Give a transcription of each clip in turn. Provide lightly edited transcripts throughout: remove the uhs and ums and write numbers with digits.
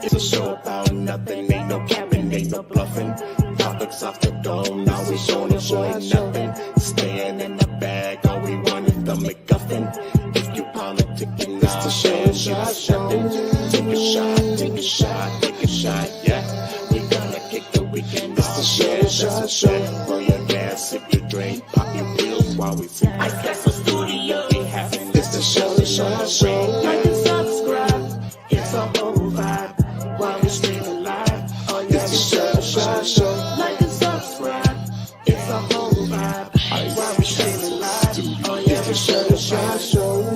It's a show about nothing, ain't no capping, ain't no bluffing. Topics off the dome, now we showing nothing. Staying in the bag, all we want is the McGuffin. If you politicking, it's the show. Take a shot, take a shot, take a shot, yeah. We gonna kick the weekend, it's the show. Roll your gas, sip your drink, pop your pills while we sing. I guess the studio be having, it's the show. Like and subscribe, it's a whole vibe while we streaming live. Oh yeah, it's the show. Like and subscribe, it's a whole vibe while we streaming live. Oh yeah, it's the show.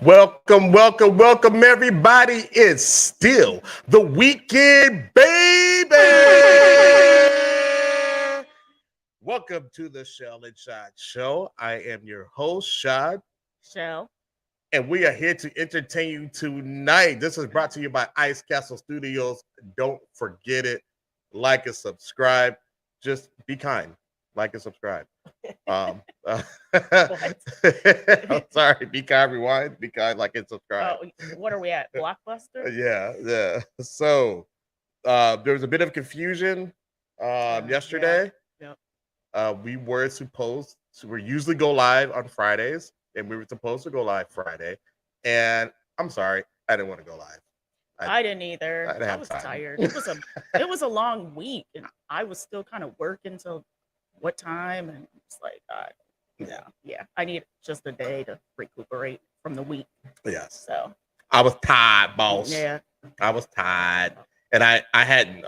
Welcome, everybody. It's still the weekend, baby. Welcome to the Chelle and Shod Show. I am your host, Shod. Chelle. And we are here to entertain you tonight. This is brought to you by Ice Castle Studios. Don't forget it. Like and subscribe. Just be kind. Like and subscribe. I'm sorry. Be kind, rewind. Be kind, like and subscribe. What are we at? Blockbuster? Yeah. So there was a bit of confusion yesterday. Yeah. We usually go live on Fridays, and we were supposed to go live Friday. And I'm sorry, I didn't want to go live. I didn't either. I was tired. It was a long week, and I was still kind of working till what time, and it's like, yeah. I need just a day to recuperate from the week. Yes. So I was tired, boss. Yeah. I was tired, and I hadn't.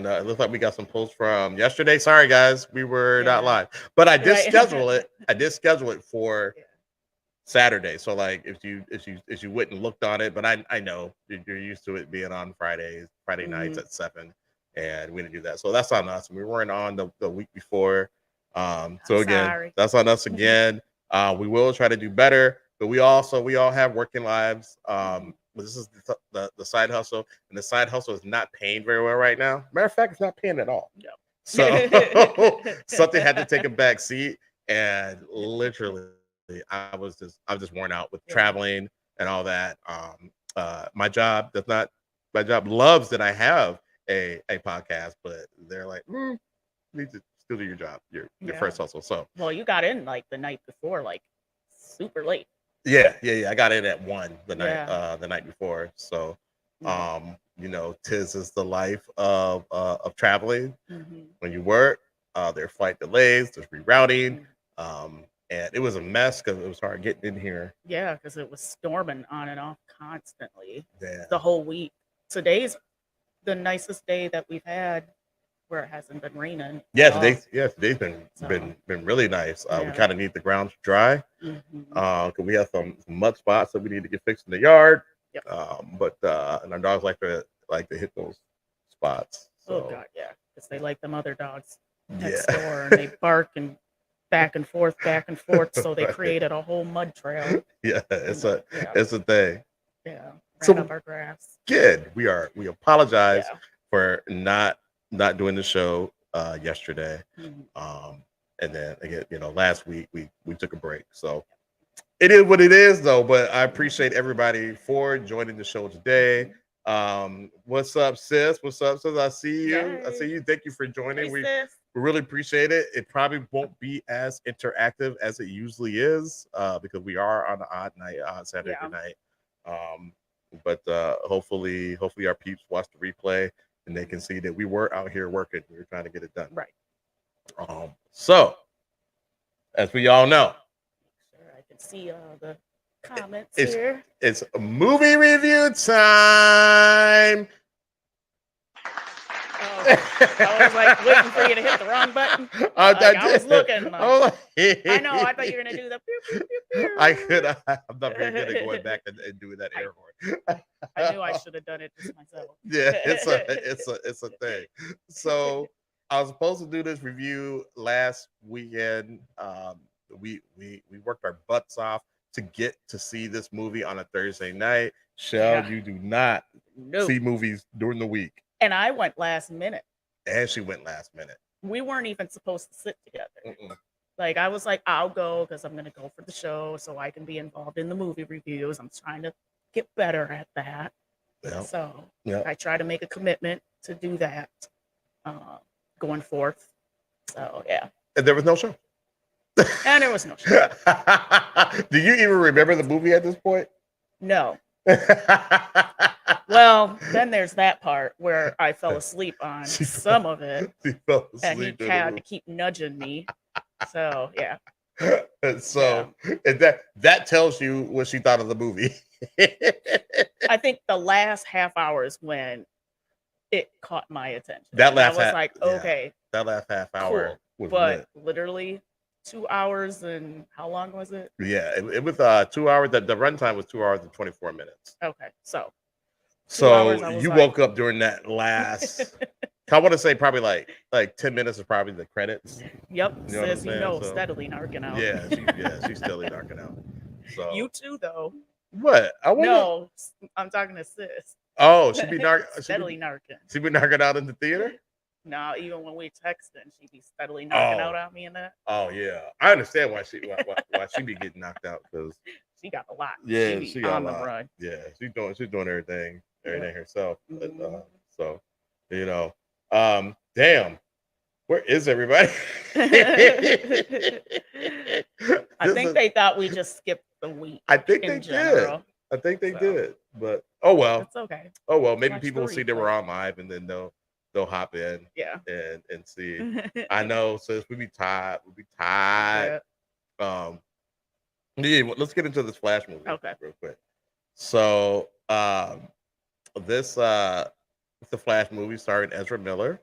It looks like we got some posts from yesterday. Sorry, guys, we were not live, but I did schedule it. I did schedule it for Saturday. So like, if you went and looked on it, but I know you're used to it being on Friday nights at 7. And we didn't do that, so that's on us. We weren't on the week before, so again, sorry. That's on us again. We will try to do better, but we all have working lives. But this is the side hustle, and the side hustle is not paying very well right now. Matter of fact, it's not paying at all. No. So something had to take a back seat, and literally, I was just worn out with traveling and all that. My job loves that I have a podcast, but they're like, you need to still do your job, your first hustle. So well, you got in like the night before, like super late. Yeah. I got in at 1 the night before. So tis is the life of traveling. When you work, there are flight delays, there's rerouting, and it was a mess because it was hard getting in here. Yeah, because it was storming on and off constantly. Yeah. The whole week. Today's the nicest day that we've had where it hasn't been raining. Today's been really nice. We kind of need the ground to dry because we have some mud spots that we need to get fixed in the yard. Yep. And our dogs like to hit those spots. So. Oh god, yeah, because they like them other dogs next door, and they bark and back and forth, so they created a whole mud trail. Yeah, it's a thing. Yeah. So up our grass. Good. We apologize for not doing the show yesterday. And then again, last week we took a break. So it is what it is though, but I appreciate everybody for joining the show today. What's up, sis? I see you. Yay. I see you. Thank you for joining. Hey, sis. We really appreciate it. It probably won't be as interactive as it usually is because we are on an odd night, Saturday night. But hopefully our peeps watch the replay and they can see that we were out here working. We were trying to get it done. Right. So as we all know, I can see the comments here. It's a movie review time. I was like waiting for you to hit the wrong button. I was looking. I know. I thought you were gonna do the. Pew, pew, pew, pew. I'm not very good at going back and doing that air horn. I knew I should have done it just myself. Yeah, it's a thing. So I was supposed to do this review last weekend. We worked our butts off to get to see this movie on a Thursday night. Chelle, you do not see movies during the week. And I went last minute. And she went last minute. We weren't even supposed to sit together. Like I was like, I'll go because I'm gonna go for the show so I can be involved in the movie reviews. I'm trying to get better at that. Yeah. So Yeah. I try to make a commitment to do that going forth. So yeah. And there was no show. And there was no show. Do you even remember the movie at this point? No. Well, then there's that part where I fell asleep on some of it. She fell And he asleep. had to keep nudging me. So yeah. And so and that tells you what she thought of the movie. I think the last half hour is when it caught my attention. That last I was half- like, yeah. okay, That last half hour cool. was But lit. literally 2 hours and how long was it? Yeah, it was 2 hours. The runtime was 2 hours and 24 minutes. Okay, so So I was you like- woke up during that last. I want to say probably like 10 minutes is probably the credits. Yep, You know what I'm sis, you saying? know, So- steadily narking out. She's still knocking out. So You too, though. what? I want No, I'm talking to sis. Oh, she be Steadily narking. She be knocking out in the theater. No, even when we texting, she be steadily knocking out at me and that. Oh yeah, I understand why she be getting knocked out because She got a lot. yeah, be she got on a the lot. run. Yeah, she's doing everything herself. But, Mhm. so you know, damn, where is everybody? I think they thought we just skipped the week. I think in they general. did. I think they So. did. But oh well. It's okay. Oh well. Maybe Watch people will the see that we're replay. on live and then they'll hop in Yeah. and see. I know, sis. We be tired. Yeah. Yeah, well, let's get into this Flash movie real quick. So this it's the Flash movie starring Ezra Miller,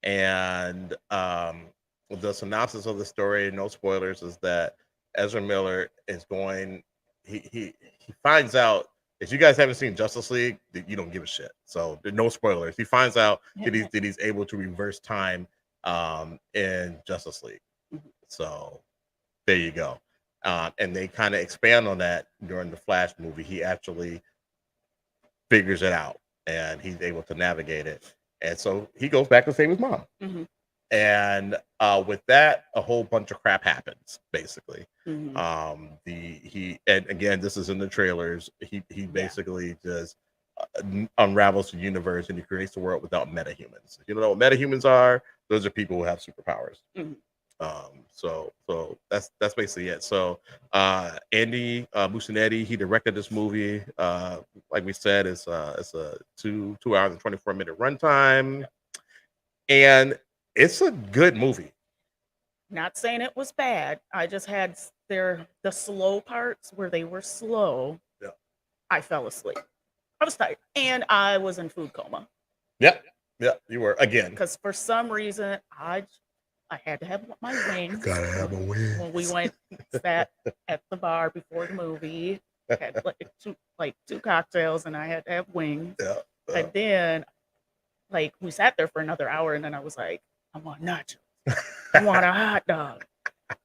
and the synopsis of the story, no spoilers, is that Ezra Miller is going. He finds out. If you guys haven't seen Justice League, you don't give a shit. So there's no spoilers. He finds out that he's able to reverse time in Justice League. So there you go. And they kind of expand on that during the Flash movie. He actually figures it out and he's able to navigate it. And so he goes back to save his mom. Mm-hmm. And with that, a whole bunch of crap happens, basically. Mm-hmm. And again, this is in the trailers. He basically just unravels the universe and he creates the world without metahumans. You know what metahumans are? Those are people who have superpowers. Mm-hmm. So that's basically it. So Andy Muschietti, he directed this movie. Like we said, it's a 2 hours and 24-minute runtime, and it's a good movie. Not saying it was bad. I just had the slow parts where they were slow. Yeah. I fell asleep. I was tired, and I was in food coma. Yep. Yeah, you were again. Because for some reason, I had to have my wings. Gotta have a wing. When we went sat at the bar before the movie, had two cocktails, and I had to have wings. Yeah. And then, we sat there for another hour, and then I was like, I want nachos. I want a hot dog.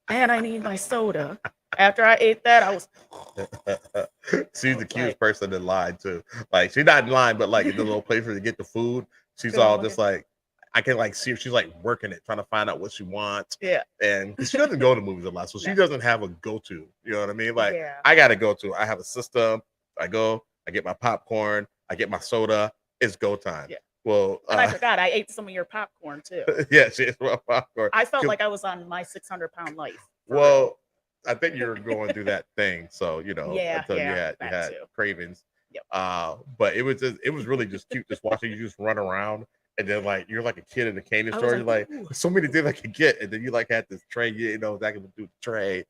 And I need my soda. After I ate that, I was. She's the cutest person in line too. Like she's not in line, but like in the little place where you get the food, she's all just like, I can like see if she's like working it, trying to find out what she wants. Yeah. And she doesn't go to movies a lot, so she doesn't have a go-to. You know what I mean? Like I gotta go to. I have a system. I go. I get my popcorn. I get my soda. It's go time. Yeah. Well, and I forgot I ate some of your popcorn too. Yeah, she ate my popcorn. I felt like I was on my 600-pound life. Well, I think you were going through that thing, so until you had cravings. Yep. But it was really just cute just watching you just run around, and then like you're like a kid in the candy store. You're like, so many things I could get, and then you like had this tray. You know exactly what to do with the tray.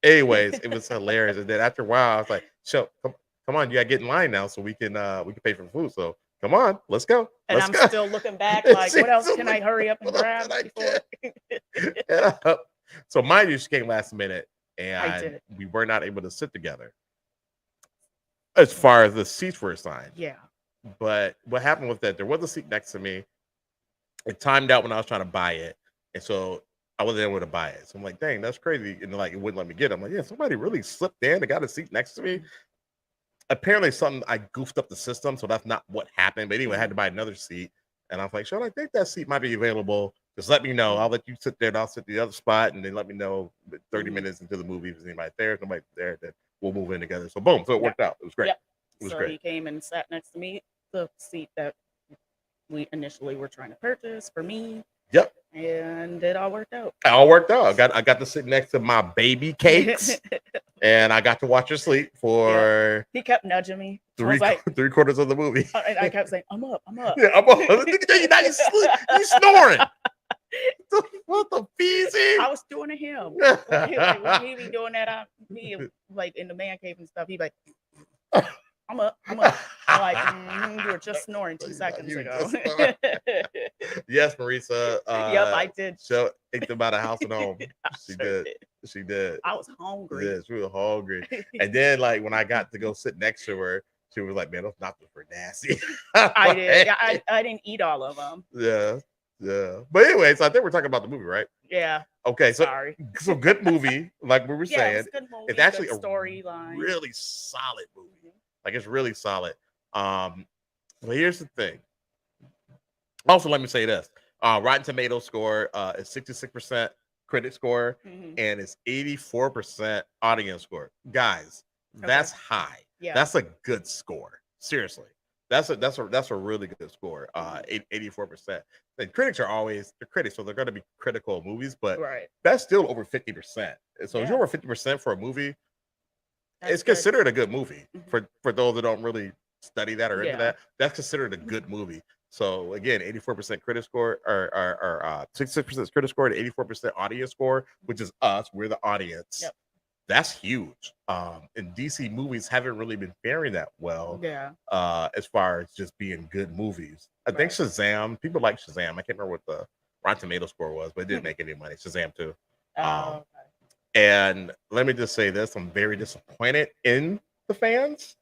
Anyways, it was hilarious. And then after a while, I was like, "So come on, you gotta get in line now, so we can pay for food." So come on, let's go. And I'm still looking back, like, what else can I hurry up and grab before? So mind you, she came last minute, and we were not able to sit together as far as the seats were assigned. Yeah. But what happened was that there was a seat next to me. It timed out when I was trying to buy it, and so I wasn't able to buy it. So I'm like, dang, that's crazy. And like, it wouldn't let me get it. I'm like, yeah, somebody really slipped in and got a seat next to me. Apparently I goofed up the system, so that's not what happened. But anyway, I had to buy another seat, and I was like, Sean, I think that seat might be available Just let me know. I'll let you sit there and I'll sit the other spot, and then let me know 30 minutes into the movie if there's anybody there. If nobody's there, then we'll move in together. So boom. So it worked out. It was great. Yep. It was so great. he came and sat next to me, the seat that we initially were trying to purchase for me. Yep. And it all worked out. It all worked out. I got to sit next to my baby cakes, and I got to watch her sleep for He kept nudging me. three quarters of the movie. And I kept saying, I'm up. Yeah, I'm up. Look at you, now you sleep. You snoring. What the feezy? I was doing to him. Like, when he be doing that, like in the man cave and stuff, he like, I'm up. I'm like, you were just snoring 2 seconds ago. Yes, Marisa. Yep, I did. She ate about a house and home. She did. She did. I was hungry. Yeah, she was hungry. And then, like, when I got to go sit next to her, she was like, "Man, those nachos were nasty." I did. Yeah, I didn't eat all of them. Yeah. Yeah. But anyway, so I think we're talking about the movie, right? Yeah. Okay. So, Sorry. So good movie, like we were saying. It's, good movie, it's actually a storyline. really solid movie. Like, it's really solid. But here's the thing. Also, let me say this. Rotten Tomatoes score is 66% critic score, and it's 84% audience score. Guys, that's high. Yeah. That's a good score. Seriously. That's a really good score. 84%. And critics are always the critics, so they're going to be critical of movies, but that's still over 50%. So if you're over 50% for a movie, it's considered a good movie. For those that don't really study that or into that, that's considered a good movie. So again, 84% critic score, or 66% critic score, and 84% audience score, which is us. We're the audience. Yep. That's huge. And DC movies haven't really been faring that well. Yeah. As far as just being good movies. I think Shazam, people like Shazam. I can't remember what the Rotten Tomato score was, but it didn't make any money. Shazam too. And let me just say this: I'm very disappointed in the fans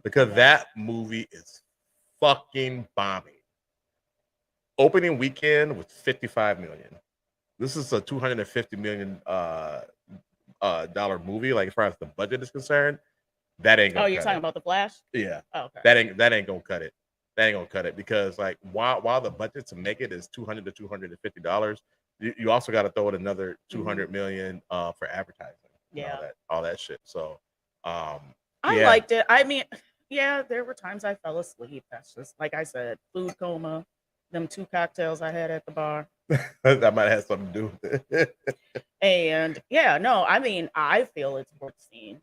because that movie is fucking bombing. Opening weekend was 55 million. This is a $250 million dollar movie. Like, as far as the budget is concerned, that ain't gonna you're talking about The Flash? Yeah. Oh, okay. That ain't gonna cut it. That ain't gonna cut it, because like while the budget to make it is $200 to $250, you also got to throw in another 200 million for advertising. Yeah. All that shit. So I liked it. I mean, yeah, there were times I fell asleep. That's just, like I said, food coma. Them 2 cocktails I had at the bar. That might have something to do with it. And yeah, no, I mean, I feel it's worth seeing.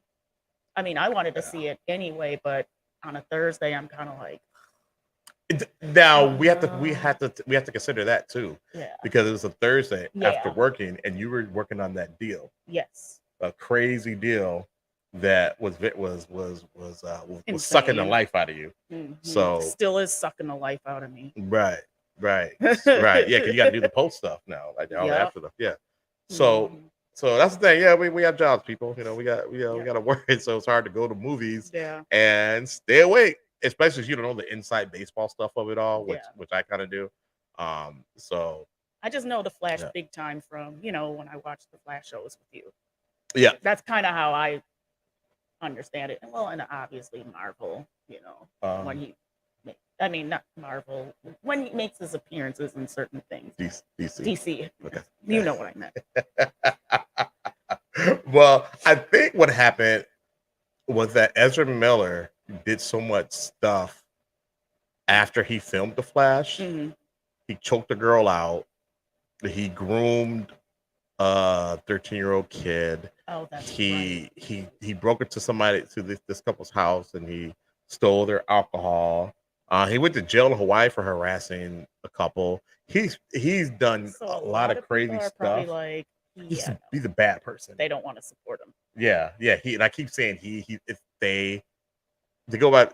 I mean, I wanted to see it anyway, but on a Thursday, I'm kind of like. Now we have to consider that too. Yeah. Because it was a Thursday after working, and you were working on that deal. Yes. A crazy deal that was sucking the life out of you. So still is sucking the life out of me. Right. Yeah, because you got to do the post stuff now, like all that stuff. Yeah. So that's the thing. Yeah, we have jobs, people. You know, we got to work. So it's hard to go to movies and stay awake, especially if you don't know the inside baseball stuff of it all, which I kind of do. So I just know the Flash big time from, when I watch the Flash shows with you. Yeah. That's kind of how I understand it. Well, and obviously Marvel, when he, I mean, not Marvel, when he makes his appearances in certain things. DC. Okay. You know what I meant. Well, I think what happened was that Ezra Miller did so much stuff after he filmed The Flash. He choked a girl out. He groomed a 13-year-old kid. Oh, that's he broke into this couple's house, and he stole their alcohol. He went to jail in Hawaii for harassing a couple. He's done a lot of crazy stuff. Like, he's a bad person. They don't want to support him. Yeah. And I keep saying if they go by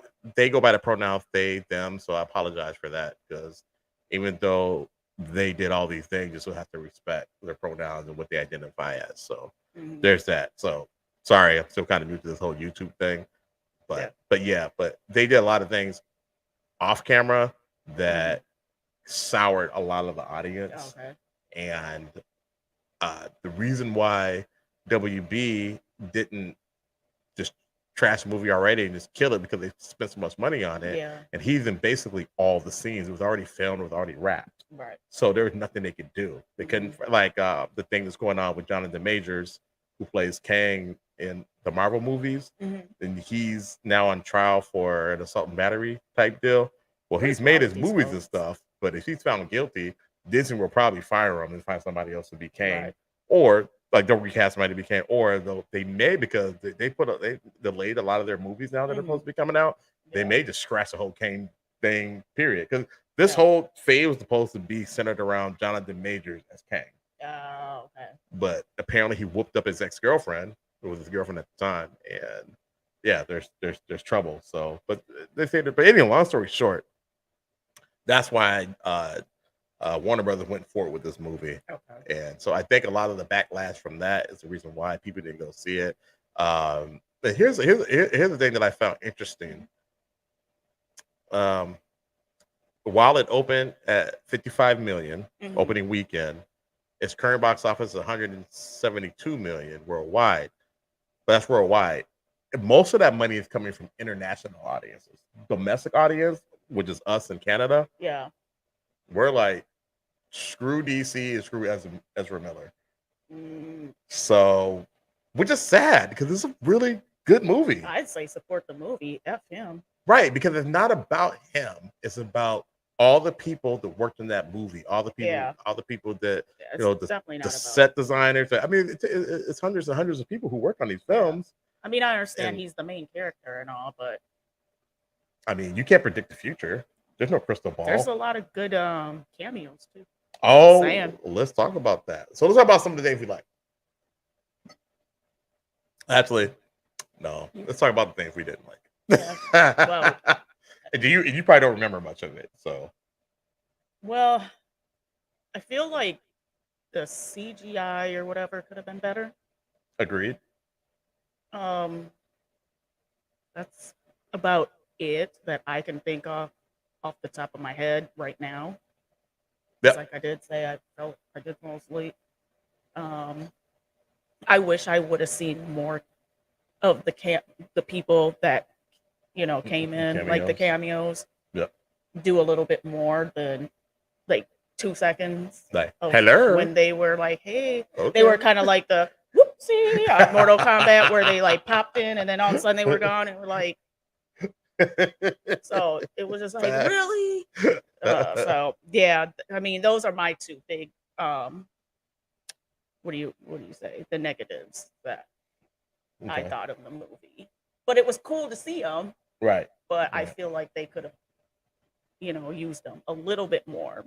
the pronouns they, them. So I apologize for that, because even though they did all these things, you still have to respect their pronouns and what they identify as. So there's that. So sorry, I'm still kind of new to this whole YouTube thing, but they did a lot of things off camera that soured a lot of the audience. And the reason why WB didn't just trash movie already and just kill it because they spent so much money on it. Yeah. And he's in basically all the scenes. It was already filmed, it was already wrapped. Right. So there was nothing they could do. They couldn't, like the thing that's going on with Jonathan Majors, who plays Kang in the Marvel movies, and he's now on trial for an assault and battery type deal. Well, he's made his movies and stuff, but if he's found guilty, Disney will probably fire him and find somebody else to be Kang, or like they'll recast somebody to be Kang, or they may, because they delayed a lot of their movies now that are supposed to be coming out. They may just scratch the whole Kang thing, period, because this whole phase was supposed to be centered around Jonathan Majors as Kang. Oh, okay. But apparently he whooped up his ex-girlfriend, who was his girlfriend at the time, and yeah, there's trouble. So, but they say that. But anyway, long story short, that's why Warner Brothers went forward with this movie. Okay. And so I think a lot of the backlash from that is the reason why people didn't go see it. But here's the thing that I found interesting. While it opened at 55 million opening weekend, its current box office is 172 million worldwide. But that's worldwide. Most of that money is coming from international audiences. Domestic audience, which is us in Canada. Yeah. We're like, screw DC and screw Ezra Miller. So, which is sad because it's a really good movie. I'd say support the movie. F him. Right, because it's not about him. It's about all the people that worked in that movie, all the people that the set designers. I mean, it's hundreds and hundreds of people who work on these films. I mean, I understand he's the main character and all, but I mean, you can't predict the future. There's no crystal ball. There's a lot of good cameos too. Oh, let's talk about that. So let's talk about some of the things we like. Actually, no. Let's talk about the things we didn't like. Yeah. Well, you probably don't remember much of it, so. Well, I feel like the CGI or whatever could have been better. Agreed. That's about it that I can think of off the top of my head right now. Yep. Like I did say, I did fall asleep. I wish I would have seen more of the people that came in, like the cameos. Yep. Do a little bit more than like 2 seconds. Like, hello. When they were like, hey, they were kind of like the whoopsie Mortal Kombat, where they like popped in and then all of a sudden they were gone, and we're like, so it was just like, really? So yeah, I mean, those are my two big what do you say, the negatives that I thought of the movie. But it was cool to see them, right? But I feel like they could have used them a little bit more.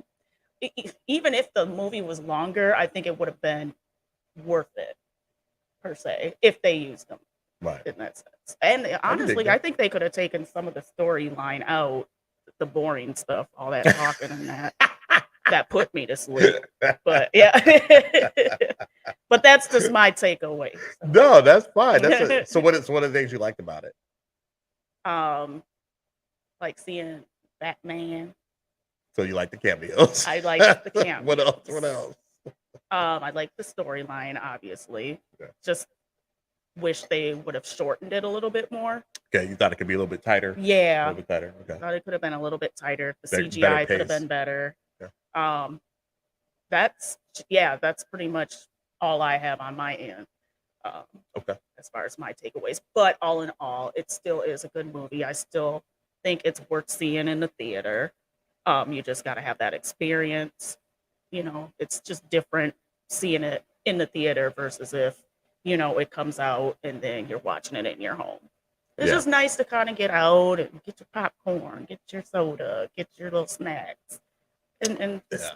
Even if the movie was longer, I think it would have been worth it, per se, if they used them right in that sense. And honestly, I think they could have taken some of the storyline out, the boring stuff, all that talking and that put me to sleep. But yeah, but that's just my takeaway. So. No, that's fine. So what's one of the things you liked about it? Like seeing Batman. So you like the cameos? I like the cameos. What else? I like the storyline, obviously. Yeah. Just wish they would have shortened it a little bit more. Okay, you thought it could be a little bit tighter? Yeah. A little bit tighter. Okay. I thought it could have been a little bit tighter. The CGI could have been better. Yeah. That's pretty much all I have on my end. Okay. As far as my takeaways. But all in all, it still is a good movie. I still think it's worth seeing in the theater. You just got to have that experience. It's just different seeing it in the theater versus if, it comes out and then you're watching it in your home. It's just nice to kind of get out and get your popcorn, get your soda, get your little snacks. And just,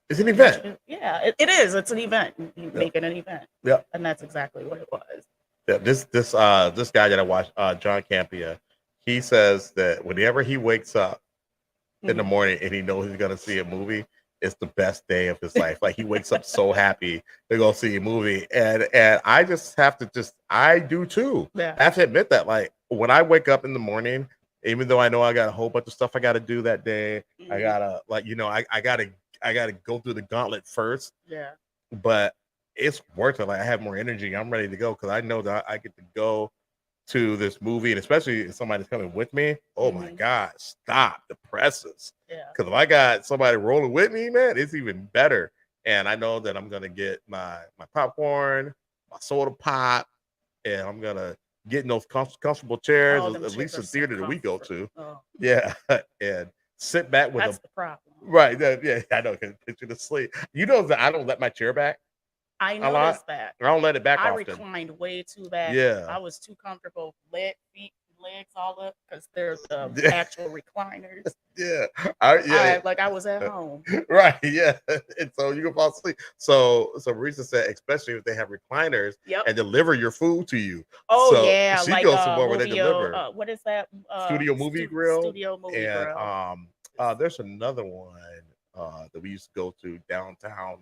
it's an event. It is. It's an event. You make it an event. Yeah. And that's exactly what it was. Yeah. This guy that I watched, John Campia, he says that whenever he wakes up in the morning and he knows he's gonna see a movie, it's the best day of his life. Like, he wakes up so happy to go see a movie. And I just have to I do too. Yeah. I have to admit that, like, when I wake up in the morning, even though I know I got a whole bunch of stuff I gotta do that day, I gotta I gotta go through the gauntlet first. Yeah. But it's worth it. Like, I have more energy. I'm ready to go because I know that I get to go to this movie, and especially if somebody's coming with me, oh my God, stop the presses. Yeah. Because if I got somebody rolling with me, man, it's even better. And I know that I'm gonna get my popcorn, my soda pop, and I'm gonna get in those comfortable chairs, at least the theater that we go to. Oh. Yeah, and sit back with That's the problem. Right. Yeah, I know. Can picture the sleep. You know that I don't let my chair back. I noticed that. I don't let it back I often. reclined way too back. Yeah. I was too comfortable. Feet, legs all up because they're the actual recliners. Yeah. I was at home. Right. Yeah. And so you can fall asleep. So Marisa said, especially if they have recliners and deliver your food to you. Oh so yeah. She like goes somewhere where they deliver. What is that? Studio Movie Grill. Studio Movie Grill. There's another one that we used to go to downtown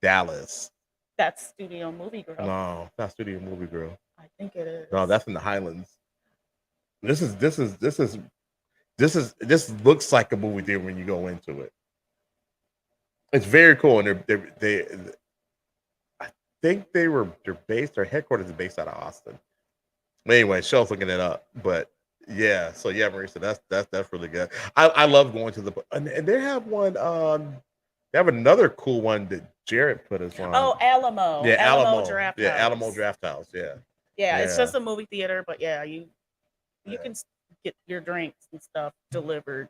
Dallas. That's Studio Movie Grill. No, not Studio Movie Grill. I think it is. No, that's in the Highlands. This looks like a movie theater when you go into it. It's very cool, and they I think their headquarters is based out of Austin. Anyway, Shelle's looking it up, but yeah. So yeah, Marisa, that's really good. I love going to and they have one. They have another cool one that Jared put us on. Oh, Alamo. Yeah, Alamo Draft House. Yeah, Alamo Draft House. Yeah. Yeah, it's just a movie theater, but yeah, you can get your drinks and stuff delivered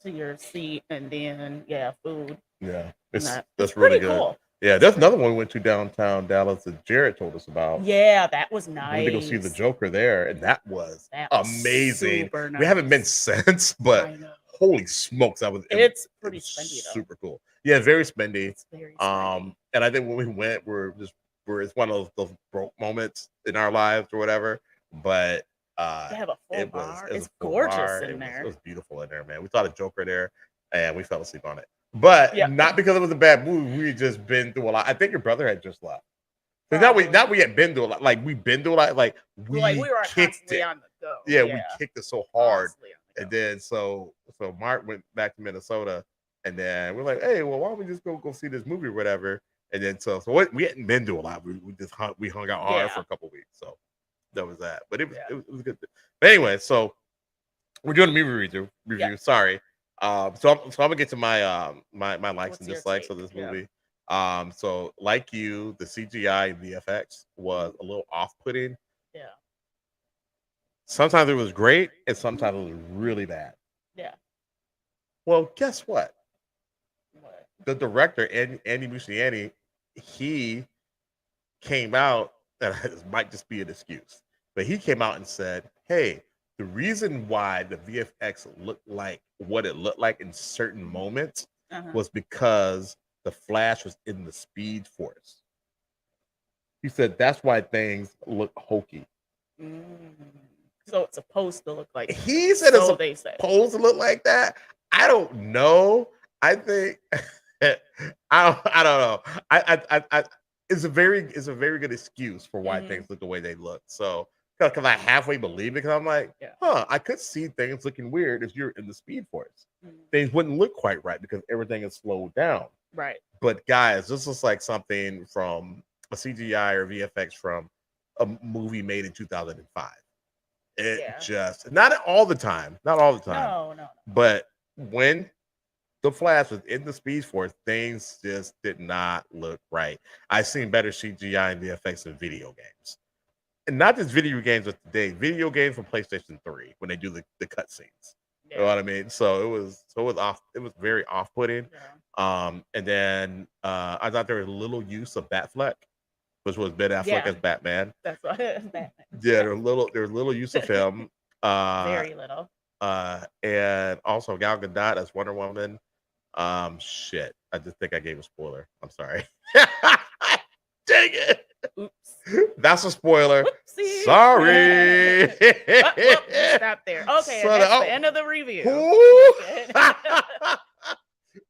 to your seat, and then food. Yeah, that's really good. Cool. Yeah, there's another one we went to downtown Dallas that Jared told us about. Yeah, that was nice. We went to go see the Joker there, and that was amazing. Super nice. We haven't been since, but holy smokes, it's pretty spendy though. Super cool. Yeah, very spendy. It's very spendy. And I think when we went, it's one of those broke moments in our lives or whatever. But they have a full bar. It's gorgeous in there. It was beautiful in there, man. We saw the Joker there, and we fell asleep on it. But not because it was a bad movie. We had just been through a lot. I think your brother had just left. Now we had been through a lot. Like we've been through a lot. Like we were kicked it. On the go. Yeah, we kicked it so hard. And then so Mark went back to Minnesota, and then we're like, hey, well, why don't we just go see this movie or whatever? And then so we hadn't been through a lot. We hung out hard for a couple weeks. So that was that. But it was good. But anyway, so we're doing a movie review. Sorry. So I'm gonna get to my my likes and dislikes of this movie. So like you, the CGI and VFX was a little off-putting. Yeah. Sometimes it was great, and sometimes it was really bad. Yeah. Well, guess what? What? The director, Andy Muschietti, he came out, and this might just be an excuse, but he came out and said, hey, the reason why the VFX looked like what it looked like in certain moments was because the Flash was in the Speed Force. He said that's why things look hokey. So it's supposed to look like he said it's supposed to look like that. I don't know. I think I don't know. I it's a very good excuse for why things look the way they look. So because I halfway believe it, because I'm like, I could see things looking weird if you're in the Speed Force. Things wouldn't look quite right because everything is slowed down. Right. But guys, this looks like something from a CGI or VFX from a movie made in 2005. Just not all the time. No. But when the Flash was in the Speed Force, things just did not look right. I've seen better CGI and VFX in video games. And not just video games of today, video games from PlayStation 3 when they do the cutscenes. You know what I mean? So it was off. It was very off-putting. And then I thought there was a little use of Batfleck, which was Ben Affleck as Batman. That's what Batman. Yeah, there was little use of him. Very little. And also Gal Gadot as Wonder Woman. Shit. I just think I gave a spoiler. I'm sorry. Dang it. Oops. That's a spoiler. Whoopsie. Sorry. Stop there. Okay, so that's the end of the review.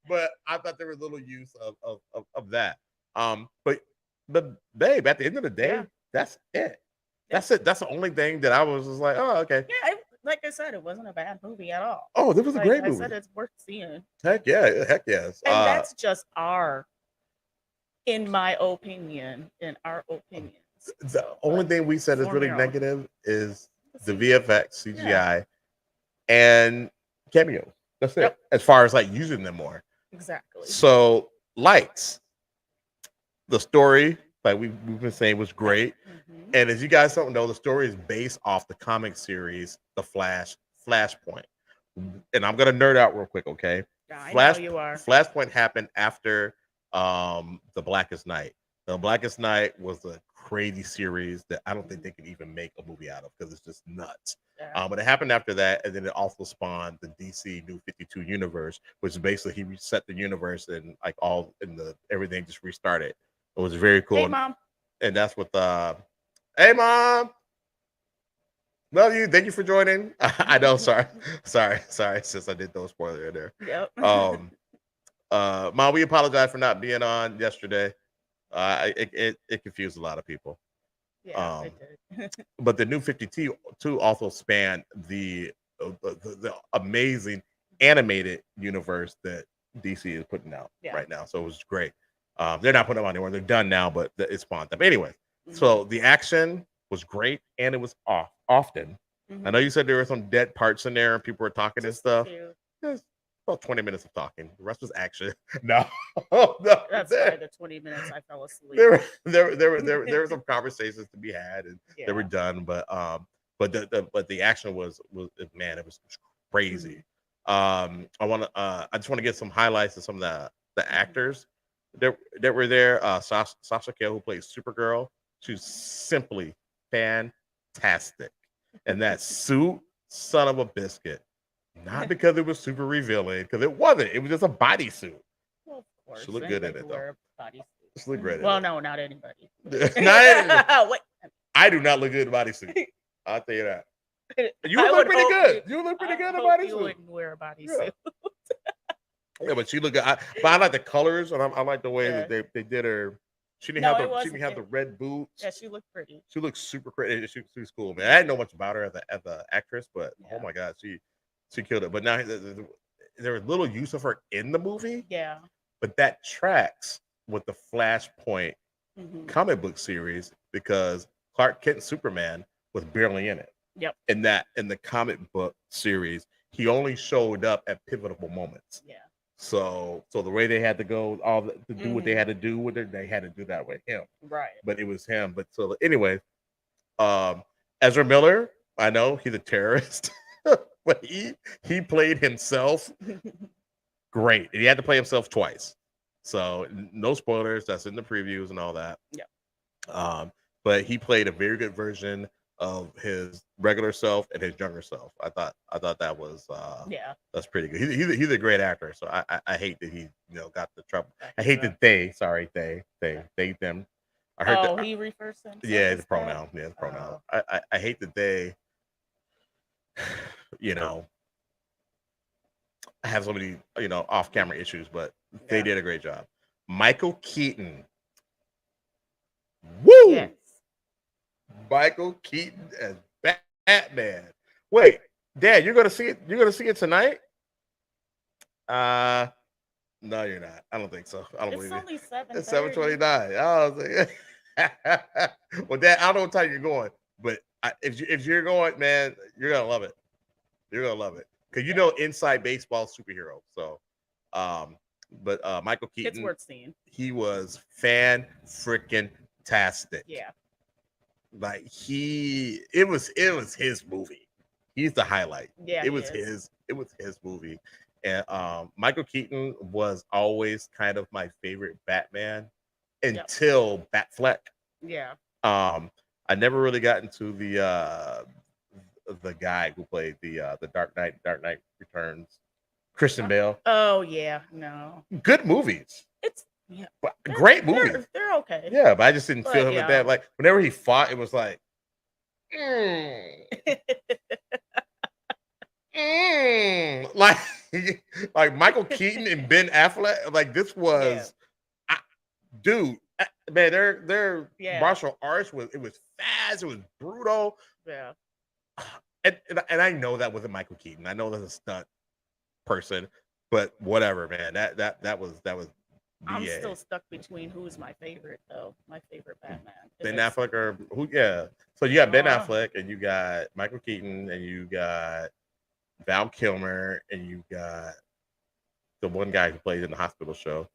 But I thought there was little use of that. But babe, at the end of the day, that's it. That's it. That's the only thing that I was just like, oh, okay. Yeah, like I said, it wasn't a bad movie at all. Oh, this was a great movie. I said it's worth seeing. Heck yeah, heck yes. And that's just in our opinion, The only thing we said is really negative is the VFX, CGI, and cameos. That's it. As far as like using them more. Exactly. So lights. The story, like we've been saying, was great. And as you guys don't know, the story is based off the comic series, The Flash, Flashpoint. And I'm gonna nerd out real quick, okay? Yeah, I know you are. Flashpoint happened after The Blackest Night. The Blackest Night was a crazy series that I don't think they could even make a movie out of because it's just nuts. But it happened after that, and then it also spawned the DC New 52 universe, which is basically he reset the universe and like all in the everything just restarted. It was very cool. Hey, Mom. And that's what hey, Mom. Love you. Thank you for joining. I know. Sorry. Since I did throw a spoiler in there. Yep. Mom, we apologize for not being on yesterday. It confused a lot of people. Yeah, it did. But the New 52 also spanned the amazing animated universe that DC is putting out right now. So it was great. They're not putting them on anymore. They're done now, but it spawned them. Anyway, so the action was great and it was often. I know you said there were some dead parts in there and people were talking and stuff. There's about 20 minutes of talking. The rest was action. No. That's why the 20 minutes I fell asleep. There were some conversations to be had and they were done, but the action was man, it was crazy. I just want to get some highlights of some of the actors that were there. Sasha Cale, who plays Supergirl, she's simply fantastic. And that suit, son of a biscuit. Not because it was super revealing, because it wasn't. It was just a bodysuit. Well, of course. She looked good in it, though. She looked great. Well, no, not anybody. Wait. I do not look good in a bodysuit. I'll tell you that. You look pretty good. You look pretty good in a bodysuit. You wouldn't wear a bodysuit. Yeah, but she looked good. But I like the colors, and I like the way that they did her. She didn't have the red boots. Yeah, she looked pretty. She looked super pretty. She was cool, man. I didn't know much about her as an actress, but oh my god, she killed it. But now there was little use of her in the movie. Yeah. But that tracks with the Flashpoint comic book series because Clark Kent Superman was barely in it. Yep. In the comic book series, he only showed up at pivotal moments. Yeah. So the way they had to go to do what they had to do with it, they had to do that with him. Right. But it was him. But so anyway, Ezra Miller, I know he's a terrorist, but he played himself great. And he had to play himself twice. So no spoilers. That's in the previews and all that. Yeah. But he played a very good version of his regular self and his younger self. I thought that was that's pretty good. He's a great actor. So I hate that he got the trouble. I hate that they them. I heard he refers to himself. Yeah, the pronoun. Yeah, the pronoun. I hate that they have so many off camera issues, but they did a great job. Michael Keaton. Woo! Yes. Michael Keaton as Batman. Wait, Dad, you're gonna see it? You're gonna see it tonight? No, you're not. I don't think so. I don't believe only it. 7:30. It's 7:29. I was like, well, Dad, I don't know what time you're going, but if you're going, man, you're gonna love it. You're gonna love it because inside baseball superhero. So, but Michael Keaton, it's worth seeing. He was fan-freaking-tastic. Yeah. Like it was his movie. He's the highlight. Yeah, it was his movie. And Michael Keaton was always kind of my favorite Batman until Batfleck. Yeah. I never really got into the guy who played the Dark Knight Returns, Christian Bale. Oh yeah, no. Good movies. It's great movies. They're okay. Yeah, but I just didn't feel him at that. Like whenever he fought, it was like, like Michael Keaton and Ben Affleck. Like this was, dude, man. Their martial arts was fast. It was brutal. Yeah. And I know that wasn't Michael Keaton. I know that's a stunt person, but whatever, man. That was I'm still stuck between who's my favorite though. My favorite Batman. Ben Affleck or who? Yeah. So you got Ben Affleck and you got Michael Keaton and you got Val Kilmer and you got the one guy who played in the hospital show.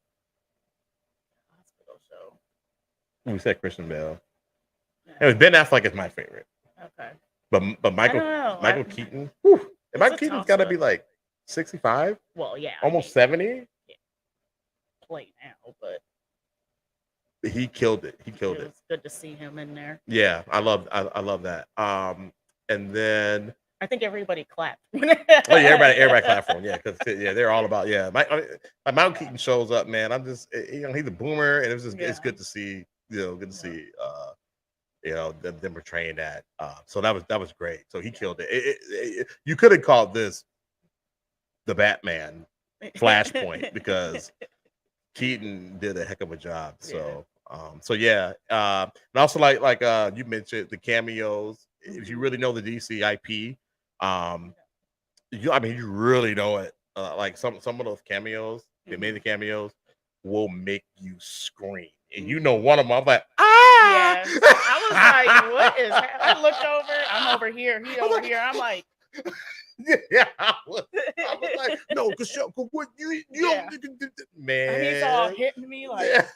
We said Christian Bale. Yeah. Ben Affleck is my favorite. Okay. But Michael Keaton. Whew, Michael Keaton's got to be like 65. Well, yeah. Almost 70. Yeah. Play now, but he killed it. It was good to see him in there. Yeah, I love that. And then I think everybody clapped. everybody clapped for him. Yeah, because they're all about Michael Keaton shows up, man. I'm just he's a boomer, and it's good to see. Good to see. Them portraying that. So that was great. So he killed it. You could have called this the Batman Flashpoint because Keaton did a heck of a job. So and also like you mentioned the cameos. If you really know the DC IP, you really know it. Like some of those cameos, they made the cameos will make you scream. And one of them, I'm like, ah! Yes. I was like, what is that? I looked over, I'm over here, he over here. I'm like, I was like, no, because what you man. And he's all hitting me like,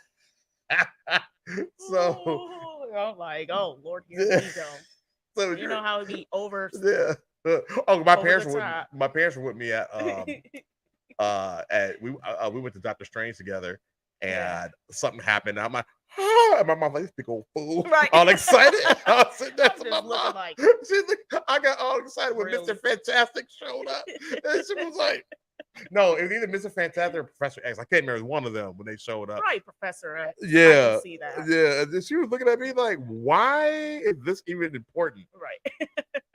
so I'm like, oh Lord, here we go. So you know how it'd be over. Yeah. Oh, my parents were with me at we went to Doctor Strange together. And something happened. I'm like, and my mom's like, this big old fool. Right. All excited. I was sitting there to my mom. Like, I got all excited when Mr. Fantastic showed up. And she was like, no, it was either Mr. Fantastic or Professor X. I can't remember one of them when they showed up. Right, Professor X. Yeah. I can see that. Yeah. And then she was looking at me like, why is this even important? Right.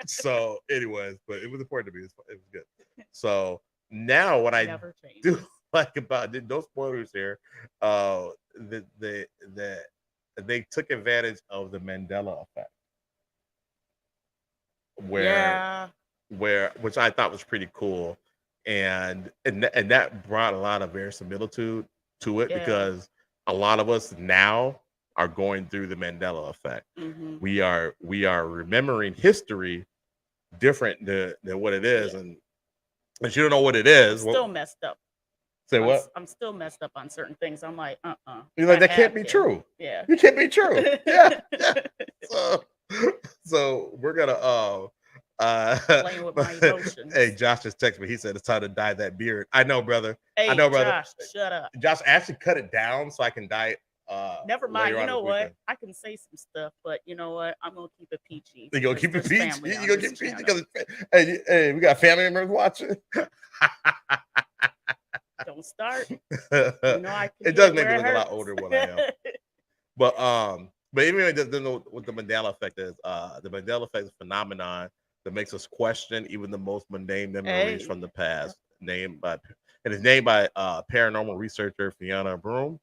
So, anyways, but it was important to me. It was good. So now what I do like about no spoilers here, they took advantage of the Mandela effect, which I thought was pretty cool, and that brought a lot of verisimilitude to it because a lot of us now are going through the Mandela effect. Mm-hmm. We are remembering history different than what it is, and if you don't know what it is, still messed up. Say what? I'm still messed up on certain things. I'm like, You're like, that can't be true. Yeah. You can't be true. Yeah. So we're gonna playing with my emotions. Hey, Josh just texted me. He said it's time to dye that beard. I know, brother. Hey, I know, brother. Josh, shut up. Josh, I actually cut it down so I can dye it. Never mind. You know what? I can say some stuff, but you know what? I'm gonna keep it PG. You gonna keep it PG? You gonna keep it PG because hey, we got family members watching. Don't start. It does make me look a lot older when I am. But anyway, what the Mandela effect is, the Mandela effect is a phenomenon that makes us question even the most mundane memories from the past. It's named by paranormal researcher Fiona Broom.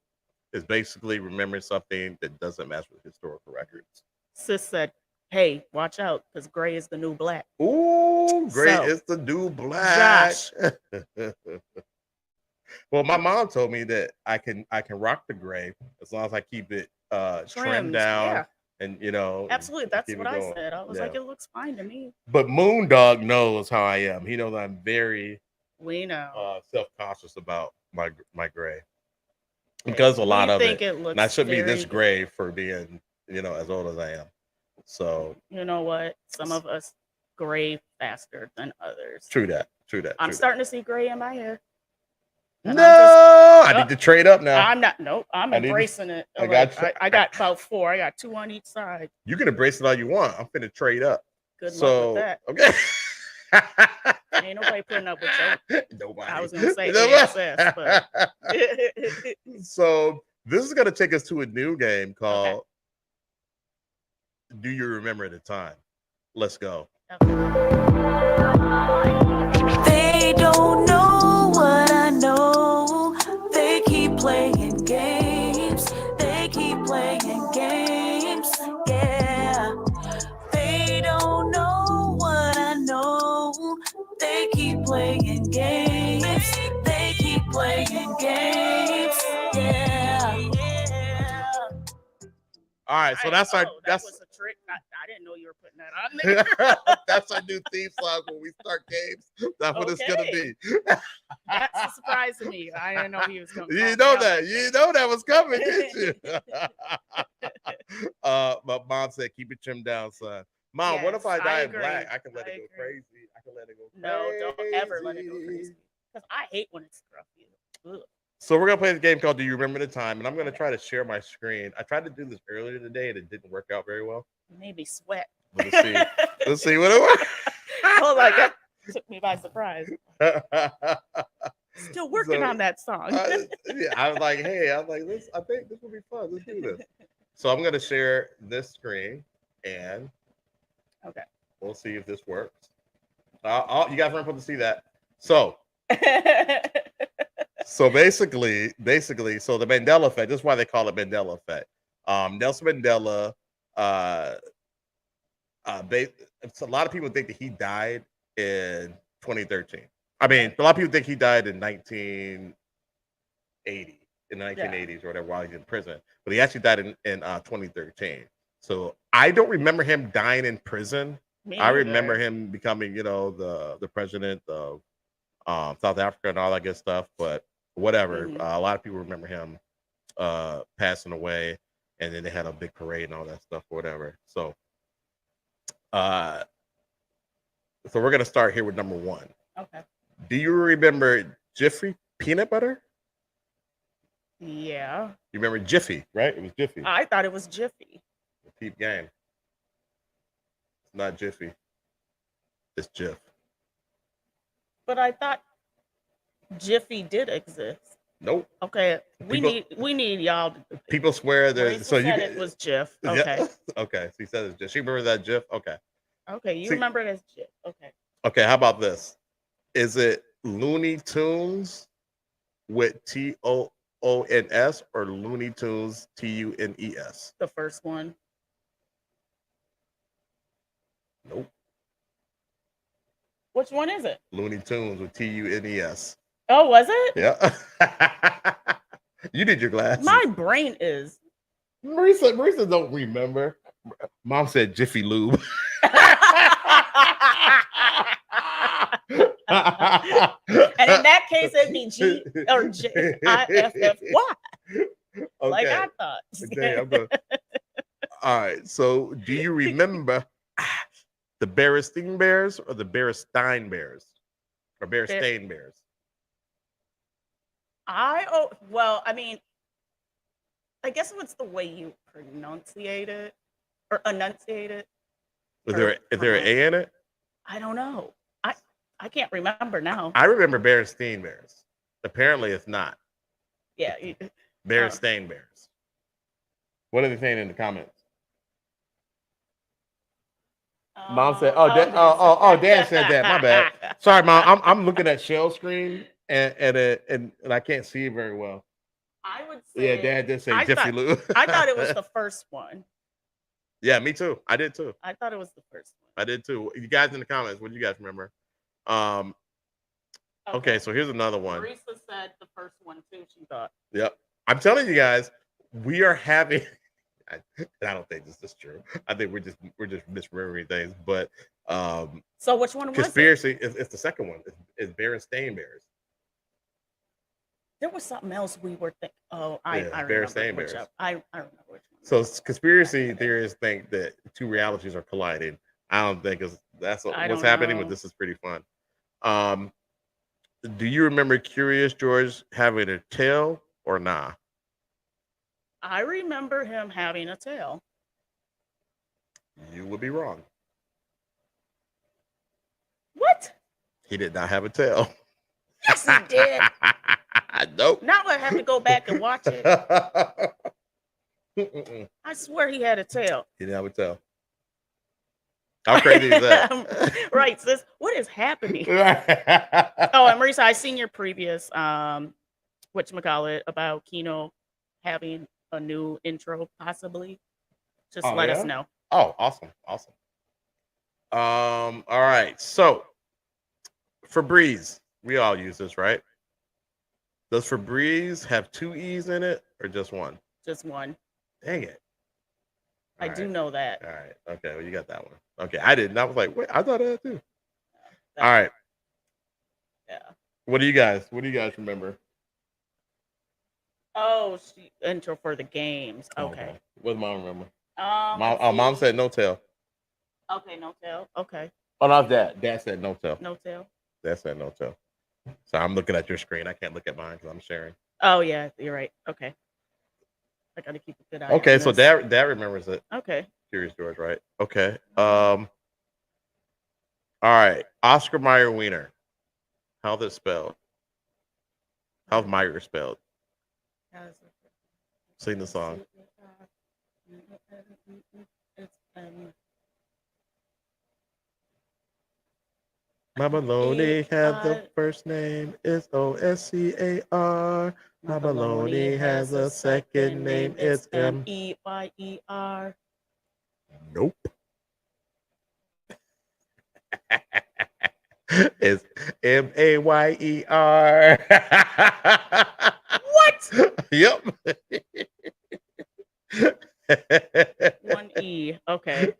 Is basically remembering something that doesn't match with historical records. Sis said, hey, watch out, because gray is the new black. Ooh, gray is the new black. Josh. Well, my mom told me that I can rock the gray as long as I keep it trimmed down and absolutely. That's what I said. I was like, it looks fine to me. But Moondog knows how I am. He knows I'm very self-conscious about my gray. Because a lot of it and I shouldn't be this gray for being, as old as I am. So you know what? Some of us gray faster than others. True that. I'm starting to see gray in my hair. I need to trade up now. I'm not. Nope. I'm embracing it. I got about 4. I got 2 on each side. You can embrace it all you want. I'm finna trade up. Good luck with that. Okay. Ain't nobody putting up with you. Nobody. I was gonna say ASS, but so this is gonna take us to a new game called Do You Remember the Time? Let's go. They don't know what I know. They keep playing games. They keep playing games. Yeah. They don't know what I know. They keep playing games. They keep playing games. Yeah. All right, so that's that that's was a trick. I didn't know you were putting that on there. that's our new theme song when we start games. That's what it's gonna be. That's a surprise to me. I didn't know he was going. You know that. You know that was coming, didn't you? But mom said, "Keep it trimmed down, son." Mom, Yes, what if I die in agree. black? I can let I it go agree. crazy. I can let it go crazy. No, don't ever let it go crazy. Because I hate when it's scruffy. Ugh. So we're gonna play this game called "Do You Remember the Time?" And I'm gonna try to share my screen. I tried to do this earlier today, and it didn't work out very well. Maybe sweat. But let's see. Let's see what it was. Oh my god, took me by surprise. Still working on that song. Yeah, I was like, hey, I think this will be fun. Let's do this. So I'm gonna share this screen, and okay, we'll see if this works. You guys aren't supposed to see that. So. So basically, so the Mandela effect. This is why they call it Mandela effect. Nelson Mandela. A lot of people think that he died in 2013. I mean, a lot of people think he died in 1980, in the 1980s or whatever, while he's in prison. But he actually died in 2013. So I don't remember him dying in prison. I remember him becoming, the president of South Africa and all that good stuff. But whatever, a lot of people remember him passing away, and then they had a big parade and all that stuff or whatever. So we're gonna start here with number one. Okay. Do you remember Jiffy peanut butter? Yeah. You remember Jiffy, right? It was Jiffy. I thought it was Jiffy. Peep game. It's not Jiffy. It's Jif. But I thought Jiffy did exist. Nope. Okay. We need y'all. People swear that. So said it was Jif. Okay. Yeah. Okay. So he said it's Jif. She remember that Jif? Okay. Okay. You remember it as Jif. Okay. Okay. How about this? Is it Looney Tunes with TOONS or Looney Tunes TUNES? The first one. Nope. Which one is it? Looney Tunes with TUNES. Oh, was it? Yeah. You did your glasses. My brain is. Marisa don't remember. Mom said Jiffy Lube. And in that case, it'd be G or JIFFY. Okay. Like I thought. Okay, all right. So, do you remember the Berenstain Bears or the Berenstain Bears or Berenstain Bears? I mean, I guess what's the way you pronunciate it or enunciate it? Is there an A in it? I don't know. I can't remember now. I remember Berenstain Bears. Apparently, it's not. Yeah. Berenstain Bears. What are they saying in the comments? Mom said, Dan said that. My bad. Sorry, Mom. I'm looking at Shell's screen and I can't see it very well. I would say. Yeah, Dad did say Jiffy Lube. I thought it was the first one. Yeah, me too. I did too. I thought it was the first one. I did too. You guys in the comments, what do you guys remember? Okay, so here's another one. Marisa said the first one too, she thought. Yep. I'm telling you guys, we are having I don't think this is true. I think we're just misremembering things. But so which one was conspiracy? It's the second one. It's Berenstain Bears. There was something else we were thinking. Oh, I remember. Berenstain Bears. I remember which one. So conspiracy theorists think that two realities are colliding. I don't think that's what's happening, but this is pretty fun. Do you remember Curious George having a tail or nah? I remember him having a tail. You would be wrong. What? He did not have a tail. Yes, he did. Nope. Now I have to go back and watch it. I swear he had a tail. He didn't have a tail. How crazy is that? Right, sis. What is happening? Oh, and Marisa, I seen your previous whatchamacallit about Kino having a new intro, possibly. Just let us know. Oh, awesome. All right. So Febreze, we all use this, right? Does Febreze have two E's in it or just one? Just one. Dang it. I do know that. All right. Okay. Well, you got that one. Okay. I didn't. I was like, wait, I thought of that too. That All right. Yeah. What do you guys remember? Oh, she intro for the games. Okay. What does mom remember? Mom said no tail. Okay, no tail. Okay. Oh, not dad. Dad said no tail. No tail. Dad said no tail. So I'm looking at your screen. I can't look at mine because I'm sharing. Oh yeah, you're right. Okay. I gotta keep a good eye. Okay, on so this. dad remembers it. Okay. Curious George, right? Okay. All right. Oscar Mayer Wiener. How's it spelled? How's Meyer spelled? Sing the song. My baloney has the first name is Oscar. My baloney has a second name. It's Meyer. Nope. It's Mayer. What? Yep. 1E. Okay.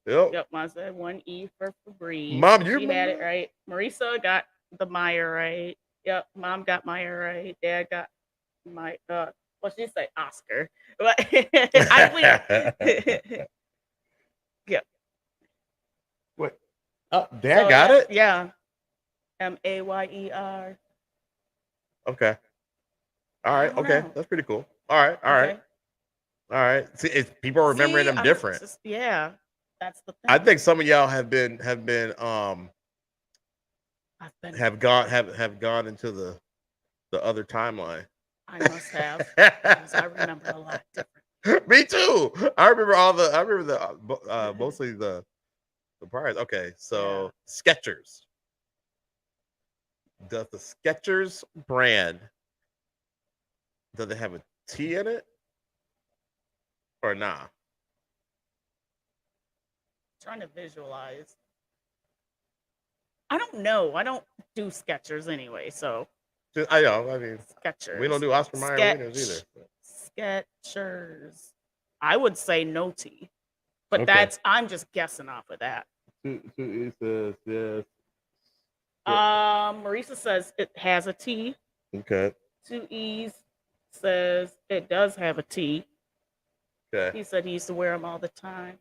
Yep. Yep. Mom said 1E for Febreze. Mom, you she had it right. Marisa got the Meyer right. Yep. Mom got Meyer right. Dad got my well, she said Oscar. But Yep. What? Oh, Dad got it? Yeah. Mayer. Okay. All right. Okay. know. That's pretty cool. All right. All right. All right. See, people are remembering them different. Yeah. That's the thing. I think some of y'all have gone into the other timeline. I must have. Because I remember a lot different. Me too. I remember mostly the priors. Okay, so Skechers. Does the Skechers brand, does it have a T in it or nah? Trying to visualize. I don't know. I don't do Skechers anyway, so I know. I mean, Skechers. We don't do Oscar Mayer wieners either. Skechers. I would say no T, but Okay. I'm just guessing off of that. Two says yes. Marisa says it has a T. Okay. 2 E's says it does have a T. Okay. He said he used to wear them all the time.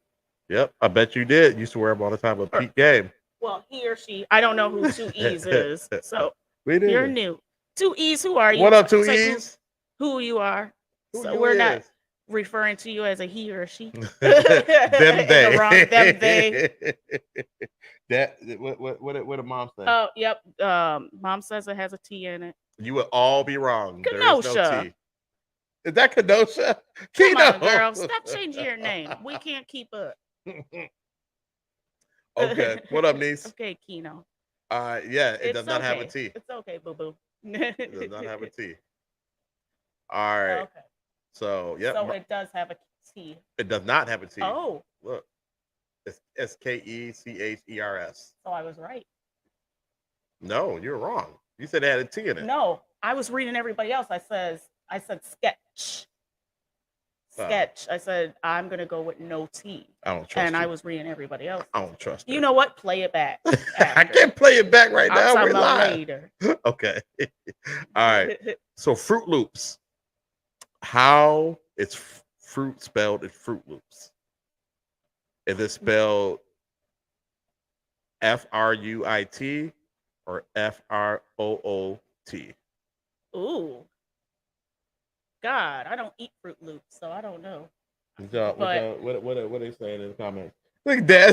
Yep, I bet you did. Used to wear them all the time at peak game. Well, he or she. I don't know who 2 E's is. So We did. you're new. 2 E's, who are you? What up, 2 Say E's? Who you are. Who So you we're not is? referring to you as a he or a she. Them In they. the wrong, them they. That what did mom say? Oh, yep. Mom says it has a T in it. You would all be wrong. There is no Kenosha. T. Is that Kenosha? Come on, girl. Stop changing your name. We can't keep up. Okay. What up, niece? Okay, Keno. Yeah, it does not have a T. It's okay, boo boo. It does not have a T. All right. Okay. So yeah. So it does have a T. It does not have a T. Oh. Look. It's Skechers. So I was right. No, you're wrong. You said it had a T in it. No, I was reading everybody else. I said sketch. Sketch. I said I'm gonna go with no T. I don't trust And you. I was reading everybody else. I don't trust you. You know what? Play it back. I can't play it back right now. I'll We're talk about live. later. Okay. All right. So Fruit Loops. How is fruit spelled in Fruit Loops? Is it spelled Fruit or Froot? Ooh. God, I don't eat Fruit Loops, so I don't know. What are they saying in the comments? Look at that.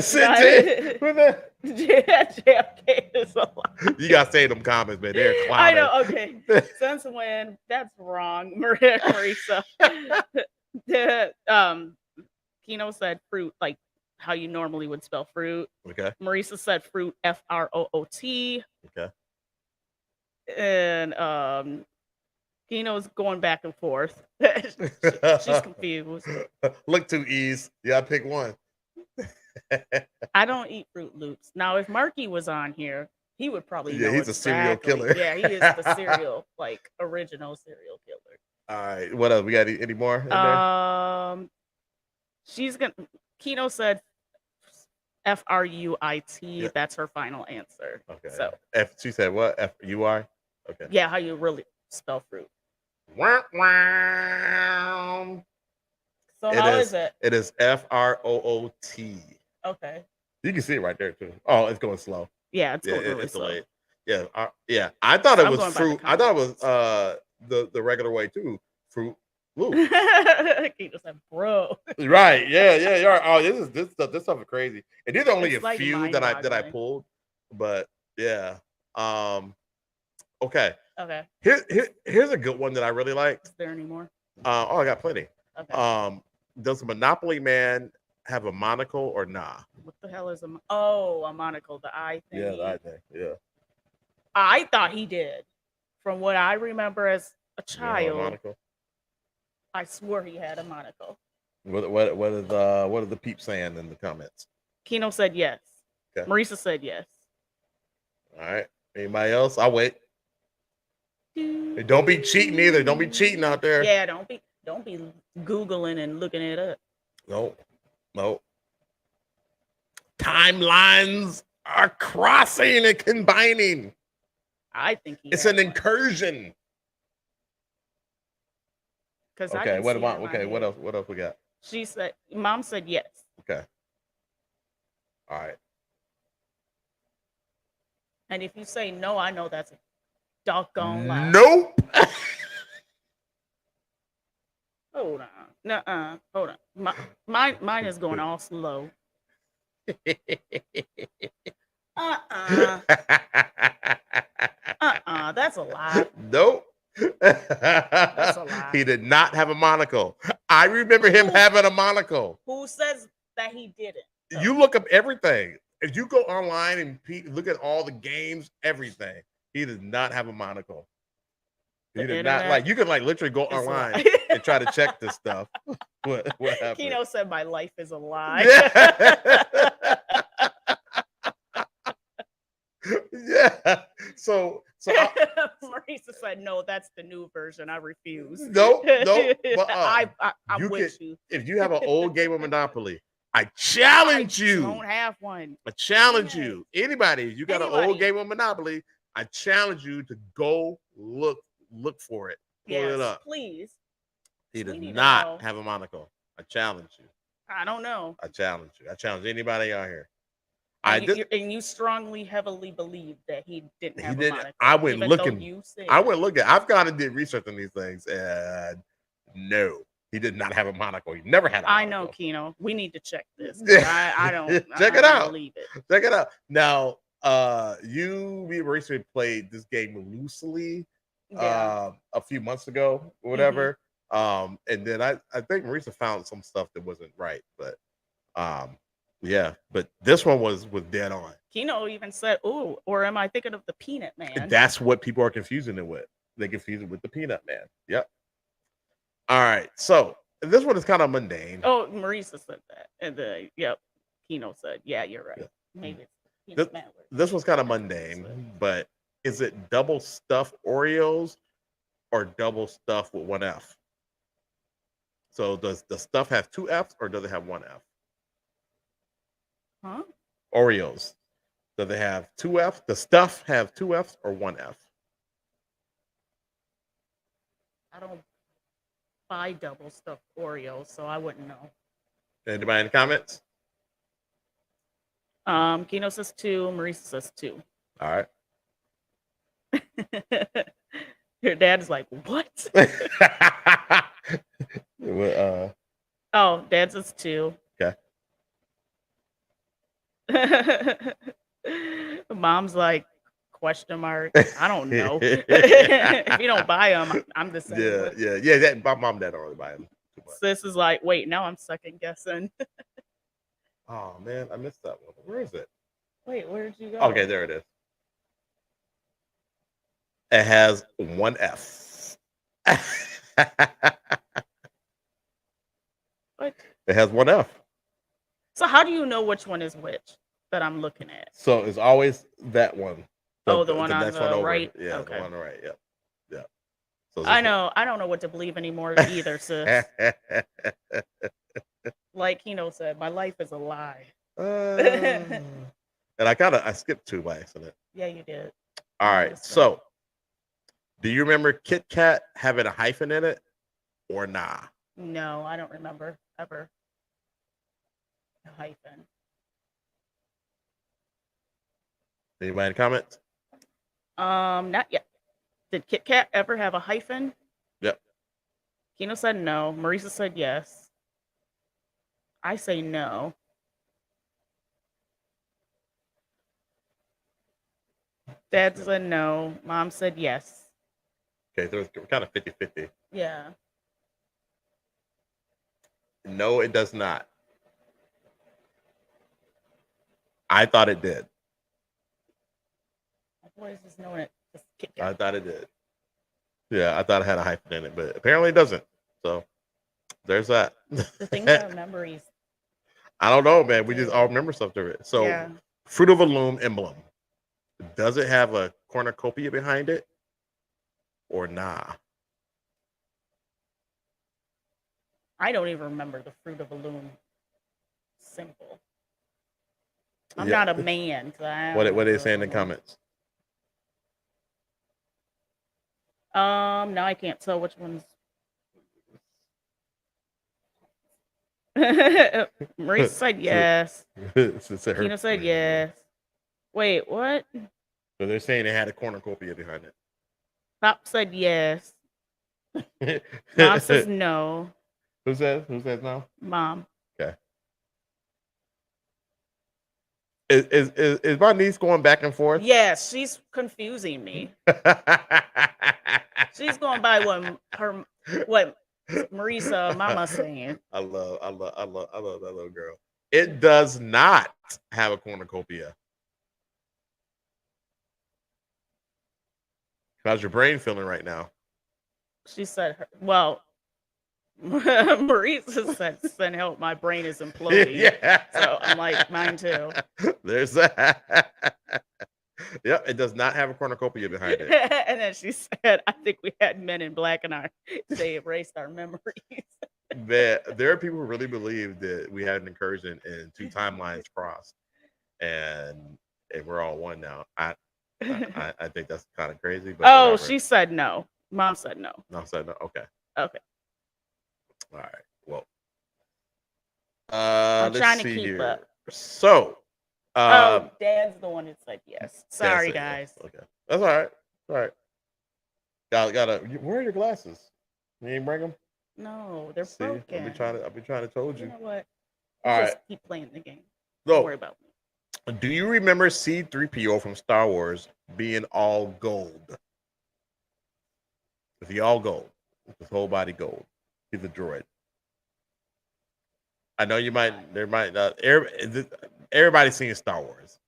JFK is a lot. You got to say them comments, man. They're clowning. I know. Okay. Since when? That's wrong, Marisa. Keno said fruit, like how you normally would spell fruit. Okay. Marisa said fruit, Froot. Okay. And Keno's going back and forth. She's confused. Look, 2 E's. You gotta pick one. I don't eat Fruit Loops. Now, if Marky was on here, he would probably know he's exactly. a serial killer. Yeah, he is the original serial killer. All right. What else? We got any more in there? She's gonna. Kino said Fruit. Yeah. That's her final answer. Okay. So She said what? Fruit. Okay. yeah, how you really spell fruit? Wow, wow. So how is it? It is Fruit. Okay. You can see it right there too. Oh, it's going slow. Yeah, it's going really it's slow. delayed. Yeah, yeah. I thought it I'm was going by the fruit. I thought it was the regular way too. Fruit Loop. Kino said, "Bro." Right. Yeah. You're right. Oh, this stuff is crazy. And these are only It's a like few that I mind-boggling. pulled, but yeah. Okay. Okay. Here's a good one that I really like. Is there any more? I got plenty. Okay. Does Monopoly Man have a monocle or nah? What the hell is a monocle? The eye thing. Yeah, the eye thing. Yeah. I thought he did. From what I remember as a You don't have a child, monocle? I swore he had a monocle. What is the peep saying in the comments? Kino said yes. Okay. Marisa said yes. All right. Anybody else? I'll wait. Hey, don't be cheating either. Don't be cheating out there. Yeah, don't be Googling and looking it up. No. Timelines are crossing and combining. I think it's an incursion. Okay, what else? What else we got? She said, Mom said yes. Okay. All right. And if you say no, I know that's a doggone lie. Nope. Hold on. Nuh-uh. Hold on. Mine is going all slow. That's a lie. Nope. That's a lie. He did not have a monocle. I remember him having a monocle. Who says that he didn't? You look up everything. If you go online and look at all the games, everything, he does not have a monocle. He did not you can literally go online and try to check this stuff. What happened? Kino said my life is a lie. Yeah. So Marisa said no, that's the new version. I refuse. No. But, I'm with you. If you have an old game of Monopoly, I challenge you. Don't have one. I challenge you. Anybody, you got an old game of Monopoly, I challenge you to go look for it. Pull it up. Please. He does not have a monocle. I challenge you. I don't know. I challenge you. I challenge anybody out here. And you strongly, heavily believe that he didn't have a monocle. I went looking. I've gone and did research on these things, and no, he did not have a monocle. He never had a monocle. I know, Kino. We need to check this. I don't. Check it out. Believe it. Check it out. Now, we recently played this game loosely a few months ago, or whatever. And then I think Marisa found some stuff that wasn't right, but yeah, but this one was dead on. Kino even said, "Oh, or am I thinking of the Peanut Man?" That's what people are confusing it with. They confuse it with the Peanut Man. Yep. All right, so this one is kind of mundane. Oh, Marisa said that, and Kino said, "Yeah, you're right. Yeah. Maybe it's this one's kind of mundane, but is it double stuffed Oreos or double stuffed with one F? So does the stuff have two F's or does it have one F? Huh? Oreos. Do they have two F's? The stuff have two F's or one F? I don't buy double stuffed Oreos, so I wouldn't know. Anybody in the comments? Kino says 2, Marisa says 2. All right. Your dad's like, what? Dad says 2. Okay. Mom's like, question mark. I don't know. If you don't buy them, I'm the same. Yeah. That my mom and dad don't really buy them too much. Sis is like, wait, now I'm second guessing. Oh man, I missed that one. Where is it? Wait, where did you go? Okay, there it is. It has one F. What? It has one F. So how do you know which one is which that I'm looking at? So it's always that one. The one on the right. Yeah, okay. The one on the right. Yep. Yeah. So I don't know what to believe anymore either, sis. like Kino said, my life is a lie. And I skipped 2 by accident. Yeah, you did. All right. So, do you remember Kit Kat having a hyphen in it or nah? No, I don't remember ever. A hyphen. Anybody in the comments? Not yet. Did Kit Kat ever have a hyphen? Yep. Kino said no. Marisa said yes. I say no. Dad said no. Mom said yes. Okay, so it's kind of 50-50. Yeah. No, it does not. I thought it did. My boys just knowing it. Just Kit I Kat. thought it did. Yeah, I thought it had a hyphen in it, but apparently it doesn't. So there's that. The things are memories. I don't know, man. We just all remember stuff to it. So, Yeah. Fruit of a Loom emblem. Does it have a cornucopia behind it or nah? I don't even remember the Fruit of a Loom symbol. I'm Yeah. not a man. What are they saying in the comments? Now I can't tell which one's. Marisa said yes. Kino said yes. Wait, what? So they're saying it had a cornucopia behind it. Pop said yes. Mom says no. Who says no? Mom. Okay. Is my niece going back and forth? Yes, she's confusing me. She's going by what Marisa Mama saying. I love that little girl. It does not have a cornucopia. How's your brain feeling right now? She said, well, Marisa said, send help, my brain is imploding. Yeah. So I'm like, mine too. There's that. Yep, it does not have a cornucopia behind it. And then she said, I think we had Men in Black and they erased our memories. There are people who really believe that we had an incursion and 2 timelines crossed, and we're all one now. I think that's kind of crazy. But oh, whatever. she said no. Mom said no. No, said no. Okay. Okay. All right. Well, I'm let's trying to see keep here. up. So, Dad's the one that said yes. Sorry, guys. Okay, that's all right. All right. Gotta. Where are your glasses? You ain't bring them? No, they're See, broken. I've been trying to told you. You know what? All Just right. keep playing the game. So, Don't worry about me. do you remember C-3PO from Star Wars being all gold? Is he all gold? His whole body gold. He's a droid. I know you might. There might not. Everybody's seen Star Wars.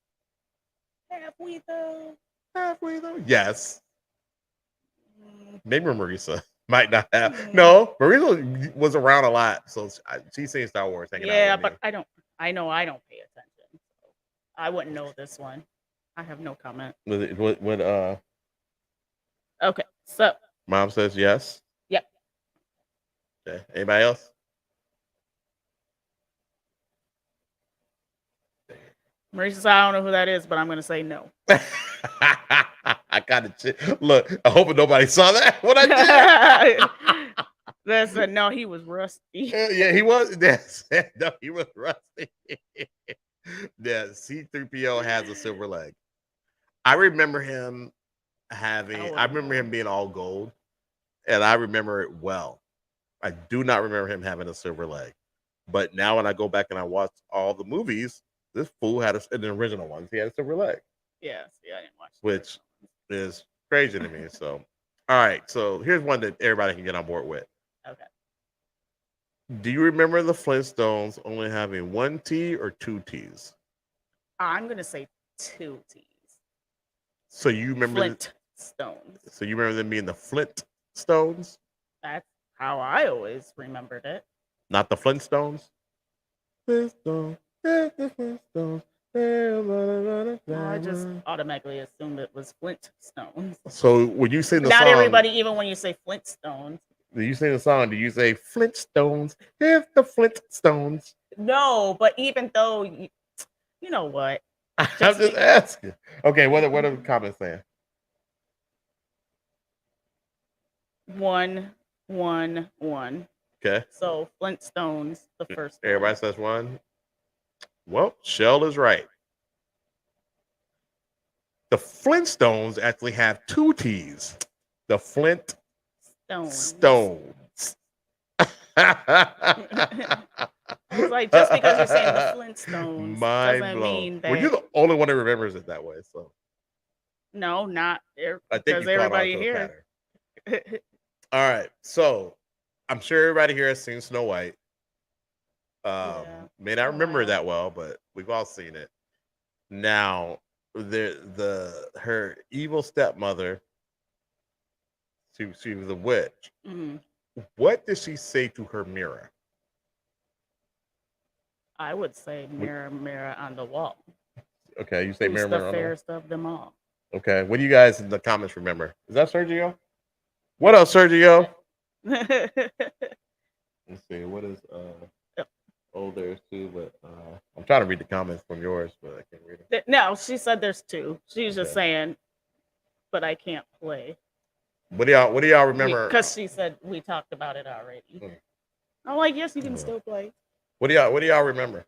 Have we though? Yes. Maybe Marisa might not have. No, Marisa was around a lot, so she's seen Star Wars. Yeah, but I don't. I know I don't pay attention. So I wouldn't know this one. I have no comment. Okay, so Mom says yes. Yep. Okay. Anybody else? Marisa said, I don't know who that is, but I'm gonna say no. I got to look. I hope nobody saw that. What I did. They said no. He was rusty. Yeah, he was. Yes. No, he was rusty. Yeah, C-3PO has a silver leg. I remember him having. I remember him being all gold, and I remember it well. I do not remember him having a silver leg, but now when I go back and I watch all the movies, this fool had in the original ones. He had a silver leg. Yes, yeah, I didn't watch. Which is crazy to me. So, all right. So here's one that everybody can get on board with. Okay. Do you remember the Flintstones only having 1 T or 2 T's? I'm gonna say 2 T's. So you remember Flintstones. So you remember them being the Flintstones? That's how I always remembered it. Not the Flintstones? Flintstones. I just automatically assumed it was Flintstones. So when you sing the Not song, everybody, even when you say Flintstones. do you sing the song? Do you say Flintstones? Here's the Flintstones. No, but even though you know what? I'm just asking. Okay, what are the comments saying? 1, 1, 1. Okay. So Flintstones, the first. Everybody says 1. Well, Chelle is right. The Flintstones actually have 2 T's. The Flint Stones. I was like, just because you're saying the Flintstones doesn't mean that. Well, you're the only one that remembers it that way. So no, not I think because everybody here. All right, so I'm sure everybody here has seen Snow White. May not remember it that well, but we've all seen it. Now, her evil stepmother, she was a witch. Mm-hmm. What did she say to her mirror? I would say mirror, mirror on the wall. Okay, you say mirror, mirror on the wall. The fairest of them all. Okay, what do you guys in the comments remember? Is that Sergio? What else, Sergio? Let's see. What is there's 2, but I'm trying to read the comments from yours, but I can't read it. No, she said there's 2. She's just saying, but I can't play. What do y'all remember? Because she said we talked about it already. I'm like, yes, you can still play. What do y'all remember?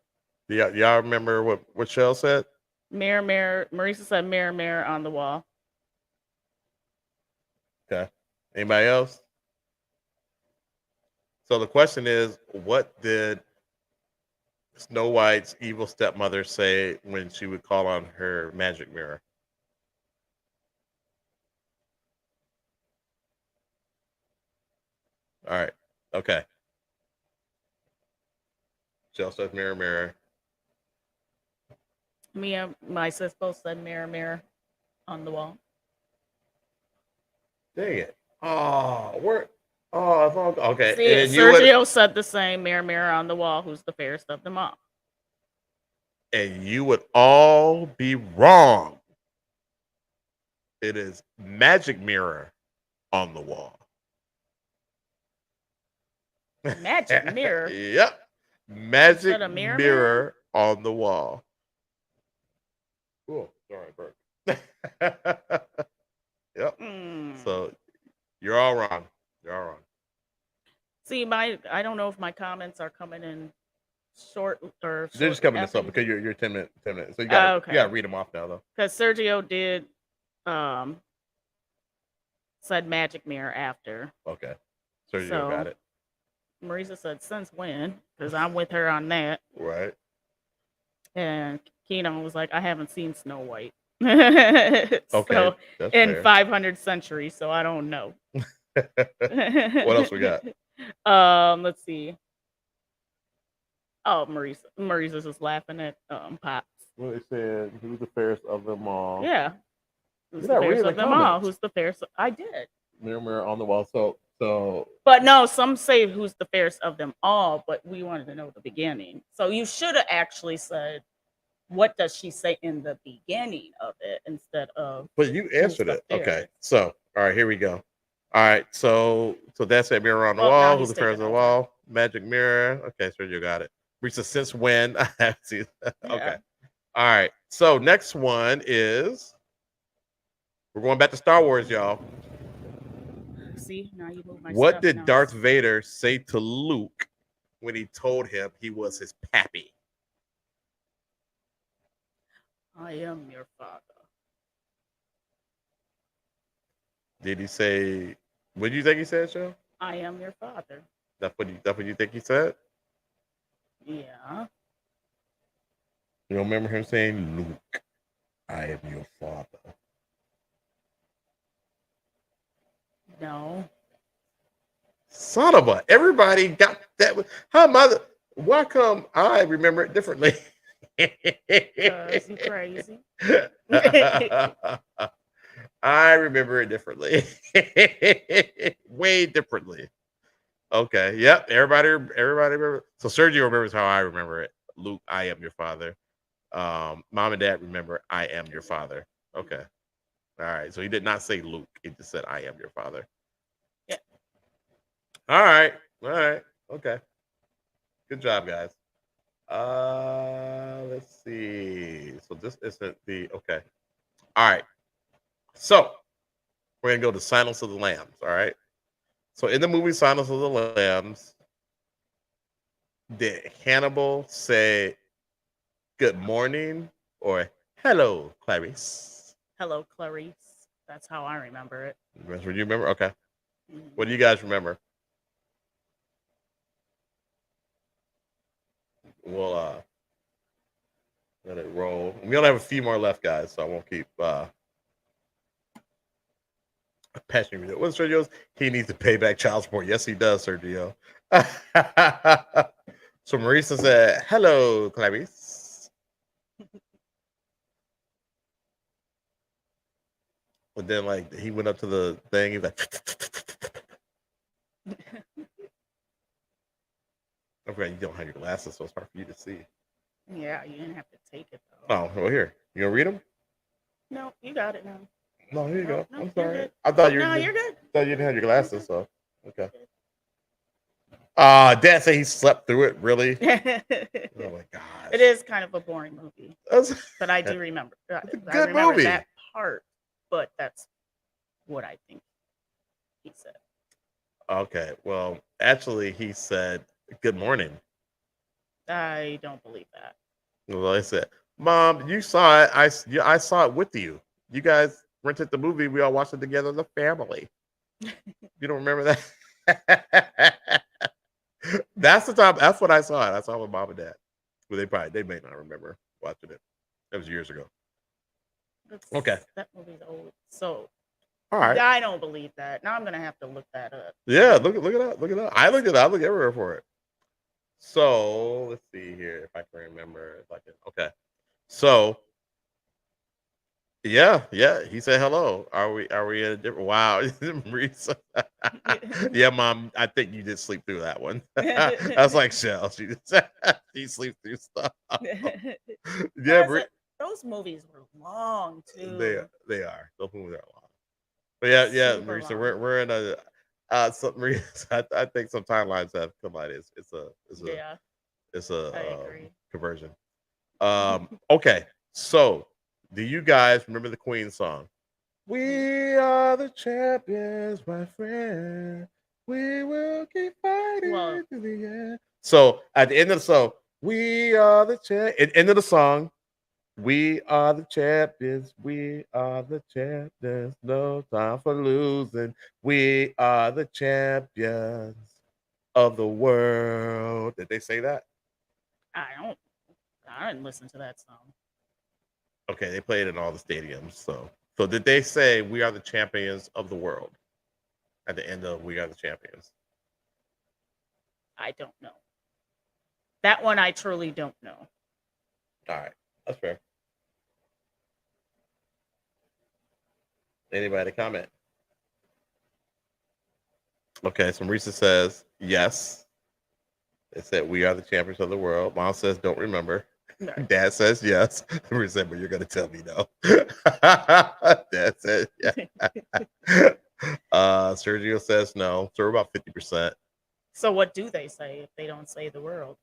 Do y'all remember what Chelle said? Mirror, mirror. Marisa said mirror, mirror on the wall. Okay. Anybody else? So the question is, what did Snow White's evil stepmother say when she would call on her magic mirror? All right. Okay. Chelle says mirror, mirror. My sis both said mirror, mirror on the wall. Dang it. Okay. See, and Sergio said the same, mirror, mirror on the wall, who's the fairest of them all. And you would all be wrong. It is magic mirror on the wall. Magic mirror? Yep. Magic mirror on the wall. Cool. Sorry, Bert. Yep. So you're all wrong. You're all wrong. See, I don't know if my comments are coming in short or. They're just coming in slow because you're 10 minutes. So you got to read them off now, though. Because Sergio did said magic mirror after. Okay. Sergio got it. Marisa said since when? Because I'm with her on that. Right. And Keno was like, I haven't seen Snow White. Okay. So in fair. 500 centuries, so I don't know. What else we got? Let's see. Oh, Marisa's just laughing at Pops. Well, they said who's the fairest of them all? Yeah. Who's the fairest of them all? Who's the fairest? I did. Mirror, mirror on the wall. So. But no, some say who's the fairest of them all, but we wanted to know the beginning. So you should have actually said, what does she say in the beginning of it instead of. But you answered it. Okay. So, all right, here we go. All right. So that's it. Mirror on the wall. Who's the fairest of the wall? Magic mirror. Okay. So you got it. Risa, since when? I have seen. Okay. All right. So next one is. We're going back to Star Wars, y'all. See, now you move my What did Darth Vader say to Luke when he told him he was his pappy? I am your father. Did he say? What do you think he said, Joe? I am your father. That's what you think he said? Yeah. You don't remember him saying, Luke, I am your father? No. Son of a, everybody got that. Her mother, why come I remember it differently? Because you crazy. I remember it differently. Way differently. Okay. Yep. Everybody remember. So Sergio remembers how I remember it. Luke, I am your father. Mom and Dad remember I am your father. Okay. All right. So he did not say Luke. He just said I am your father. Yeah. All right. Okay. Good job, guys. Let's see. So this isn't the okay. All right. So we're gonna go to Silence of the Lambs. All right. So in the movie Silence of the Lambs, did Hannibal say good morning or hello, Clarice? Hello, Clarice. That's how I remember it. That's what you remember? Okay. Mhm. What do you guys remember? We'll let it roll. We only have a few more left, guys, so I won't keep patching you. What's Sergio's? He needs to pay back child support. Yes, he does, Sergio. So Marisa said, hello, Clarice. And then like he went up to the thing, he's like I forgot you don't have your glasses, so it's hard for you to see. Yeah, you didn't have to take it though. Oh, well here. You gonna read them? No, you got it now. No, here you go. No, I'm you're sorry. good. I thought you No, were you're good. thought you didn't have your glasses, so okay. Dad said he slept through it. Really? Oh my gosh. It is kind of a boring movie, That's but I do remember. I good remember movie. that part, but that's what I think he said. Okay. Well, actually, he said good morning. I don't believe that. Well, I said, Mom, you saw it. I saw it with you. You guys rented the movie. We all watched it together as a family. You don't remember that? That's the time. That's when I saw it. I saw it with Mom and Dad. But they may not remember watching it. That was years ago. Okay. That movie's old. So All right. I don't believe that. Now I'm gonna have to look that up. Yeah, look it up. Look it up. I look it up. I look everywhere for it. So let's see here if I can remember. If I can. Okay. So yeah. He said hello. Are we in a different? Wow. Yeah, Mom. I think you did sleep through that one. That's like Chelle. She sleeps through stuff. Yeah, those movies were long too. They are. Those movies are long. But yeah, Super Marisa, long. we're in a Marisa, I think some timelines have come out. It's I agree. conversion. Okay, so do you guys remember the Queen song? We are the champions, my friend. We will keep fighting to the end. So at the end of the song, we are the end of the song. We are the champions. We are the champions. No time for losing. We are the champions of the world. Did they say that? I didn't listen to that song. Okay, they played in all the stadiums. So did they say we are the champions of the world at the end of We Are the Champions? I don't know. That one I truly don't know. All right, that's fair. Anybody comment? Okay, so Marisa says yes. They said we are the champions of the world. Mom says don't remember. No. Dad says yes. Marisa said, but you're gonna tell me no. Dad said yeah. Sergio says no. So we're about 50%. So what do they say if they don't say the world?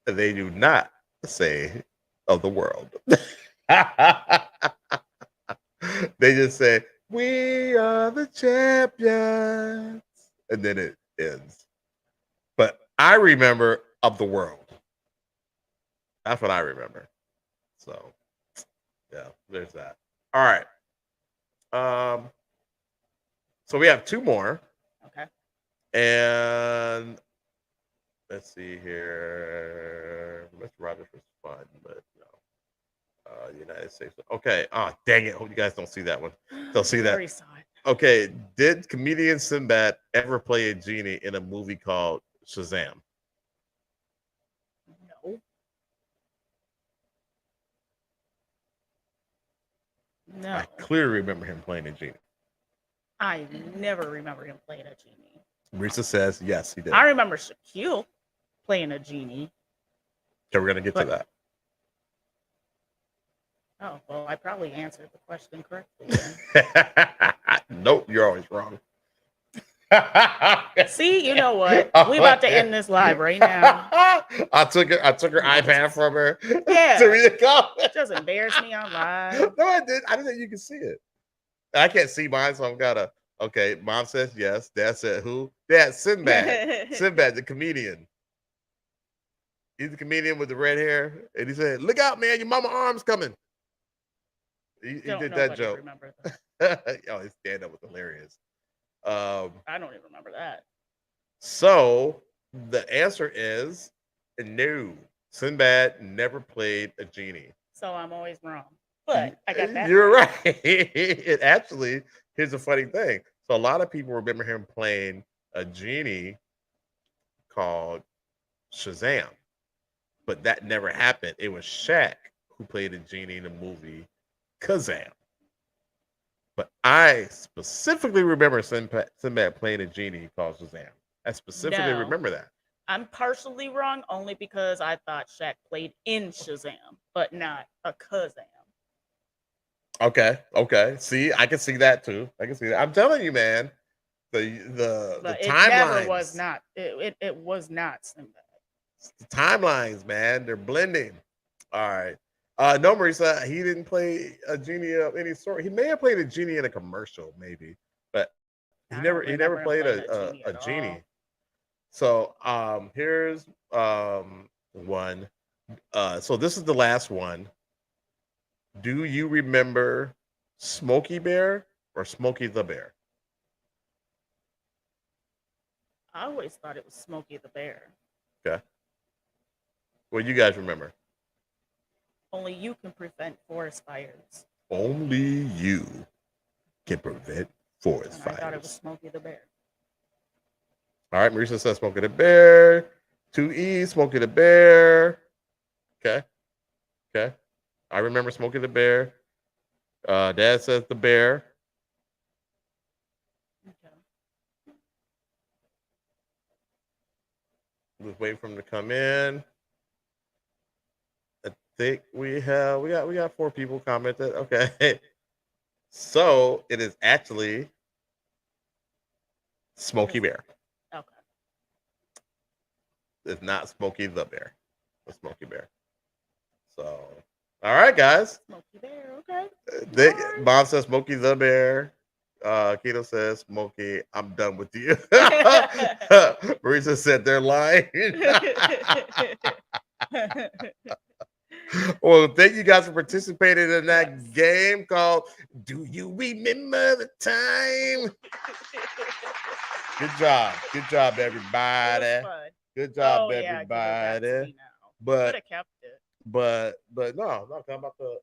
They do not say of the world. They just say we are the champions, and then it ends. But I remember of the world. That's what I remember. So yeah, there's that. All right. So we have two more. Okay. And let's see here. Mr. Rogers was fun, but no. United States. Okay. Oh, dang it. Hope you guys don't see that one. Don't see that. I already saw it. Okay. Did comedian Sinbad ever play a genie in a movie called Shazam? No. No. I clearly remember him playing a genie. I never remember him playing a genie. Risa says yes, he did. I remember Shaquille playing a genie. So we're gonna get to that. Oh, well, I probably answered the question correctly. Nope, you're always wrong. See, you know what? We about to end this live right now. I took her iPad from her. Yeah. To read the comment. Just embarrass me on live. No, I didn't. I didn't think you can see it. I can't see mine, so I'm gotta. Okay, mom says yes. Dad said who? Dad, Sinbad. Sinbad, the comedian. He's the comedian with the red hair, and he said, "Look out, man! Your mama arm's coming." He did that joke. Remember that. Oh, his stand-up was hilarious. I don't even remember that. So the answer is no. Sinbad never played a genie. So I'm always wrong. But I got that. You're right. It actually, here's a funny thing. So a lot of people remember him playing a genie called Shazam. But that never happened. It was Shaq who played a genie in the movie Kazam. But I specifically remember Sinbad playing a genie called Shazam. I specifically remember that. I'm partially wrong only because I thought Shaq played in Shazam, but not a Kazam. Okay. See, I can see that too. I can see that. I'm telling you, man. The timelines was not. It was not Sinbad. The timelines, man, they're blending. All right. No, Marisa, he didn't play a genie of any sort. He may have played a genie in a commercial, maybe, but he never played a genie. So here's one. So this is the last one. Do you remember Smokey Bear or Smokey the Bear? I always thought it was Smokey the Bear. Okay. What do you guys remember? Only you can prevent forest fires. Only you can prevent forest fires. I thought it was Smokey the Bear. All right, Marisa says Smokey the Bear. 2E, Smokey the Bear. Okay. I remember Smokey the Bear. Dad says the bear. Okay. Just waiting for him to come in. I think we got 4 people commented. Okay. So it is actually Smokey Bear. Okay. It's not Smokey the Bear. It's Smokey Bear. So, all right, guys. Smokey Bear, okay. Mom says Smokey the Bear. Keto says Smokey, I'm done with you. Marisa said they're lying. Well, thank you guys for participating in that game called Do You Remember the Time? Good job, everybody. Good job, everybody. But have kept it. But no, I'm about to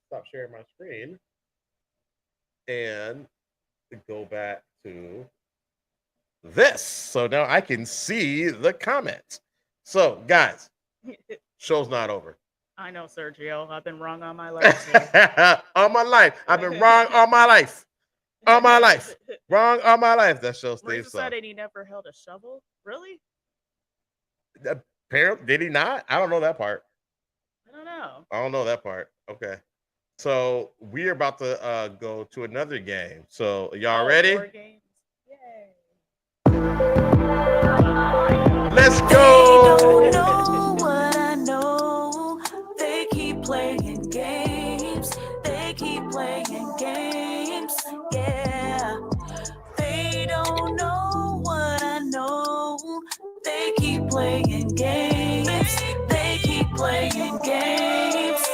stop sharing my screen and go back to this. So now I can see the comments. So guys, show's not over. I know, Sergio. I've been wrong all my life. All my life. I've been wrong all my life. All my life. Wrong all my life. That show stays so. Said he never held a shovel? Really? Apparently, did he not? I don't know that part. I don't know that part. Okay. So we're about to go to another game. So y'all ready? More games? Yay. Let's go. They don't know what I know. They keep playing games. They keep playing games. Yeah. They don't know what I know. They keep playing games. They keep playing games.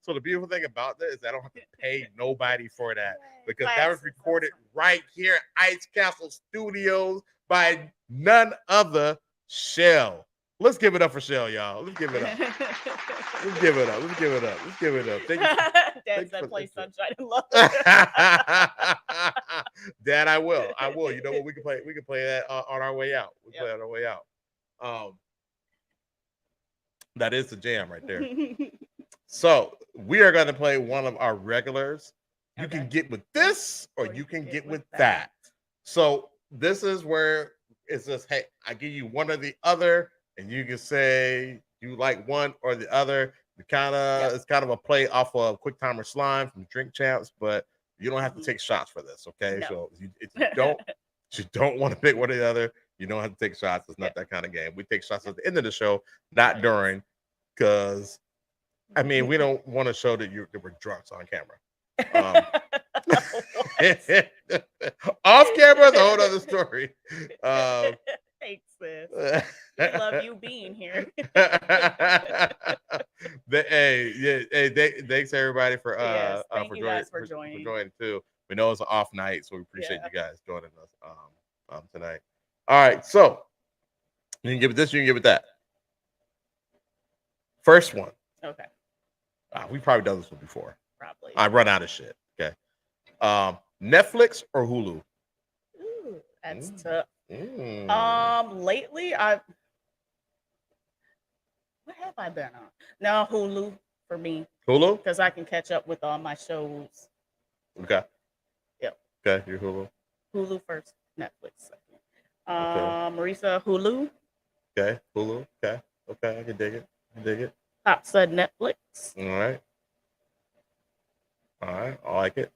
So the beautiful thing about that is I don't have to pay nobody for that because that was recorded right here at Ice Castle Studios by none other Chelle. Let's give it up for Chelle, y'all. Let's give it up. Let's give it up. Let's give it up. Let's give it up. Thank you. Dad said play Sunshine and Love. Dad, I will. You know what? We can play that on our way out. We play on our way out. That is the jam right there. So we are going to play one of our regulars. You can get with this or you can get with that. So this is where it's just, hey, I give you one or the other, and you can say you like one or the other. It's kind of a play off of Quick Timer Slime from Drink Champs, but you don't have to take shots for this, okay? No. So if you don't want to pick one or the other, You don't have to take shots. It's not that kind of game. We take shots at the end of the show, not during, because I mean we don't want to show that we're drunks on camera. Off camera is a whole other story. Thanks, sis. We love you being here. Thanks everybody for thank you guys for joining too. We know it's an off night, so we appreciate you guys joining us tonight. All right, so you can give it this, you can give it that. First one. Okay. We've probably done this one before. Probably. I run out of shit. Okay. Netflix or Hulu? Ooh, that's tough. Lately what have I been on? No, Hulu for me. Hulu? Because I can catch up with all my shows. Okay. Yep. Okay, you're Hulu. Hulu first, Netflix second. Marisa, Hulu. Okay, Hulu. Okay. I can dig it. Pop said Netflix. All right. I like it.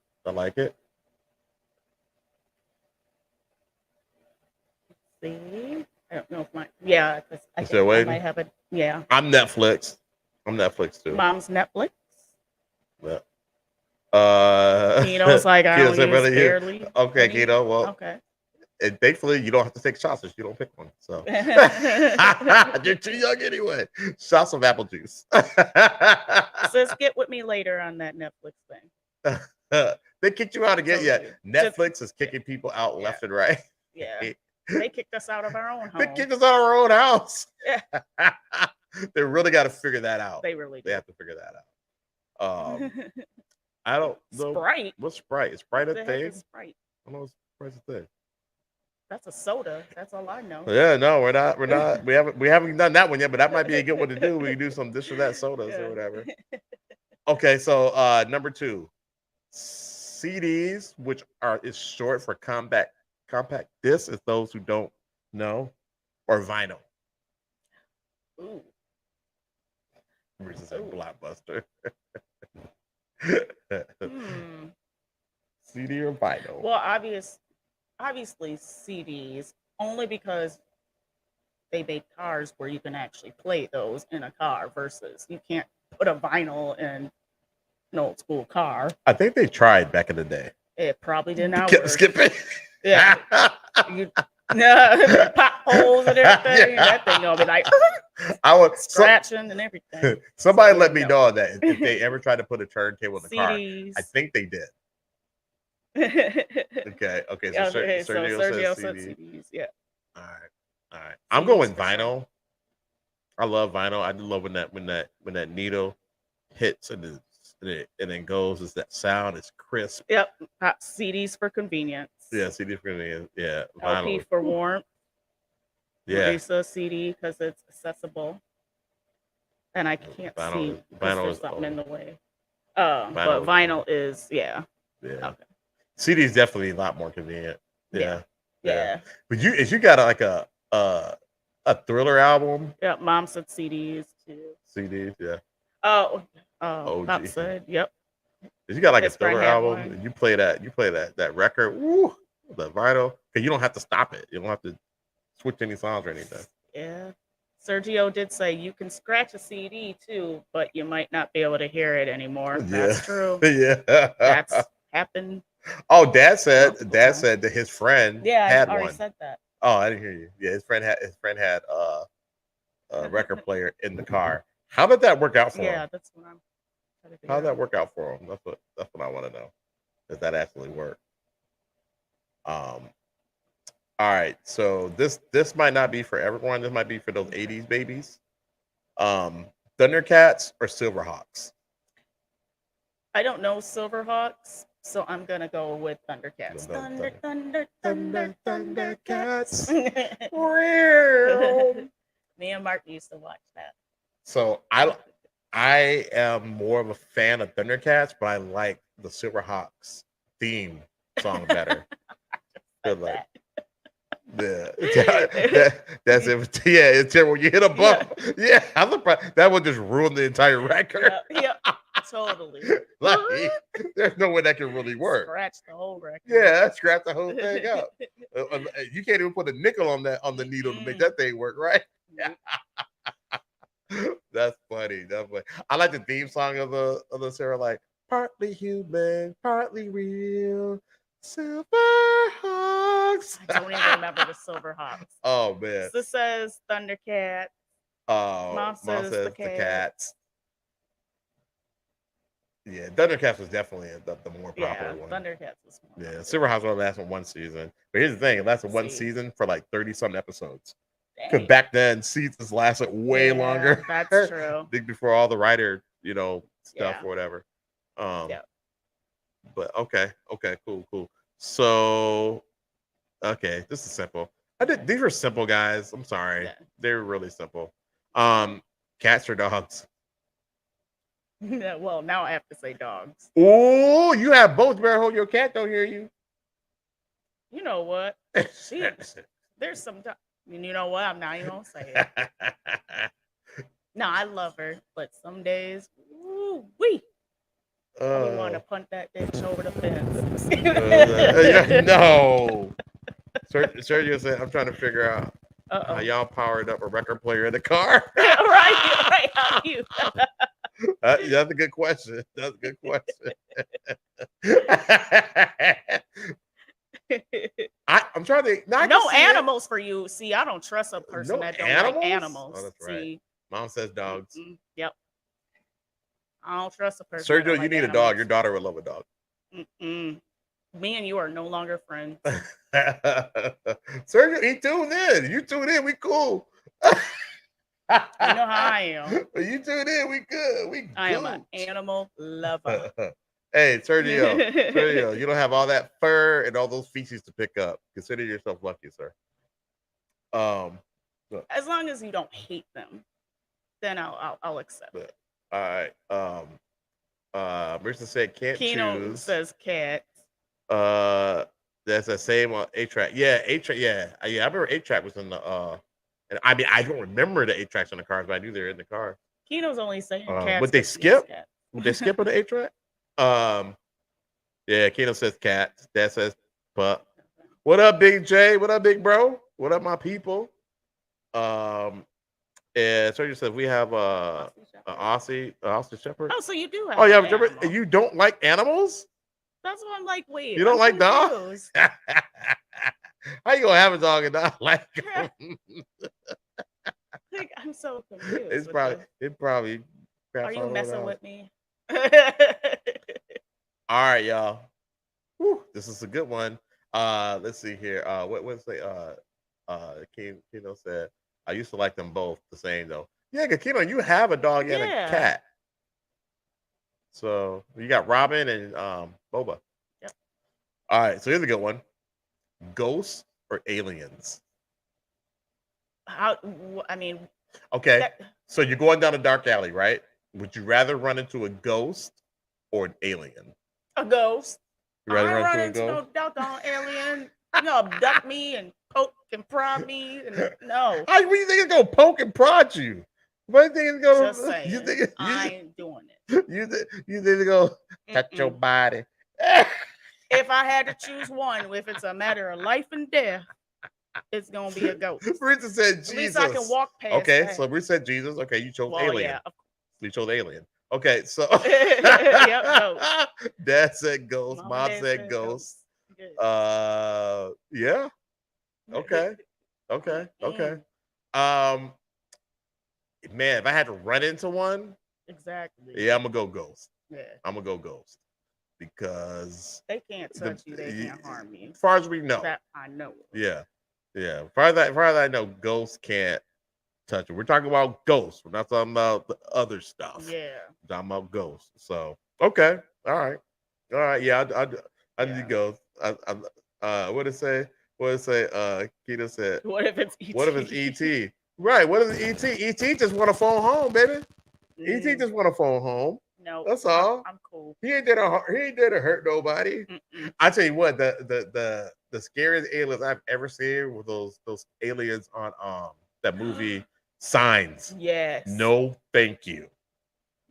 See, I don't know if because I think I might have it. Yeah. I'm Netflix too. Mom's Netflix. Yeah. Keto's like I don't use barely. Okay, Keto. Well, okay. And thankfully, you don't have to take shots if you don't pick one. So you're too young anyway. Shots of apple juice. Sis, get with me later on that Netflix thing. They kicked you out again. Yeah, Netflix is kicking people out left and right. Yeah, they kicked us out of our own home. They kicked us out of our own house. Yeah. They really got to figure that out. They really do. They have to figure that out. I don't know. Sprite. What's Sprite? Is Sprite a thing? Sprite. I don't know. Sprite's a thing. That's a soda. That's all I know. Yeah, no, we're not. We haven't done that one yet, but that might be a good one to do. We can do some this or that sodas or whatever. Okay, so number 2, CDs, which is short for compact disc, is those who don't know, or vinyl. Ooh. Versus a Blockbuster. CD or vinyl? Well, obviously CDs, only because they make cars where you can actually play those in a car versus you can't put a vinyl in an old school car. I think they tried back in the day. It probably did not work. Skip it. Yeah. Pop holes and everything. Yeah. That thing gonna be like scratching and everything. Somebody let me know that if they ever tried to put a turntable in the car. I think they did. Okay. So Sergio said CDs. Yeah. All right. I'm going vinyl. I love vinyl. I love when that needle hits and then goes. It's that sound. It's crisp. Yep. CDs for convenience. Yeah, CD for convenience. Yeah. LP vinyl. for warmth. Yeah. Marisa CD because it's accessible. And I can't see because there's something in the way. But vinyl is Yeah. Okay. CD is definitely a lot more convenient. Yeah. But you got like a Thriller album. Yeah, Mom said CDs too. CDs, yeah. Pop said, yep. You got like a Thriller album, and you play that record, woo, the vinyl, because you don't have to stop it. You don't have to switch any songs or anything. Yeah. Sergio did say you can scratch a CD too, but you might not be able to hear it anymore. That's true. Yeah. That's happened. Oh, Dad said that his friend had I already one. said that. Oh, I didn't hear you. Yeah, his friend had a record player in the car. How did that work out for him? Yeah, that's what I'm trying to figure How did that work out for him? That's what I want to know. Does that actually work? All right, so this might not be for everyone. This might be for those 80s babies. Thundercats or Silverhawks? I don't know Silverhawks, so I'm gonna go with Thundercats. Thundercats. Me and Mark used to watch that. So I am more of a fan of Thundercats, but I like the Silverhawks theme song better. Like, that's it. Yeah, it's terrible. When you hit a bump, yeah, I'm surprised that would just ruin the entire record. Yeah, totally. Like, there's no way that can really work. Scratch the whole record. Yeah, scratch the whole thing up. You can't even put a nickel on the needle to make that thing work, right? That's funny. That's funny. I like the theme song of the Sarah, like partly human, partly real. Silver Hawks. I don't even remember the Silver Hawks. Oh man. This says Thundercat. Mom says the cats. Yeah, Thundercats was definitely the more popular one. Thundercats was more popular. Silver Hawks only lasted one season. But here's the thing, it lasted one season for like 30-something episodes. Because back then, seasons lasted way longer. That's true. Before all the writer, stuff or whatever. But okay, cool. So, okay, this is simple. These were simple, guys. I'm sorry. Yeah. They were really simple. Cats or dogs? Well, now I have to say dogs. Oh, you have both. Better hold your cat. Don't hear you. You know what? There's some. You know what? I'm not even gonna say it. No, I love her, but some days, I want to punt that bitch over the fence. No. Sergio said, "I'm trying to figure out how y'all powered up a record player in the car." right. How you? That's a good question. That's a good question. I'm trying to. No animals for you. See, I don't trust a person that don't like animals. Oh, that's right. See, Mom says dogs. Yep. I don't trust a person. Sergio, you need a dog. Your daughter would love a dog. Me and you are no longer friends. Sergio, he tuned in. You tuned in. We cool. You know how I am. You tuned in. We good. I am an animal lover. Hey, Sergio, you don't have all that fur and all those feces to pick up. Consider yourself lucky, sir. As long as you don't hate them, then I'll accept it. All right. Marissa said can't Keno choose. Says cat. That's the same on 8-track. Yeah, 8-track. Yeah. I remember 8-track was in the and I mean I don't remember the 8-tracks on the cars, but I knew they were in the car. Keno's only saying cats. Would they skip? Would they skip on the 8-track? Yeah, Keno says cats. Dad says pup. What up, Big J? What up, big bro? What up, my people? And Sergio says we have an Aussie Shepherd. Oh, so you do have. Oh, yeah, and you don't like animals? That's what I'm like. Wait, you don't like dogs? How you gonna have a dog and not like him? Like, I'm so confused. It probably. Are you messing with me? All right, y'all. Whew, this is a good one. Let's see here. What say? Keno said, I used to like them both the same though. Yeah, Keno, you have a dog and a cat. So you got Robin and Boba. Yep. All right, so here's a good one. Ghosts or aliens? Okay. So you're going down a dark alley, right? Would you rather run into a ghost or an alien? A ghost. You rather run into no doggone alien. You know, abduct me and poke and prod me. No. How do you think it's gonna poke and prod you? What do you think it's gonna? Just saying, I ain't doing it. You think it's gonna touch your body? If I had to choose one, if it's a matter of life and death, it's gonna be a ghost. Rita said Jesus. At least I can walk past. Okay, that. so Rita said Jesus. Okay, you chose alien. Yeah, you chose alien. Okay, so yep, ghost. Dad said ghost. Mom said ghost. Yeah. Okay. Man, if I had to run into one, exactly. Yeah, I'm gonna go ghost. Yeah, I'm gonna go ghost because they can't touch you. They can't harm you. As far as we know, that I know. Yeah. As far as I know, ghosts can't touch it. We're talking about ghosts. We're not talking about the other stuff. Yeah. We're talking about ghosts. So okay, all right. Yeah, I need to go. What did it say? Keita said. What if it's ET? What if it's ET? Right. What is ET? ET just want to phone home, baby. ET just want to phone home. No, that's all. I'm cool. He ain't there to hurt nobody. I tell you what, the scariest aliens I've ever seen were those aliens on that movie Signs. Yes. No, thank you.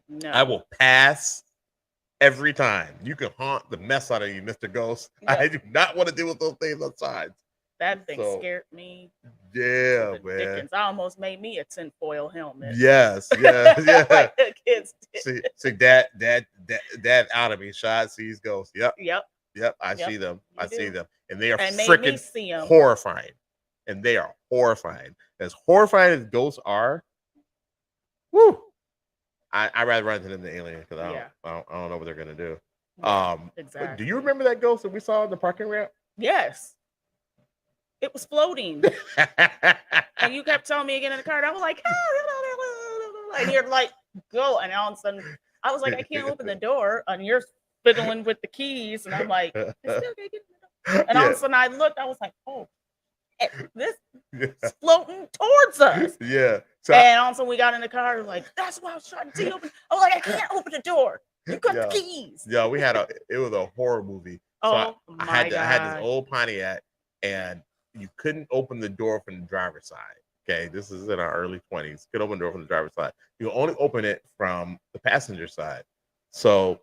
No. I will pass every time. You can haunt the mess out of you, Mr. Ghost. No. I do not want to deal with those things on Signs. That thing So, scared me. Yeah, to the man. Dickens. I almost made me a tinfoil helmet. Yes, yeah. Like the kids did. See, dad out of me. Shot sees ghosts. Yep. Yep. I see them. I see them, and they are And made me freaking see them. horrifying. And they are horrifying. As horrifying as ghosts are, woo! I rather run into them than alien because I don't know what they're gonna do. Exactly. Do you remember that ghost that we saw in the parking ramp? Yes. It was floating. And you kept telling me again in the car. And I was like, and you're like, go. And all of a sudden, I was like, I can't open the door. And you're fiddling with the keys. And I'm like, I still can't get in the door. And all of a sudden, I looked. I was like, oh, this is floating towards us. Yeah. So and all of a sudden, we got in the car. Like, that's why I was trying to open. I was like, I can't open the door. You got the keys. Yeah, it was a horror movie. So I had this old Pontiac, and you couldn't open the door from the driver's side. Okay, this is in our early 20s. Could open the door from the driver's side. You only open it from the passenger side. So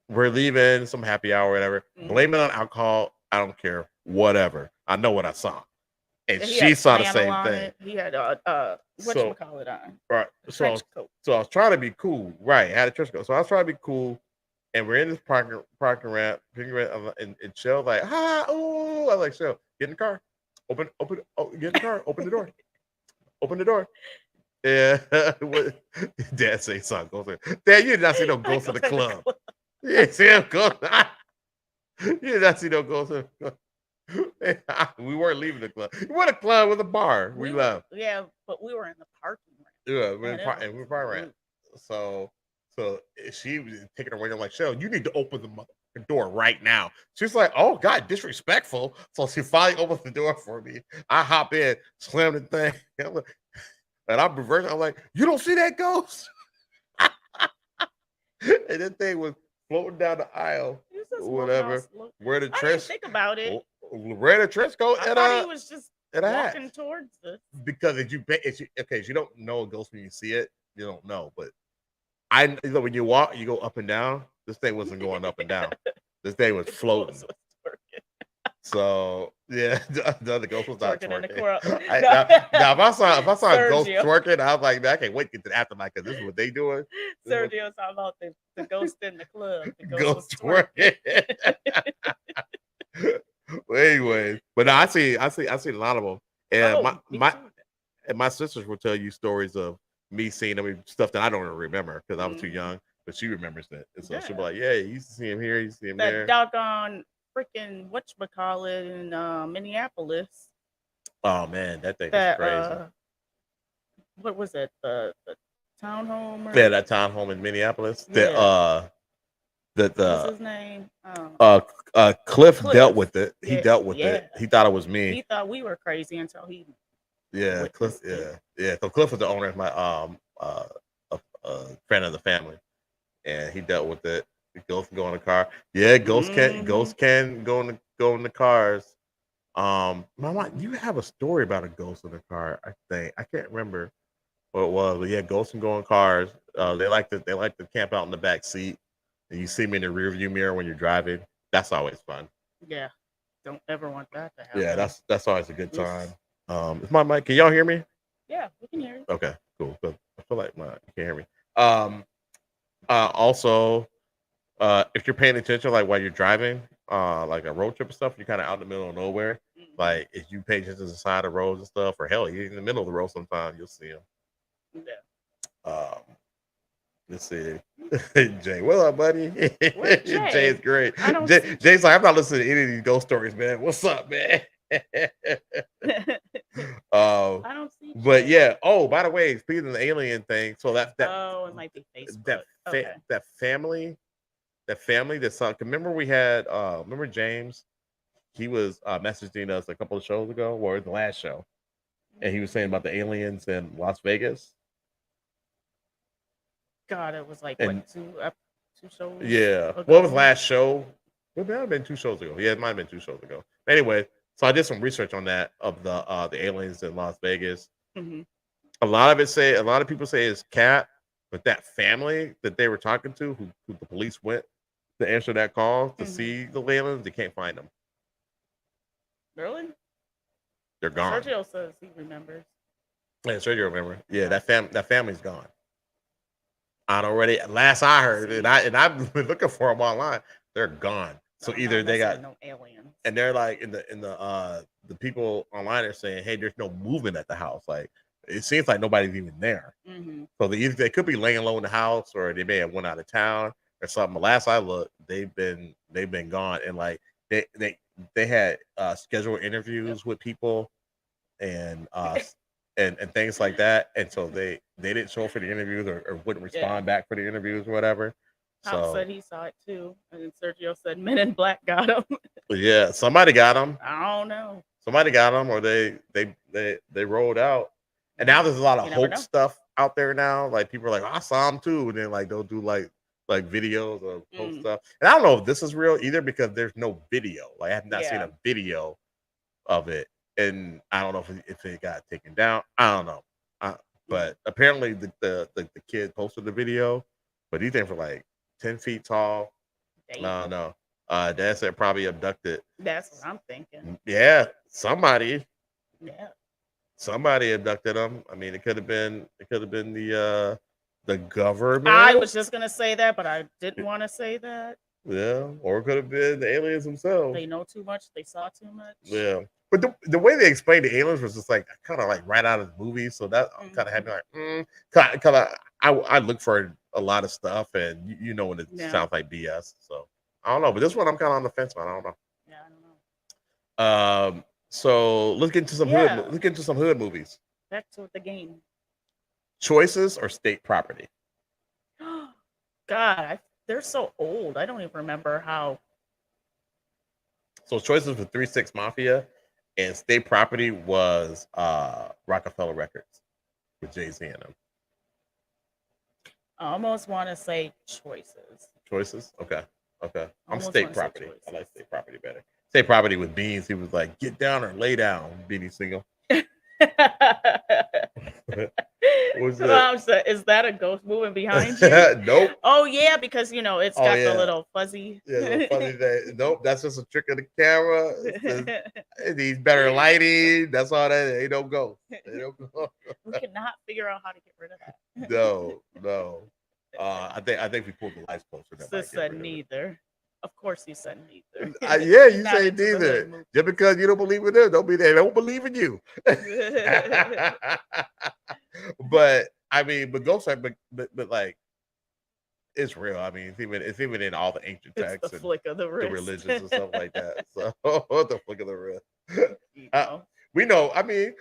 we're leaving some happy hour, whatever. Blame it on alcohol. I don't care. Whatever. I know what I saw. And she saw the same thing. He had whatchamacallit on. Right. So I was trying to be cool. Right. I had a trench coat. So I was trying to be cool. And we're in this parking ramp. And Chelle like, hi, oh. I was like, Chelle, get in the car. Get in the car. Open the door. Open the door. Yeah. Dad say something. Dad, you did not see no ghosts in the club. Yeah, see him go. You did not see no ghosts in the club. We weren't leaving the club. We were the club with a bar. We left. Yeah, but we were in the parking ramp. Yeah, we were parking ramp. So she was taking her away. I'm like, Chelle, you need to open the door right now. She's like, oh God, disrespectful. So she finally opens the door for me. I hop in, slam the thing, and I'm reversing. I'm like, you don't see that ghost? And that thing was floating down the aisle, whatever. Where the I didn't think about it. Where the trench coat? I thought he was just walking towards us. Because if you don't know a ghost when you see it, you don't know. But when you walk, you go up and down. This thing wasn't going up and down. This thing was floating. So yeah, the other ghost was not twerking. Now, if I saw a ghost twerking, I was like, man, I can't wait to get to the afterlife because this is what they doing. Sergio's talking about the ghost in the club. The ghost twerking. Well, anyway, but no, I see a lot of them, and my sisters will tell you stories of me seeing them, stuff that I don't remember because I was too young, but she remembers that, and so she'll be like, yeah, you used to see him here, you see him there. That doggone freaking whatchamacallit in Minneapolis. Oh man, that thing is crazy. What was it? The townhome? Yeah, that townhome in Minneapolis. Yeah. What's his name? Cliff dealt with it. He dealt with it. He thought it was me. He thought we were crazy until he. Yeah, Cliff. Yeah. So Cliff was the owner of my friend of the family, and he dealt with it. Ghosts can go in the car. Yeah, ghosts can go in the cars. Mama, you have a story about a ghost in the car. I think I can't remember what it was, but yeah, ghosts can go in cars. They like to camp out in the back seat. And you see them in the rearview mirror when you're driving. That's always fun. Yeah, don't ever want that to happen. Yeah, that's always a good time. Is my mic? Can y'all hear me? Yeah, we can hear you. Okay, cool. I feel like you can't hear me. Also, if you're paying attention, like while you're driving, like a road trip and stuff, you're kind of out in the middle of nowhere. Mm-hmm. Like if you pay attention to the side of roads and stuff, or hell, you're in the middle of the road sometimes, you'll see them. Yeah. Let's see. Jay, what up, buddy? Jay is great. Jay's like, I'm not listening to any of these ghost stories, man. What's up, man? I don't see. But yeah. Oh, by the way, speaking of the alien thing, so that it might be Facebook. That family that saw. Remember we had remember James? He was messaging us a couple of shows ago, or the last show, and he was saying about the aliens in Las Vegas. God, it was like what, two shows? Yeah. Ago? What was last show? It might have been 2 shows ago. Yeah, it might have been 2 shows ago. Anyway, so I did some research on that of the aliens in Las Vegas. Mm-hmm. A lot of people say it's Cat, but that family that they were talking to, who the police went to answer that call to see the aliens, they can't find them. Really? They're gone. Sergio says he remembers. Yeah, Sergio remember. Yeah, that family's gone. I already. Last I heard, and I've been looking for them online. They're gone. So either they got no aliens, and they're like in the people online are saying, hey, there's no movement at the house. Like it seems like nobody's even there. So they could be laying low in the house, or they may have went out of town or something. But last I looked, they've been gone, and like they had scheduled interviews with people and and things like that, and so they didn't show up for the interviews or wouldn't respond back for the interviews or whatever. Tom said he saw it too, and then Sergio said Men in Black got him. Yeah, somebody got him. I don't know. Somebody got him, or they rolled out. And now there's a lot of hoax stuff out there now. Like people are like, I saw him too, and then like they'll do like videos of hoax stuff. And I don't know if this is real either because there's no video. Like I have not seen a video of it, and I don't know if it got taken down. I don't know. But apparently the kid posted the video, but these things were like 10 feet tall. No. Dad said probably abducted. That's what I'm thinking. Yeah, somebody. Yeah. Somebody abducted them. I mean, it could have been the government. I was just gonna say that, but I didn't want to say that. Yeah, or it could have been the aliens themselves. They know too much. They saw too much. Yeah, but the way they explained the aliens was just like kind of like right out of the movie. So that kind of had me like, kind of. I look for a lot of stuff, and you know when it sounds like BS. So I don't know, but this one I'm kind of on the fence on. I don't know. Yeah, I don't know. So let's get into some hood. Let's get into some hood movies. Back to the game. Choices or state property? God, they're so old. I don't even remember how. So choices for 3 6 Mafia, and state property was Rockefeller Records with Jay-Z in them. I almost want to say choices. Choices? Okay. I'm state property. I like state property better. State property with Beans. He was like, get down or lay down, Beanie Single. What's that? Is that a ghost moving behind you? Nope. Oh yeah, because it's got the little fuzzy. Yeah, the fuzzy thing. Nope, that's just a trick of the camera. It needs better lighting. That's all that. Ain't no ghost. We cannot figure out how to get rid of that. No. I think we pulled the lights closer. Sis said neither. Of course, you said neither. Yeah, you say neither. Just because you don't believe in them, don't mean they don't believe in you. But I mean, but ghost, but like, it's real. I mean, it's even in all the ancient texts, it's the flick of the wrist, the religions and stuff like that. So the flick of the wrist. We know. I mean,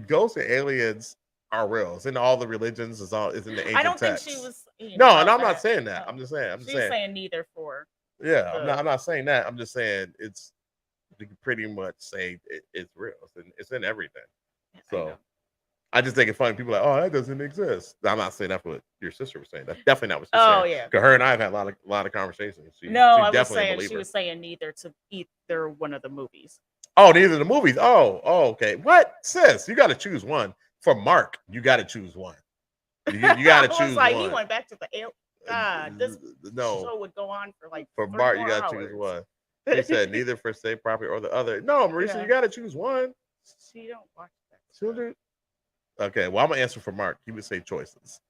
ghosts and aliens are real. It's in all the religions. It's in the ancient texts. I don't think she was. No, and I'm not saying that. I'm just saying. She's saying neither for. Yeah, I'm not saying that. I'm just saying you can pretty much say it's real. It's in everything. So I just think it's funny. People are like, oh, that doesn't exist. I'm not saying that's what your sister was saying. That's definitely not what she's saying. Oh yeah, because her and I have had a lot of conversations. I was saying she was saying neither to either one of the movies. Oh, neither of the movies. Oh, okay. What, sis? You got to choose one. For Mark, you got to choose one. You got to choose one. He went back to the alien. God, this show would go on for like. For Mark, you got to choose one. He said neither for state property or the other. No, Marisa, you got to choose one. She don't watch that. Children. Okay, well, I'm gonna answer for Mark. He would say choices.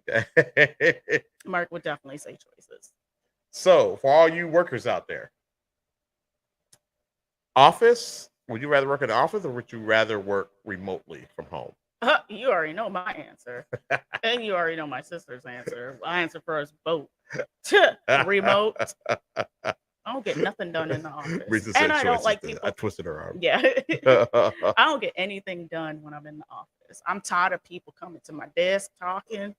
Okay. Mark would definitely say choices. So, for all you workers out there, office. Would you rather work in the office or would you rather work remotely from home? You already know my answer, and you already know my sister's answer. I answer for us both. Remote. I don't get nothing done in the office, and I don't like people. I twisted her arm. Yeah, I don't get anything done when I'm in the office. I'm tired of people coming to my desk talking.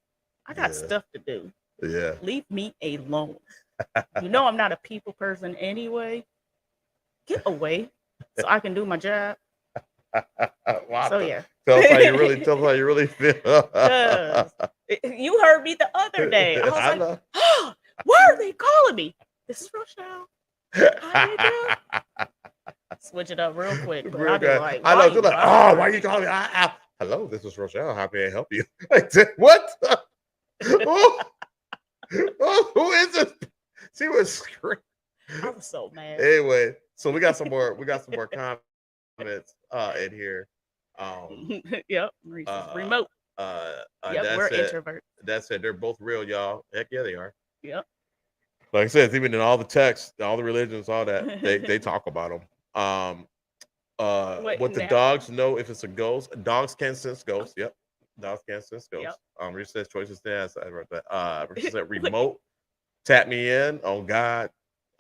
I got stuff to do. Yeah, leave me alone. You know I'm not a people person anyway. Get away so I can do my job. Wow. So yeah. Tell us how you really feel. You heard me the other day. I was like, oh, why are they calling me? This is Rochelle. How you doing? Switch it up real quick. But I'll be like, I know. You're like, oh, why are you calling me? Hello, this is Rochelle. How can I help you? Like, what? Who is this? She was screaming. I was so mad. Anyway, so we got some more comments. in here. Yep, Maurice's remote. Yep, Dad we're said, introverts. Dad said they're both real, y'all. Heck yeah, they are. Yep. Like I said, even in all the texts, all the religions, all that, they talk about them. What the dogs know if it's a ghost. Dogs can sense ghosts. Yep. Dogs can sense ghosts. Yep. Rich says choices dance. I wrote that. Rich said remote. Tap me in. Oh God.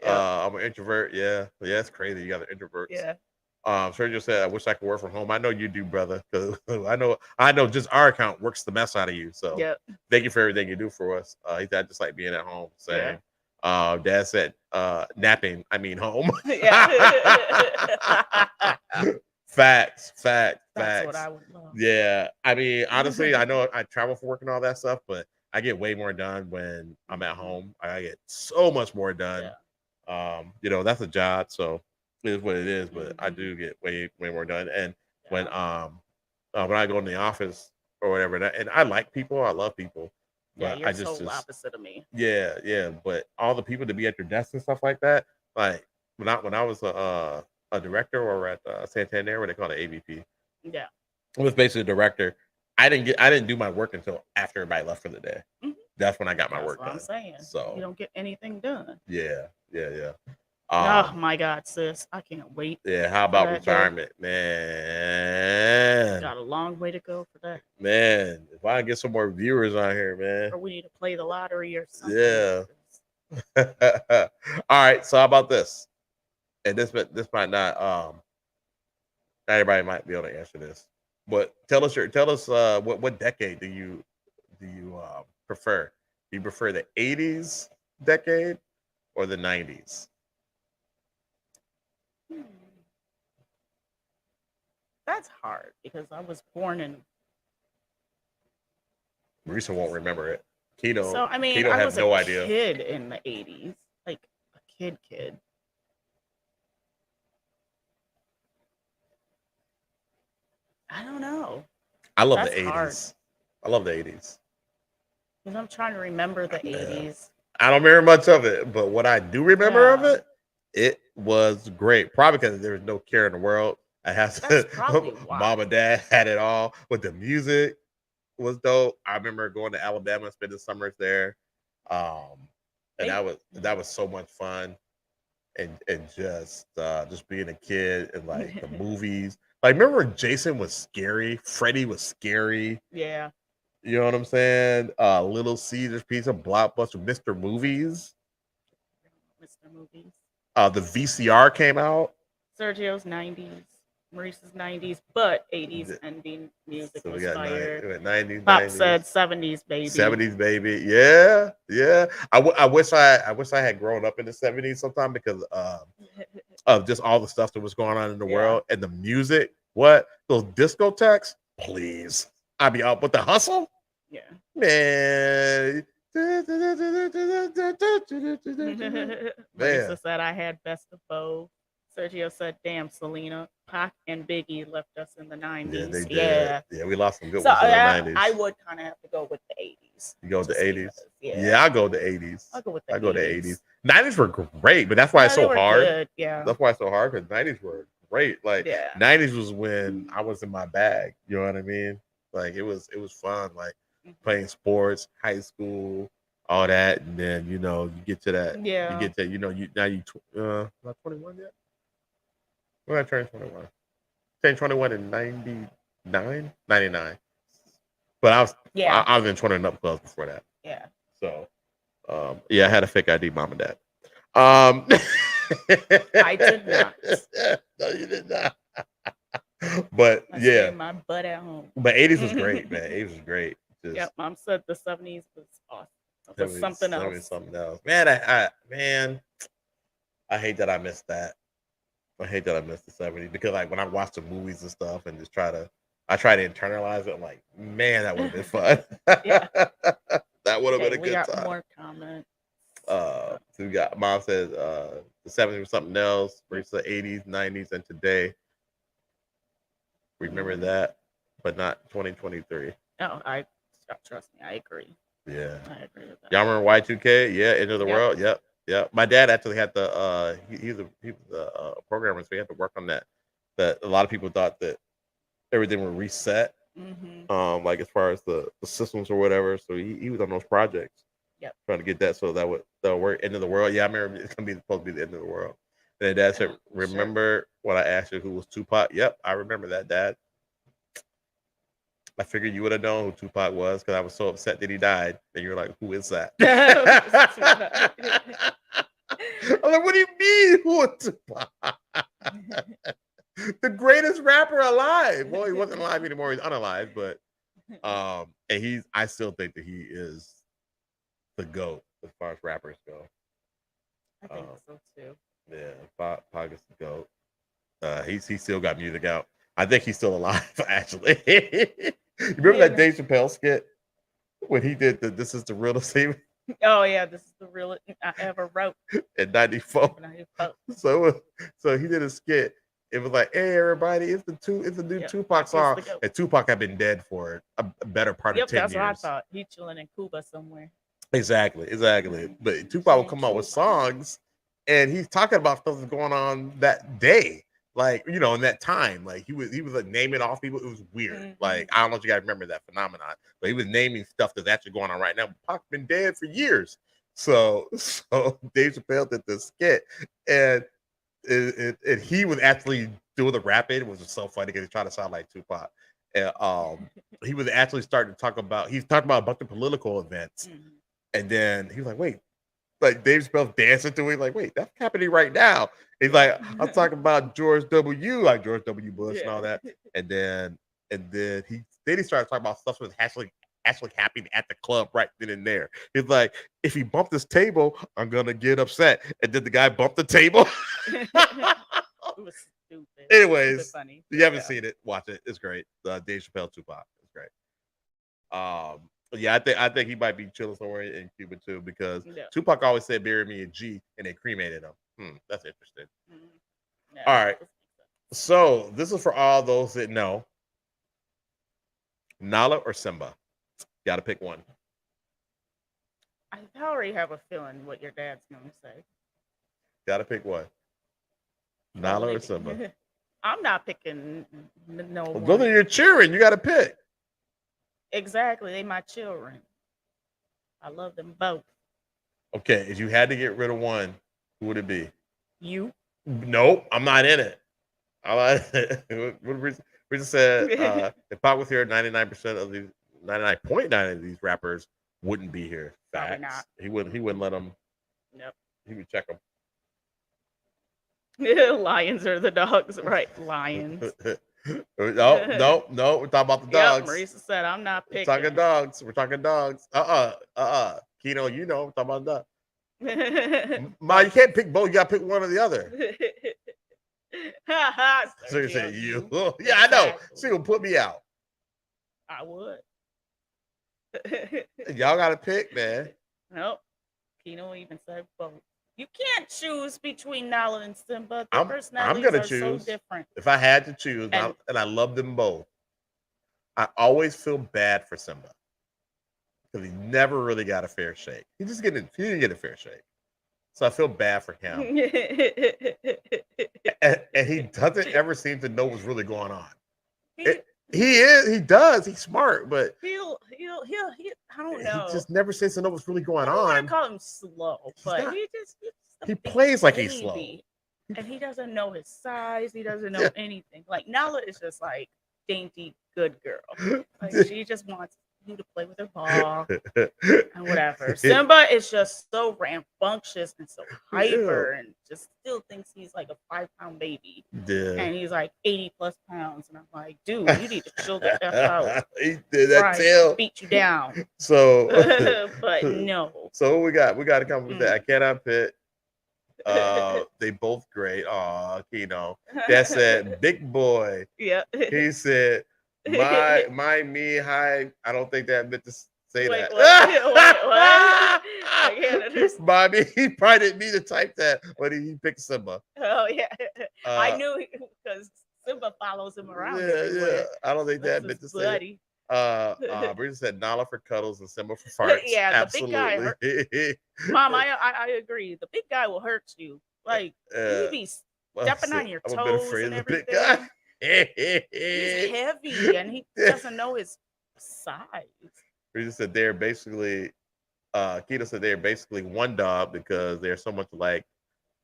Yep. I'm an introvert. Yeah. Yeah, it's crazy. You got an introverts. Yeah. Sergio said, I wish I could work from home. I know you do, brother. Because I know just our account works the mess out of you. So yep. Thank you for everything you do for us. He said, I just like being at home. Same. Yeah. Dad said, napping. I mean home. Facts. That's what I would love. Yeah. I mean, honestly, I know I travel for work and all that stuff, but I get way more done when I'm at home. I get so much more done. Yeah. That's a job, so it is what it is, but I do get way more done. And when I go in the office or whatever, and I like people, I love people. Yeah, you're so opposite of me. Yeah. But all the people to be at your desk and stuff like that, like when I was a director or at Santander, what they call it, AVP. Yeah. It was basically a director. I didn't do my work until after everybody left for the day. Mm-hmm. That's when I got my work done. That's what I'm saying. So you don't get anything done. Yeah. Oh my God, sis. I can't wait. Yeah, how about retirement? Man. Got a long way to go for that. Man, if I can get some more viewers on here, man. Or we need to play the lottery or something. Yeah. All right, so how about this? And this might not everybody might be able to answer this. But tell us what decade do you prefer? Do you prefer the 80s decade or the 90s? That's hard because I was born in. Marisa won't remember it. Keto. So I mean, I was a kid in the 80s, like a kid. I don't know. I love the 80s. Hard. I love the 80s. Because I'm trying to remember the 80s. I don't remember much of it, but what I do remember of it, it was great. Probably because there was no care in the world. I have to. Mom and Dad had it all, but the music was dope. I remember going to Alabama and spending summers there, and that was so much fun, and just being a kid and like the movies. Like, remember Jason was scary, Freddy was scary. Yeah. You know what I'm saying? Little Caesars Pizza, Blockbuster, Mr. Movies. The VCR came out. Sergio's 90s, Maurice's 90s, but 80s ending music was fire. 90s, Pop 90s. said 70s baby. 70s baby, yeah. I wish I had grown up in the 70s sometime because of just all the stuff that was going on in the world and the music. What those discotheques? Please, I'd be out with the hustle. Yeah, man. Marisa said I had best of both. Sergio said, damn, Selena, Pac, and Biggie left us in the 90s. Yeah, they did. Yeah, we lost some good ones in the 90s. I would kind of have to go with the 80s. You go with the 80s? Yeah, I'll go with the 80s. I'll go with the 80s. 90s were great, but that's why it's so hard. Good. Yeah. That's why it's so hard, because 90s were great. Like, 90s was when I was in my bag. You know what I mean? Like, it was fun. Like, playing sports, high school, all that. And then, you get to that. Yeah. You get to, not 21 yet? When I turned 21. Turned 21 in 99? 99. But I was in 21 up clubs before that. Yeah. So, I had a fake ID, mom and dad. I did not. No, you did not. But I stayed my butt at home. But 80s was great, man. 80s was great. Mom said the 70s was awesome. It was something else. Man, I hate that I missed that. I hate that I missed the 70s because, like, when I watch the movies and stuff and just try to internalize it, I'm like, man, that would have been fun. That would have been a good time. We got more comments. So we got, Mom says the 70s was something else. Versus the 80s, 90s, and today. Remember that, but not 2023. No, trust me, I agree. Yeah, I agree with that. Y'all remember Y2K? Yeah, End of the World. Yep. My dad actually had to. He's a programmer, so he had to work on that that a lot of people thought that everything would reset. Like as far as the systems or whatever. So he was on those projects. Yep. Trying to get that so that would work. End of the world. Yeah, I remember it's gonna be supposed to be the end of the world. And Dad said, "Remember when I asked you who was Tupac?" Yep, I remember that, Dad. I figured you would have known who Tupac was because I was so upset that he died. And you're like, "Who is that?" I'm like, "What do you mean, who is Tupac?" The greatest rapper alive. Well, he wasn't alive anymore. He's unalive, but and I still think that he is the GOAT as far as rappers go. I think so too. Yeah, Pac is the GOAT. He still got music out. I think he's still alive, actually. You remember that Dave Chappelle skit when he did "This is the realest thing"? Oh yeah, this is the realest I ever wrote. In '94. So he did a skit. It was like, "Hey everybody, it's the new Tupac song," and Tupac had been dead for a better part of 10 years. That's what I thought. He's chilling in Cuba somewhere. Exactly. But Tupac would come out with songs, and he's talking about stuff that's going on that day, like in that time. Like he was like naming off people. It was weird. Like I don't know if you guys remember that phenomenon, but he was naming stuff that's actually going on right now. Pac's been dead for years, so Dave Chappelle did this skit, and he was actually doing the rapping. It was just so funny because he tried to sound like Tupac. And he was actually starting to talk about. He's talking about a bunch of political events. And then he was like, wait, like Dave Chappelle dancing to it, like, wait, that's happening right now. He's like, I'm talking about George W., like George W. Bush and all that. And then he started talking about stuff that was actually happening at the club right then and there. He's like, if he bumped this table, I'm gonna get upset. And then the guy bumped the table. It was stupid. Anyways, funny. You haven't seen it, watch it. It's great. Dave Chappelle Tupac. It's great. Yeah, I think he might be chilling somewhere in Cuba too, because Tupac always said bury me in G, and they cremated him. That's interesting. All right. So this is for all those that know. Nala or Simba? Got to pick one. I already have a feeling what your dad's going to say. Got to pick one. Nala or Simba? I'm not picking no one. Those are your children. You got to pick. Exactly. They my children. I love them both. Okay, if you had to get rid of one, who would it be? You? Nope, I'm not in it. What Rita said, if Pac was here, 99% of these, 99.9 of these rappers wouldn't be here. Probably not. He wouldn't let them. Nope. He would check them. Lions are the dogs, right? Lions. No. We're talking about the dogs. Yep, Marisa said, I'm not picking. We're talking dogs. Keno, we're talking about dogs. Ma, you can't pick both. You got to pick one or the other. So you're saying you. Yeah, I know. She will put me out. I would. Y'all got to pick, man. Nope. Keno even said both. You can't choose between Nala and Simba. Their personalities I'm gonna are choose. so different. If I had to choose, and I love them both, I always feel bad for Simba because he never really got a fair shake. He didn't get a fair shake, so I feel bad for him. and he doesn't ever seem to know what's really going on. He does. He's smart, but he'll I don't know. He just never seems to know what's really going on. I call him slow, but he plays like he's slow. And he doesn't know his size. He doesn't know anything. Like Nala is just like dainty, good girl. Like she just wants you to play with her ball and whatever. Simba is just so rambunctious and so hyper and just still thinks he's like a 5-pound baby. Yeah. And he's like 80+ pounds. And I'm like, dude, you need to chill the F out. He did that tail. Beat you down. So but no. So we got to come with that. I cannot pick. They both great. Keno. That said, big boy. Yeah. He said, me, hi. I don't think that meant to say that. What? I can't understand. Bobby, he probably didn't mean to type that, but he picked Simba. Oh yeah. I knew because Simba follows him around. Yeah. I don't think that meant to say it. Bridget said Nala for cuddles and Simba for farts. Yeah, absolutely. The big guy Mom, I agree. The big guy will hurt you. Like you be stepping on your I'm a bit toes afraid and of the big everything. guy. He's heavy and he doesn't know his size. We just said they're basically, Keto said they're basically one dog because they're so much alike,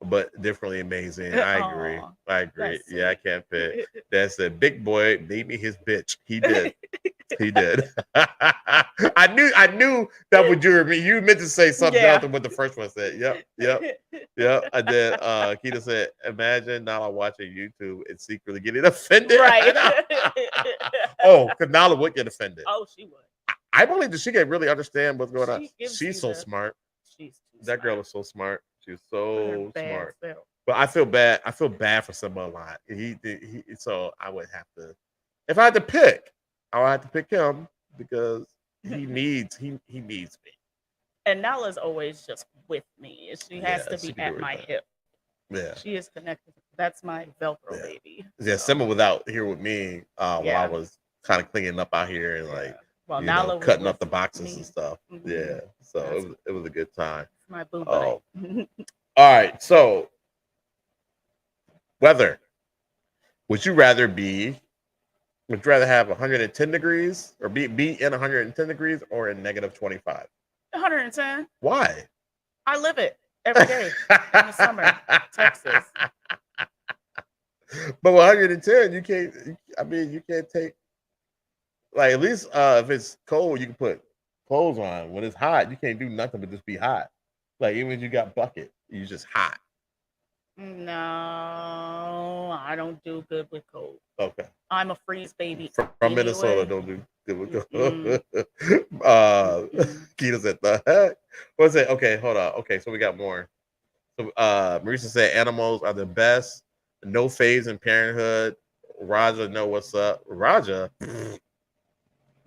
but differently amazing. I agree. Aw, I agree. that's Yeah, I sweet. can't fit. Dad said, "Big boy made me his bitch." He did. He did. I knew that would you mean. You meant to say something else than what the first one said. Yep. I did. Keita said, "Imagine Nala watching YouTube and secretly getting offended." Right. Oh, because Nala would get offended. Oh, she would. I believe that she can really understand what's going on. gives She's you so the- smart. She's too That girl smart. is so smart. She's For her so bad smart. self. But I feel bad. I feel bad for Simba a lot. So I would have to, if I had to pick, I would have to pick him because he needs me. And Nala's always just with me. She has Yeah, to she be can do at my everything. hip. Yeah. She is connected. That's my Velcro Yeah. baby. Yeah, So, Simba was out here with me while Yeah. I was kind of cleaning up out here and yeah. like Well, you Nala know, was cutting up with the boxes me. and stuff. Mhm. Yeah. So That's- it was a good time. It's my boo Oh. buddy. All right. So weather. Would you rather have 110 degrees or be in 110 degrees or in negative 25? 110. Why? I live it every day in the summer. Texas. But 110, you can't. I mean, you can't take. Like at least if it's cold, you can put clothes on. When it's hot, you can't do nothing but just be hot. Like even if you got bucket, you just hot. No, I don't do good with cold. Okay. I'm a freeze baby. From anyway. Minnesota, don't do good with cold. Mm-mm. Keita said the heck. What's it? Okay, hold on. Okay, so we got more. So Marisa said animals are the best. No phase in parenthood. Raja know what's up. Raja.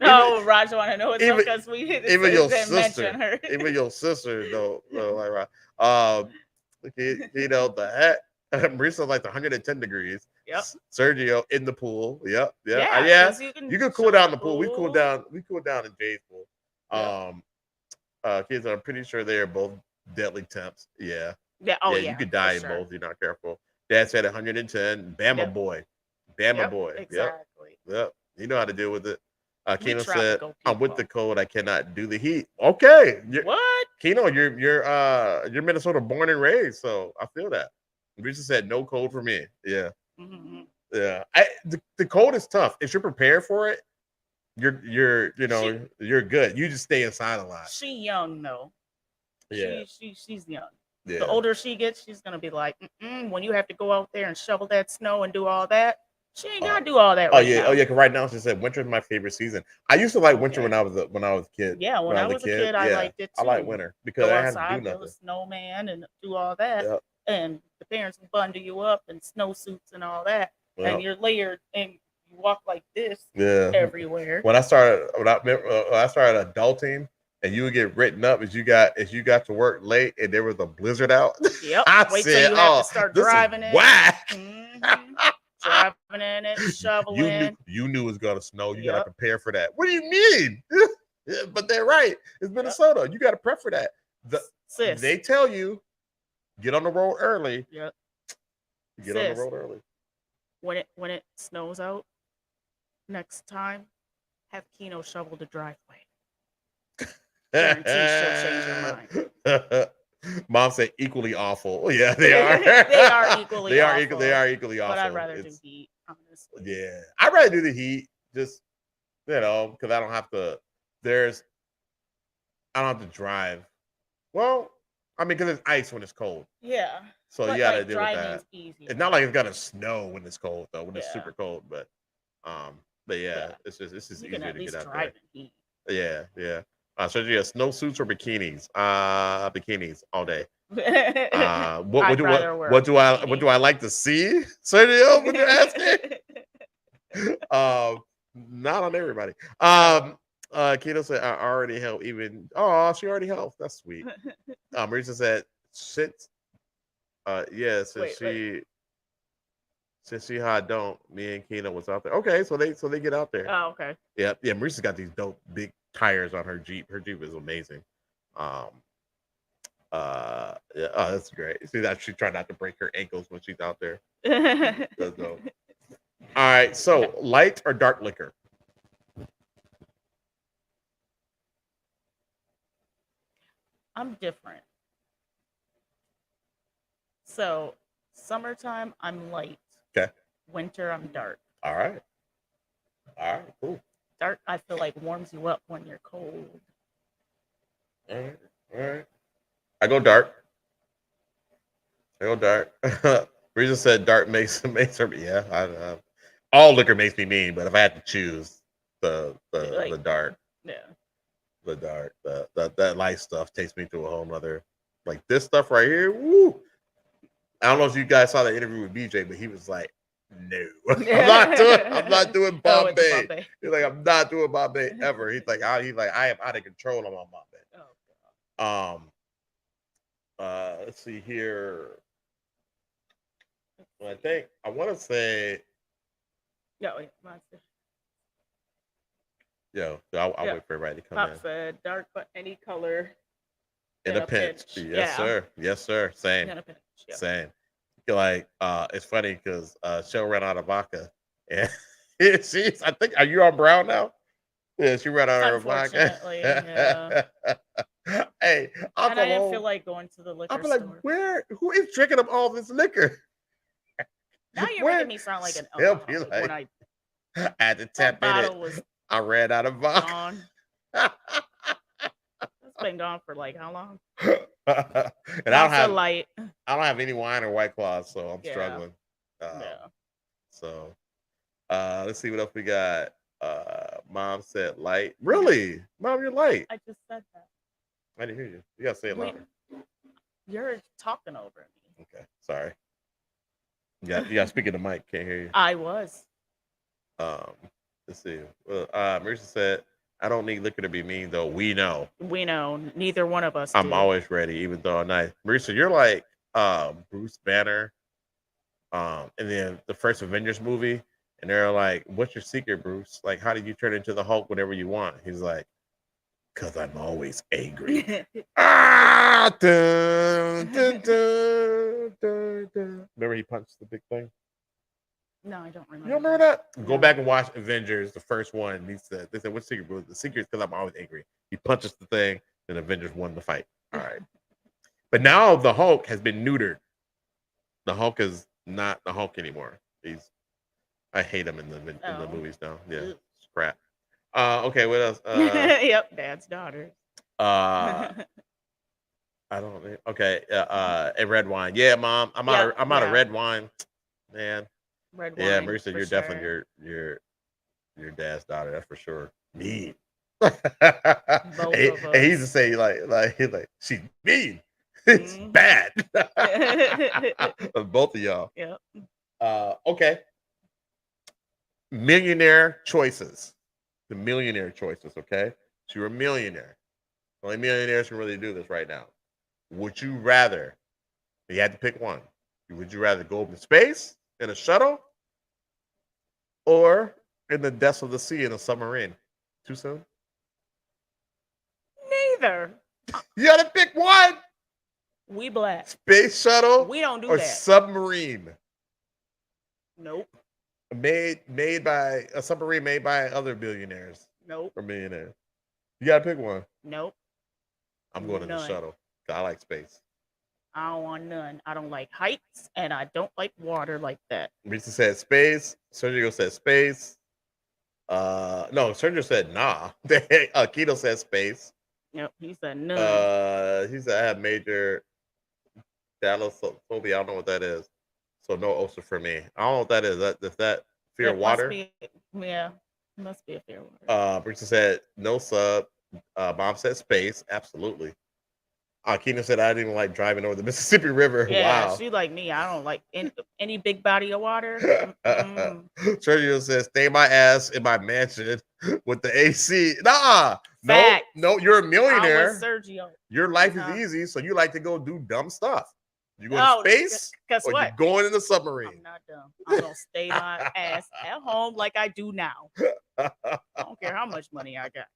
No, Raja want to know what's up even- because we even your didn't sister, mention her. even your sister don't like you know the heck. Marisa's like 110 degrees. Yep. Sergio in the pool. Yep. Yeah. Yeah. 'cause You can cool chill down in the pool. We cool down in Jay's pool. Kids, I'm pretty sure they are both deadly temps. Yeah. Yeah. Oh, yeah. You could die in sure. both. You're not careful. Dad said 110. Bama Yep. boy. Bama Yep, boy. Exactly. Yep. You know how to deal with it. Keno said, tropical "I'm with people. the cold. I cannot do the heat." Okay. What? Keno, you're Minnesota born and raised, so I feel that. Risa said, "No cold for me." Yeah. Mhm. Yeah. The cold is tough. If you're prepared for it, you're good. You just stay inside a lot. She young though. Yeah. She's young. Yeah. The older she gets, she's gonna be like, when you have to go out there and shovel that snow and do all that, she ain't gotta do all that. Oh right yeah. now. Oh yeah. Cause right now she said winter is my favorite season. I used to like winter when I was a kid. Yeah, when I was a kid, I liked it too. I like winter because Go I had to outside, do build a nothing. snowman, and do all that. Yep. And the parents will bundle you up in snowsuits and all that, Yep. and you're layered and you walk like this Yeah. everywhere. When I started adulting, and you would get written up as you got to work late, and there was a blizzard out. Yep. I Wait said, till you have to start this is driving in. whack. Mhm. Driving in it, shoveling. You knew it was gonna snow. You Yep. gotta prepare for that. What do you mean? Yeah, but they're right. It's Minnesota. You gotta prep for that. Sis. They tell you get on the road early. Yep. Get on the Sis. road early. When it snows out next time, have Keno shovel the driveway. Guarantee she'll change her mind. Mom said equally awful. Yeah, they are. They are equally awful. They are equally awful. But I'd rather do heat, honestly. Yeah, I'd rather do the heat. Just because I don't have to. I don't have to drive. Well, I mean, because it's ice when it's cold. Yeah. So but you gotta like, deal with that. Easy. It's not like it's gonna snow when it's cold though. When it's Yeah. super cold, but yeah. It's just you easier can at to least get out drive there. in heat. Yeah. So yeah, snowsuits or bikinis? Bikinis all day. What do I like to see? Sergio, what you're asking? Not on everybody. Keto said I already helped. Even she already helped. That's sweet. Marisa said shit. Yeah, since she had don't, me and Keto was out there. Okay, so they get out there. Oh, okay. Yeah. Marisa's got these dope big tires on her Jeep. Her Jeep is amazing. Yeah, oh, that's great. See that she tried not to break her ankles when she's out there. That's dope. All right, so light or dark liquor? I'm different. So summertime, I'm light. Okay. Winter, I'm dark. All right. All right, cool. Dark, I feel like warms you up when you're cold. All right. All right. I go dark. Reason said dark makes her. Yeah, all liquor makes me mean, but if I had to choose, the dark, yeah, the dark, that light stuff takes me to a whole nother. Like this stuff right here. Woo! I don't know if you guys saw the interview with BJ, but he was like, "No, I'm not doing Bombay." Bombay. He's like, "I'm not doing Bombay ever." He's like, I am out of control on my Bombay. Oh, Let's see here. I think I want to say, yeah, wait, monster. I'll wait for everybody to come Pop in. said dark, but any color. In a pinch. Yes, sir. Yes, sir. Same. In a pinch. Yeah. Same. Like, it's funny because Chelle ran out of vodka, and she's. I think. Are you on brown now? Yeah, she ran out of her vodka. Yeah. Hey, I didn't feel like going to the liquor store. I'm like, who is drinking up all this liquor? Now you're making me sound like an alcoholic when I had to tap in it. I ran out of vodka. It's been gone for like how long? And I don't have any wine or White Claws, so I'm struggling. So let's see what else we got. Mom said light. Really? Mom, you're light. I just said that. I didn't hear you. You gotta say it louder. You're talking over me. Okay, sorry. Yeah, you gotta speak in the mic. Can't hear you. I was. Let's see. Well, Marissa said, "I don't need liquor to be mean, though. We know. We know. Neither one of us. I'm always ready, even though I'm nice." Marissa, you're like Bruce Banner. And then the first Avengers movie, and they're like, "What's your secret, Bruce? Like, how did you turn into the Hulk whenever you want?" He's like, "Cause I'm always angry." Dun, dun, dun, dun, dun. Remember he punched the big thing? No, I don't remember. You don't remember that? No. Go back and watch Avengers, the first one. They said, "What's the secret, Bruce?" The secret is because I'm always angry. He punches the thing, then Avengers won the fight. All right. But now the Hulk has been neutered. The Hulk is not the Hulk anymore. I hate him in the movies now. Yeah, it's crap. Okay, what else? Yep, Dad's daughter. I don't know. Okay, a red wine. Yeah, Mom, I'm out of red wine, man. Red wine. Yeah, Marissa, you're definitely your dad's daughter. That's for sure. Mean. And he used to say like she's mean. It's bad. Both of y'all. Yeah. Okay. Millionaire choices. The millionaire choices, okay? So you're a millionaire. Only millionaires can really do this right now. Would you rather, you had to pick one, would you rather go up in space in a shuttle or in the depths of the sea in a submarine? Too soon? Neither. You gotta pick one. We black. Space shuttle. We don't do or that. Submarine. Nope. Made by a submarine made by other billionaires. Nope. Or millionaires. You gotta pick one. Nope. I'm going in the shuttle. I like space. I don't want none. I don't like heights, and I don't like water like that. Risa said space. Sergio said space. No, Sergio said nah. Keto said space. Yep, he said none. He said I have major thalassophobia. I don't know what that is. So no ocean for me. I don't know what that is. Is that fear of water? Yeah, it must be a fear of water. Risa said no sub. Mom said space. Absolutely. Keena said I didn't even like driving over the Mississippi River. Yeah, wow. she like me. I don't like any big body of water. Sergio says stay my ass in my mansion with the AC. Nah. Fact. No, you're a millionaire. Sergio. Your life is easy, so you like to go do dumb stuff. You go to space, guess or what? you're going in the submarine. I'm not dumb. I'm gonna stay my ass at home like I do now. I don't care how much money I got.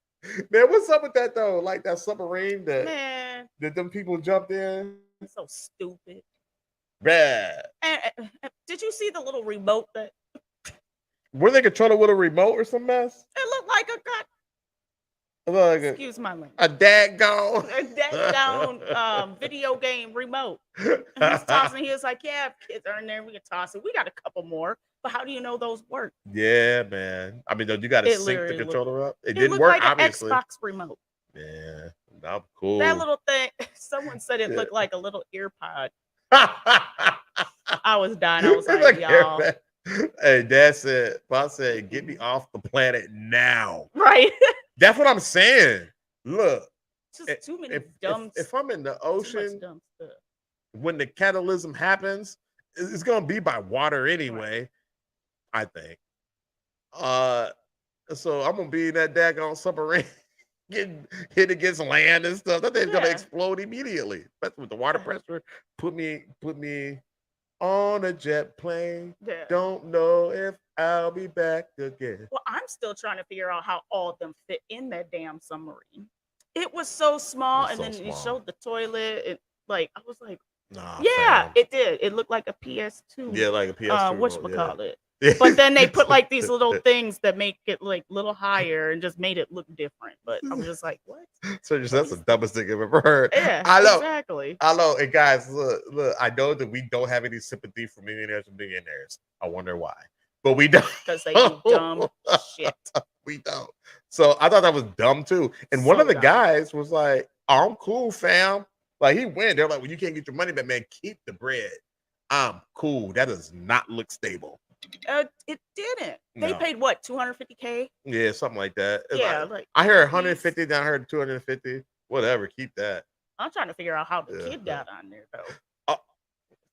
Man, what's up with that though? Like that submarine Man, that them people jumped in. so stupid. Bruh. And did you see the little remote that Were they controlling with a remote or some mess? it looked like excuse my language. A daggone. A daggone video game remote. And he's tossing. He was like, "Yeah, kids are in there. We can toss it. We got a couple more, but how do you know those work?" Yeah, man. I mean, you got to sync the controller up. It didn't looked work, like obviously. An Xbox remote. Yeah, that cool. That little thing. Someone said it looked like a little ear pod. I was dying. I was like, y'all. Hey, Dad said, Bob said, "Get me off the planet now." Right. That's what I'm saying. Look, just too many dumb. If I'm in the ocean, when the catalysm happens, it's gonna be by water anyway. Right. I think. So I'm gonna be in that daggone submarine, getting hit against land and stuff. That thing's gonna explode immediately. That's with the water pressure. Put me on a jet plane. Yeah. Don't know if I'll be back again. Well, I'm still trying to figure out how all of them fit in that damn submarine. It was so small, and then you showed the toilet. And like, I was like, nah, yeah, fam. It did. It looked like a PS2. Yeah, like a PS2. Whatchamacallit. But then they put like these little things that make it like a little higher and just made it look different. But I was just like, what? So that's the dumbest thing I've ever heard. Yeah, I know. Exactly. I know. And guys, look, I know that we don't have any sympathy for millionaires and billionaires. I wonder why. But we don't. Because they do dumb shit. We don't. So I thought that was dumb too. And one of the guys was like, "Oh, I'm cool, fam." Like he went. They're like, "Well, you can't get your money back, man. Keep the bread." I'm cool. That does not look stable. It didn't. They paid what, $250K? Yeah, something like that. Yeah, I heard 150, then I heard 250. Whatever, keep that. I'm trying to figure out how the kid got on there though.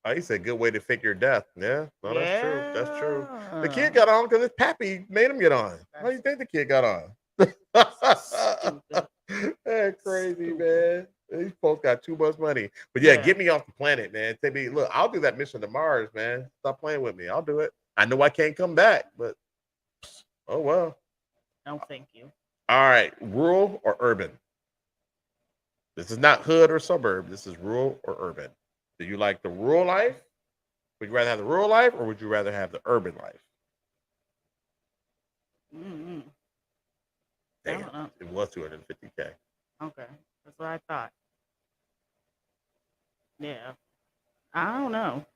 Oh, he said good way to fake your death. Yeah, no, that's true. That's true. The kid got on because his pappy made him get on. How do you think the kid got on? That's crazy, man. These folks got too much money. But yeah, get me off the planet, man. Take me, look, I'll do that mission to Mars, man. Stop playing with me. I'll do it. I know I can't come back, but oh well. No, thank you. All right, rural or urban? This is not hood or suburb. This is rural or urban. Do you like the rural life? Would you rather have the rural life, or would you rather have the urban life? Mm-hmm. Damn, it was 250K. Okay, that's what I thought. Yeah, I don't know.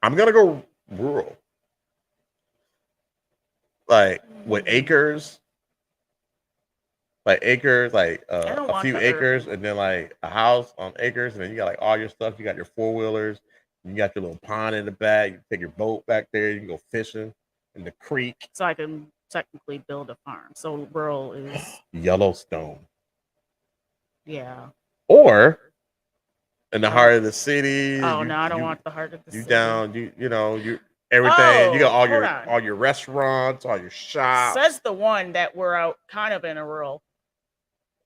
I'm gonna go rural, like with acres, like a few acres, and then like a house on acres, and then you got like all your stuff. You got your 4-wheelers, you got your little pond in the back. You take your boat back there. You can go fishing in the creek. So I can technically build a farm. So rural is Yellowstone. Yeah. Or in the heart of the city. Oh no, I don't want the heart of the city. You everything. You got all your restaurants, all your shops. Says the one that we're out kind of in a rural,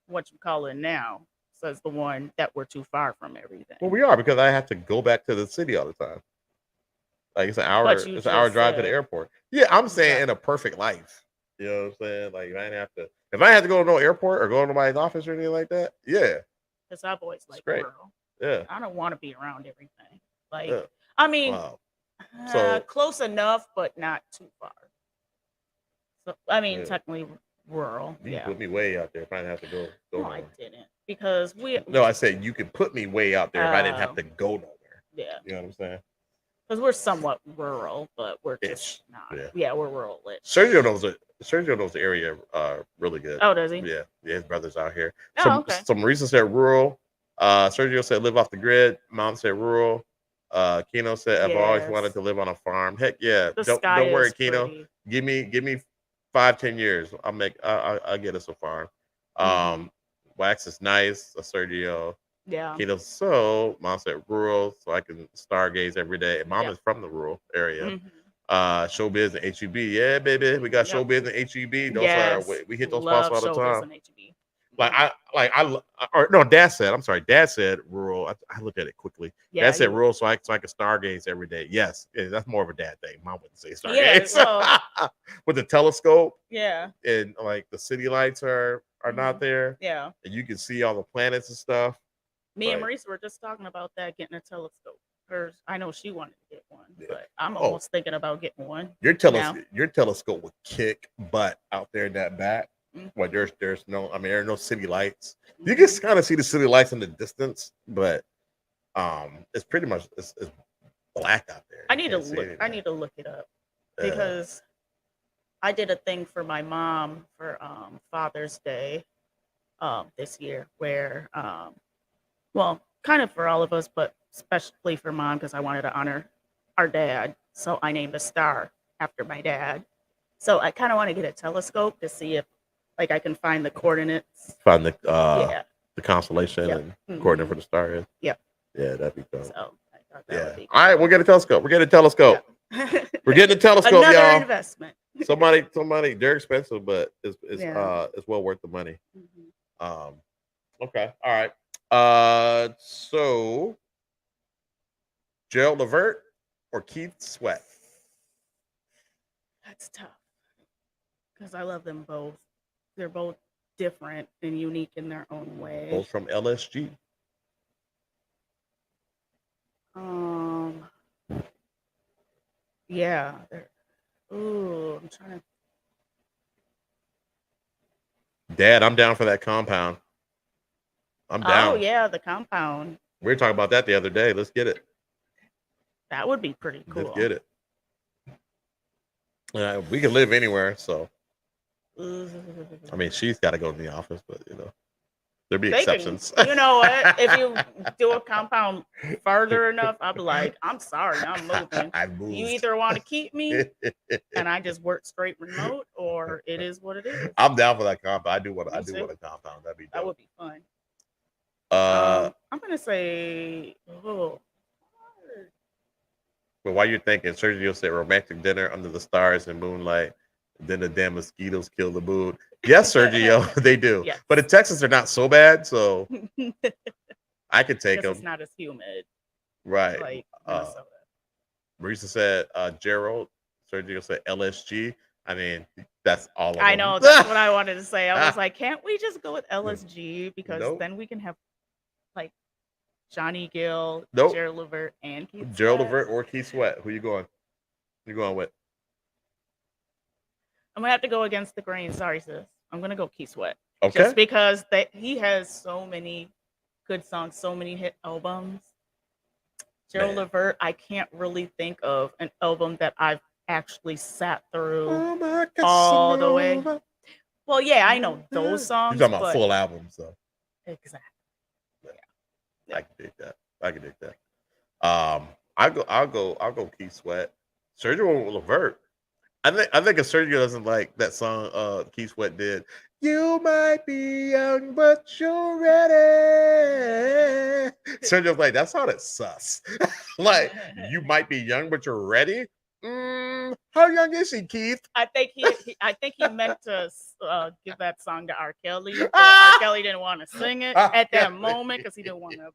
what you call it now. Says the one that we're too far from everything. Well, we are, because I have to go back to the city all the time. Like it's an hour. It's an hour drive to the airport. Yeah, I'm saying in a perfect life. You know what I'm saying? Like if I had to go to no airport or go to nobody's office or anything like that. Yeah. Because I've always liked rural. Yeah. I don't want to be around everything. Like I mean, so close enough, but not too far. So I mean, technically rural. You put me way out there if I didn't have to go. No, I didn't, because No, I said you could put me way out there if I didn't have to go nowhere. Yeah. You know what I'm saying? Because we're somewhat rural, but we're just not. Yeah, we're rural-ish. Sergio knows the area really good. Oh, does he? Yeah, his brother's out here. Okay. Some reasons said rural. Sergio said live off the grid. Mom said rural. Keno said I've always wanted to live on a farm. Heck yeah. Don't worry, Keno. Pretty. Give me 5-10 years. I'll get us a farm. Wax is nice. Sergio. Yeah. Keno, so mom said rural, so I can stargaze every day. And mom is from the rural area. Showbiz and HEB. Yeah, baby. We got showbiz and HEB. Those are we hit those spots all the time. or no, Dad said. I'm sorry, Dad said rural. I looked at it quickly. Yeah, Dad said rural, so I could stargaze every day. Yes, yeah, that's more of a dad thing. Mom wouldn't say stargaze. Yeah, With the telescope. Yeah. And like the city lights are not there. Yeah. And you can see all the planets and stuff. Me and Maurice were just talking about that, getting a telescope. I know she wanted to get one, but I'm almost thinking about getting one. Your telescope would kick butt out there in that back. Well, there's no, I mean, there are no city lights. You can kind of see the city lights in the distance, but it's pretty much it's black out there. I need to look it up because I did a thing for my mom for Father's Day this year where well, kind of for all of us, but especially for Mom because I wanted to honor our dad. So I named a star after my dad. So I kind of want to get a telescope to see if like I can find the coordinates. Find the constellation and coordinate for the star is. Yeah. Yeah, that'd be cool. So I thought that would be cool. All right, we'll get a telescope. We're getting a telescope. Yeah. We're getting a telescope, Another y'all. investment. Somebody, they're expensive, but it's well worth the money. Okay, all right. So Gerald Levert or Keith Sweat? That's tough because I love them both. They're both different and unique in their own way. Both from LSG. Yeah. I'm trying to. Dad, I'm down for that compound. I'm down. Oh yeah, the compound. We were talking about that the other day. Let's get it. That would be pretty cool. Let's get it. We can live anywhere, so. I mean, she's got to go to the office, but there'd be exceptions. You know what? If you do a compound further enough, I'll be like, I'm sorry, I'm moving. I moved. You either want to keep me and I just work straight remote, or it is what it is. I'm down for that compound. I do want a compound. That'd be dope. That would be fun. I'm gonna say, but while you're thinking, Sergio said romantic dinner under the stars and moonlight. Then the damn mosquitoes kill the mood. Yes, Sergio, they do. Yes. But in Texas, they're not so bad, so I could take them. It's not as humid. Right. Like Minnesota. Marisa said Gerald. Sergio said LSG. I mean, that's all of them. I know. That's what I wanted to say. I was like, can't we just go with LSG? Because then we can have like Johnny Gill, Gerald Levert, and Keith Sweat. Gerald Levert or Keith Sweat. Who you going? You going with? I'm gonna have to go against the grain. Sorry, sis. I'm gonna go Keith Sweat. Okay. Just because he has so many good songs, so many hit albums. Gerald Levert, I can't really think of an album that I've actually sat through all the way. Well, yeah, I know those songs. You're talking about full albums, though. Exactly. Yeah. I can dig that. I'll go Keith Sweat. Sergio Levert. I think if Sergio doesn't like that song Keith Sweat did, you might be young, but you're ready. Sergio's like, that sounded sus. Like, you might be young, but you're ready. How young is he, Keith? I think he meant to give that song to R. Kelly. But R. Kelly didn't want to sing it at that moment because he didn't want to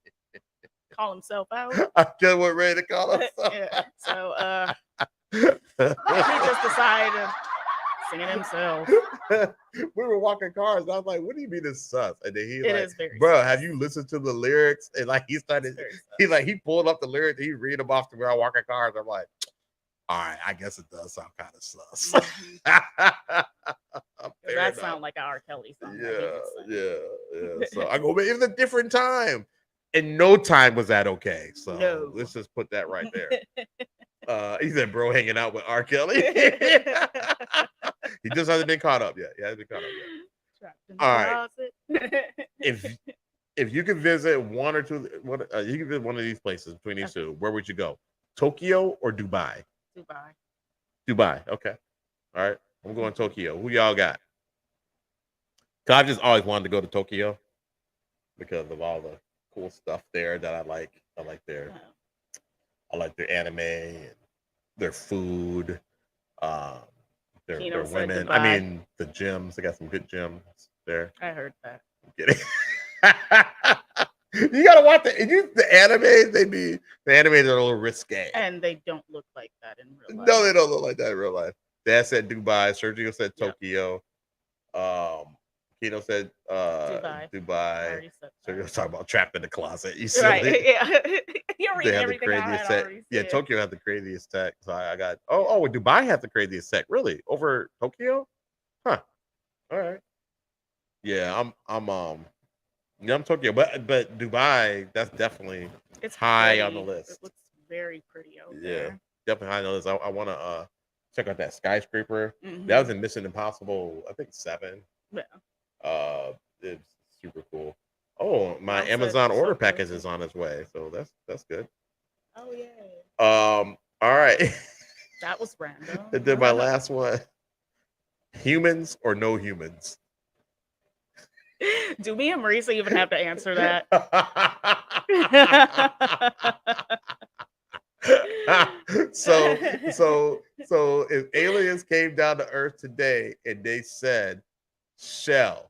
call himself out. R. Kelly wasn't ready to call himself. Yeah. So he just decided to sing it himself. We were walking cars. And I was like, what do you mean it's sus? And then bro, have you listened to the lyrics? And like he pulled up the lyrics and he read them off to where I walk in cars. I'm like, all right, I guess it does sound kind of sus. That sounds like an R. Kelly song. Yeah. So I go, but it was a different time. And no time was that okay. So let's just put that right there. He said, bro, hanging out with R. Kelly. He just hasn't been caught up yet. All right. If you could visit one of these places between these two, where would you go? Tokyo or Dubai? Dubai. Okay. All right. I'm going Tokyo. Who y'all got? Cause I've just always wanted to go to Tokyo because of all the cool stuff there that I like. I like their anime and their food, their women. I mean, the gyms. They got some good gyms there. I heard that. I'm kidding. You gotta watch the anime. The animes are a little risque, and they don't look like that in real life. No, they don't look like that in real life. Dad said Dubai. Sergio said Tokyo. Kino said Dubai. Sergio was talking about trapped in the closet. You silly. Right? Yeah. You're reading everything I had tech. already Yeah, said. Tokyo had the craziest tech. So I got. Oh, Dubai had the craziest tech. Really, over Tokyo? Huh. All right. Yeah, I'm Tokyo, but Dubai, that's definitely high on the list. It looks very pretty out there. Definitely high on the list. I want to check out that skyscraper. Mm-hmm. That was in Mission Impossible, I think 7. Yeah. It's super cool. Oh, my Amazon order package is on its way, so that's good. Oh yeah. All right. That was random. And then my last one: humans or no humans? Do me and Marisa even have to answer that? so if aliens came down to Earth today and they said, Chelle,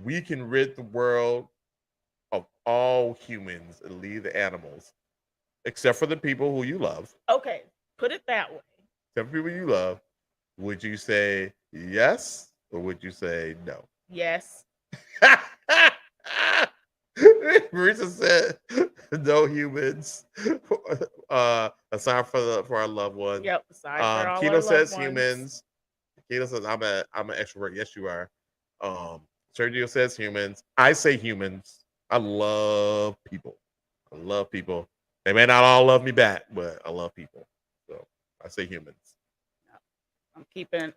we can rid the world of all humans and leave the animals, except for the people who you love. Okay, put it that way. Except for people you love, would you say yes or would you say no? Yes. Marisa said no humans. Aside for our loved ones. Yep. Aside for all Kino our says loved humans. Kino says I'm an extrovert. Yes, you are. Sergio says humans. I say humans. I love people. They may not all love me back, but I love people. So I say humans. I'm keeping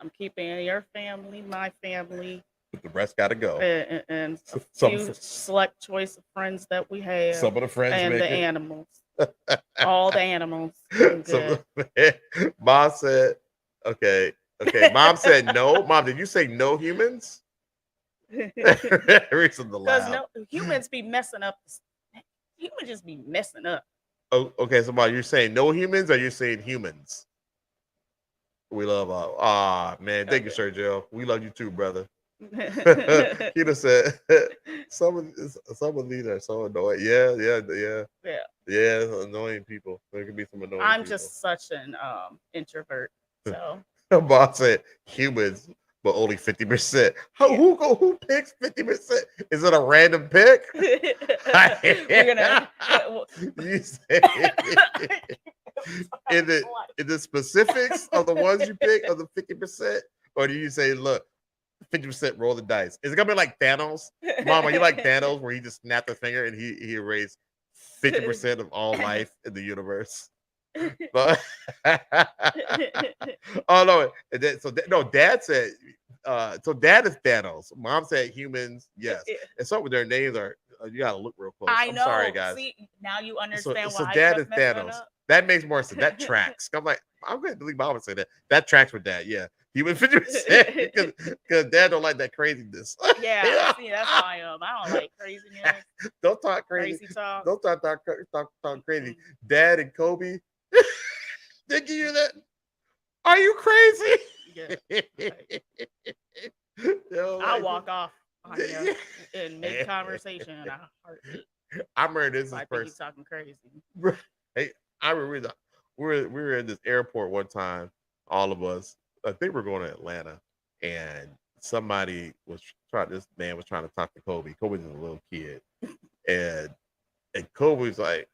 your family, my family. But the rest gotta go. And a few select choice of friends that we have. Some of the friends and the animals. All the animals. Mom said, okay. Mom said no. Mom, did you say no humans? Because no humans be messing up. Humans just be messing up. Oh, okay. So, Mom, you're saying no humans, or you're saying humans? We love man. Thank you, Sergio. We love you too, brother. Kina said some of these are so annoying. Yeah. Annoying people. There can be some annoying. I'm just such an introvert. So Boss said humans, but only 50%. Who picks 50%? Is it a random pick? We're gonna. You say in the specifics of the ones you pick of the 50%, or do you say, look, 50% roll the dice? Is it gonna be like Thanos? Mom, are you like Thanos where he just snapped his finger and he erased 50% of all life in the universe? But oh no, Dad said so Dad is Thanos. Mom said humans, yes. And some of their names are you gotta look real close. I'm sorry, guys. See, now you understand so why Dad is Thanos. That makes more sense. That tracks. I'm going to delete Mom and say that. That tracks with Dad. Yeah. He went 50% because Dad don't like that craziness. Yeah, see, that's how I am. I don't like craziness. Don't talk crazy. Crazy talk. Don't talk crazy. Dad and Kobe, they give you that. Are you crazy? Yeah. I'll walk off on you and make conversation in a heartbeat. I remember this I person. think he's talking crazy. Hey, I remember we were at this airport one time, all of us. I think we're going to Atlanta, and this man was trying to talk to Kobe. Kobe's a little kid, and Kobe's like,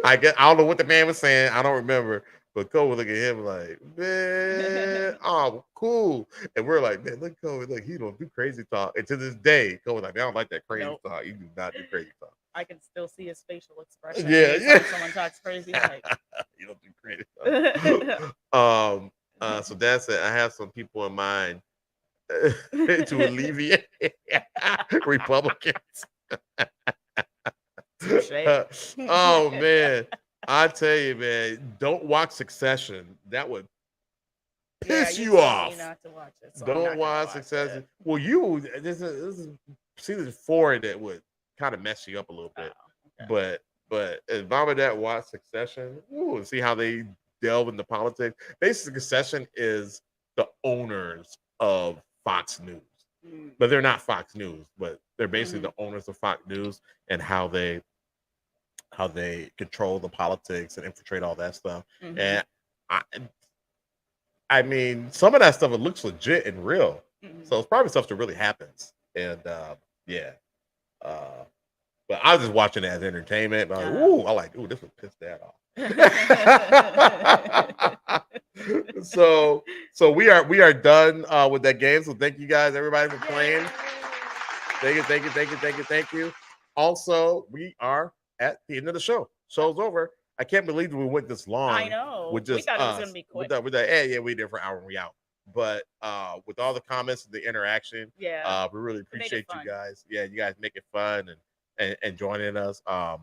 I don't know what the man was saying. I don't remember, but Kobe look at him like, man, oh, cool. And we're like, man, look, Kobe, look, he don't do crazy talk. And to this day, Kobe's like, man, I don't like that crazy talk. You do not do crazy talk. I can still see his facial expression. Yeah. When someone talks crazy, like you don't do crazy talk. So Dad said, I have some people in mind to alleviate Republicans. Oh man, I tell you, man, don't watch Succession. That would piss you off. Not to watch it, so don't watch Succession. Well, this is season 4 that would kind of mess you up a little bit. Okay. But as Mom and Dad watch Succession, and see how they delve into politics. Basically, Succession is the owners of Fox News. But they're not Fox News, but they're basically the owners of Fox News and how they control the politics and infiltrate all that stuff. And I mean, some of that stuff, it looks legit and real. So it's probably stuff that really happens. And but I was just watching it as entertainment. But ooh, this would piss Dad off. so we are done with that game. So thank you guys, everybody, for playing. Thank you. Also, we are at the end of the show. Show's over. I can't believe we went this long. I know. With just we thought it was gonna be quick. With that, yeah, we did for an hour and we out. But with all the comments and the interaction, we really appreciate you guys. Yeah, you guys make it fun and joining us. You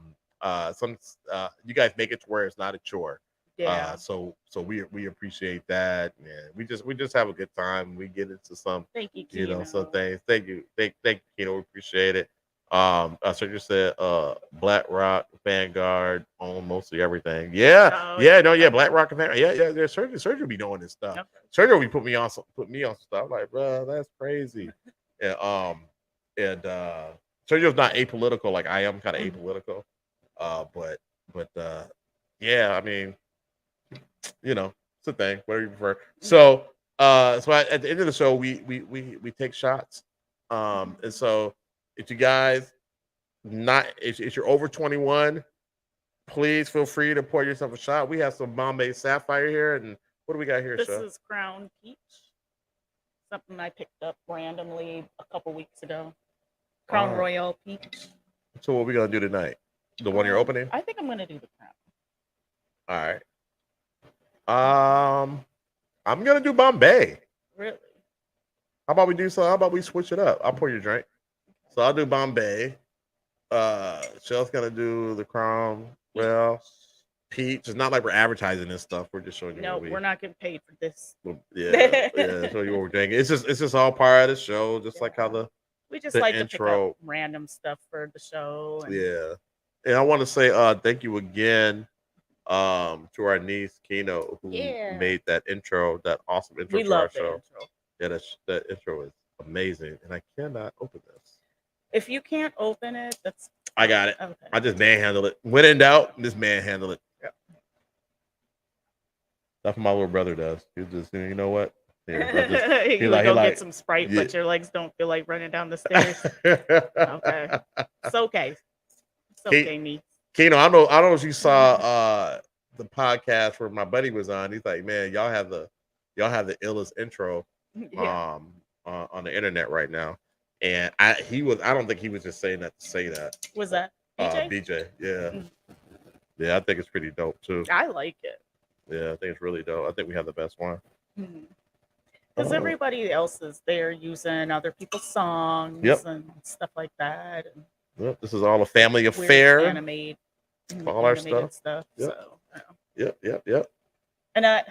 guys make it to where it's not a chore. Yeah. So we appreciate that. Yeah, we just have a good time. We get into some, thank you, some things. Thank you, Kino. We appreciate it. Sergio said, Black Rock, Vanguard, on mostly everything. Yeah, Black Rock and Vanguard. Yeah. Sergio be doing this stuff. Okay. Sergio be put me on some stuff. I'm like, bro, that's crazy. And Sergio's not apolitical like I am, kind of apolitical. But yeah, I mean, it's a thing, whatever you prefer. So at the end of the show, we take shots. And so if you guys if you're over 21, please feel free to pour yourself a shot. We have some Bombay Sapphire here, and what do we got here? This is Crown Peach, something I picked up randomly a couple weeks ago. Crown Royal Peach. So what are we gonna do tonight? The one you're opening? I think I'm gonna do the Crown. All right. I'm gonna do Bombay. Really? How about we switch it up? I'll pour your drink. So I'll do Bombay. Shelle's gonna do the Crown. Well, Peach. It's not like we're advertising this stuff. We're just showing you. No, we're not getting paid for this. Yeah. Show you what we're drinking. It's just all part of the show. Just like how we just like to pick up random stuff for the show. Yeah. And I want to say thank you again to our niece Kino, who made that awesome intro to our show. Intro. Yeah, that intro is amazing, and I cannot open this. If you can't open it, I got it. Okay. I just manhandle it. When in doubt, just manhandle it. Yep. That's what my little brother does. He just, you know what? Yeah, you go get some Sprite, but your legs don't feel like running down the stairs. Okay. It's okay. It's okay, niece. Kino, I don't know if you saw the podcast where my buddy was on. He's like, man, y'all have the illest intro on the internet right now. And I don't think he was just saying that to say that. Was that BJ? BJ, yeah. Yeah, I think it's pretty dope too. I like it. Yeah, I think it's really dope. I think we have the best one. Because everybody else is there using other people's songs and stuff like that. And yep, this is all a family affair. All our stuff. Yep. So, Yep. And I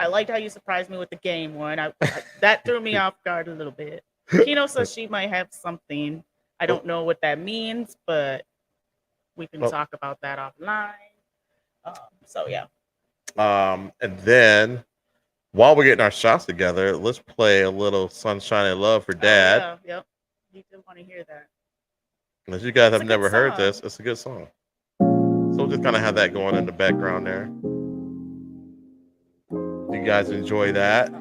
liked how you surprised me with the game one. That threw me off guard a little bit. Kino says she might have something. I don't know what that means, but we can talk about that offline. So yeah. And then while we're getting our shots together, let's play a little Sunshine and Love for Dad. Yep. You do want to hear that. Unless you guys have never heard this, it's a good song. So we'll just kind of have that going in the background there. You guys enjoy that.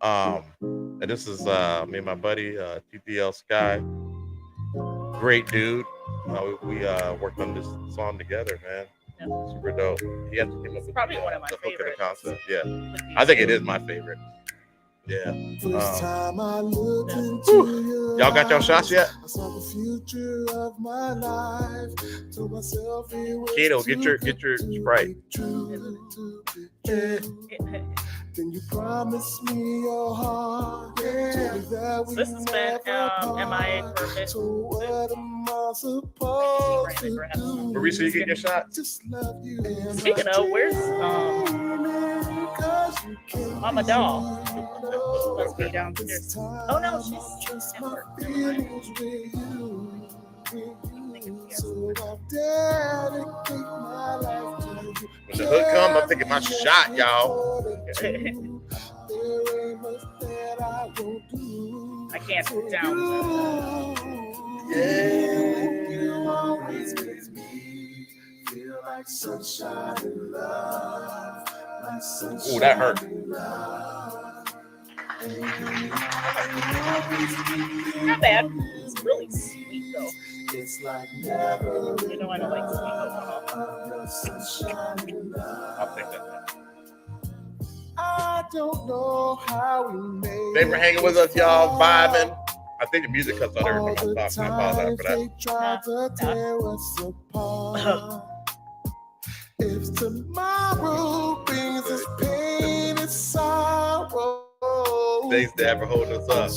And this is me and my buddy TPL Sky. Great dude. We worked on this song together, man. Yeah. Super dope. He had to came up with probably one of my favorites. Concept. Yeah, I think it is my favorite. Yeah. Y'all got your shots yet? Kino, get your Sprite. Then you promise me your heart. This has been MIA for a bit. So what am I supposed to do? Marisa, you getting your shot? Speaking of, where's Mama Doll? She must be downstairs. Oh no, she's at work. When the hood come, I'm taking my shot, y'all. can't sit down. You always makes me feel like sunshine and love. Like sunshine. Ooh, that hurt. Not bad. It's really sweet though. It's like never. You know I don't like sweet alcohol. I'll take that. I don't know how we made. They were hanging with us, y'all, vibing. I think the music cuts out every time I talk. I apologize for that. Try to tear us apart. If tomorrow brings us pain and sorrow, Thanks to ever holding us up.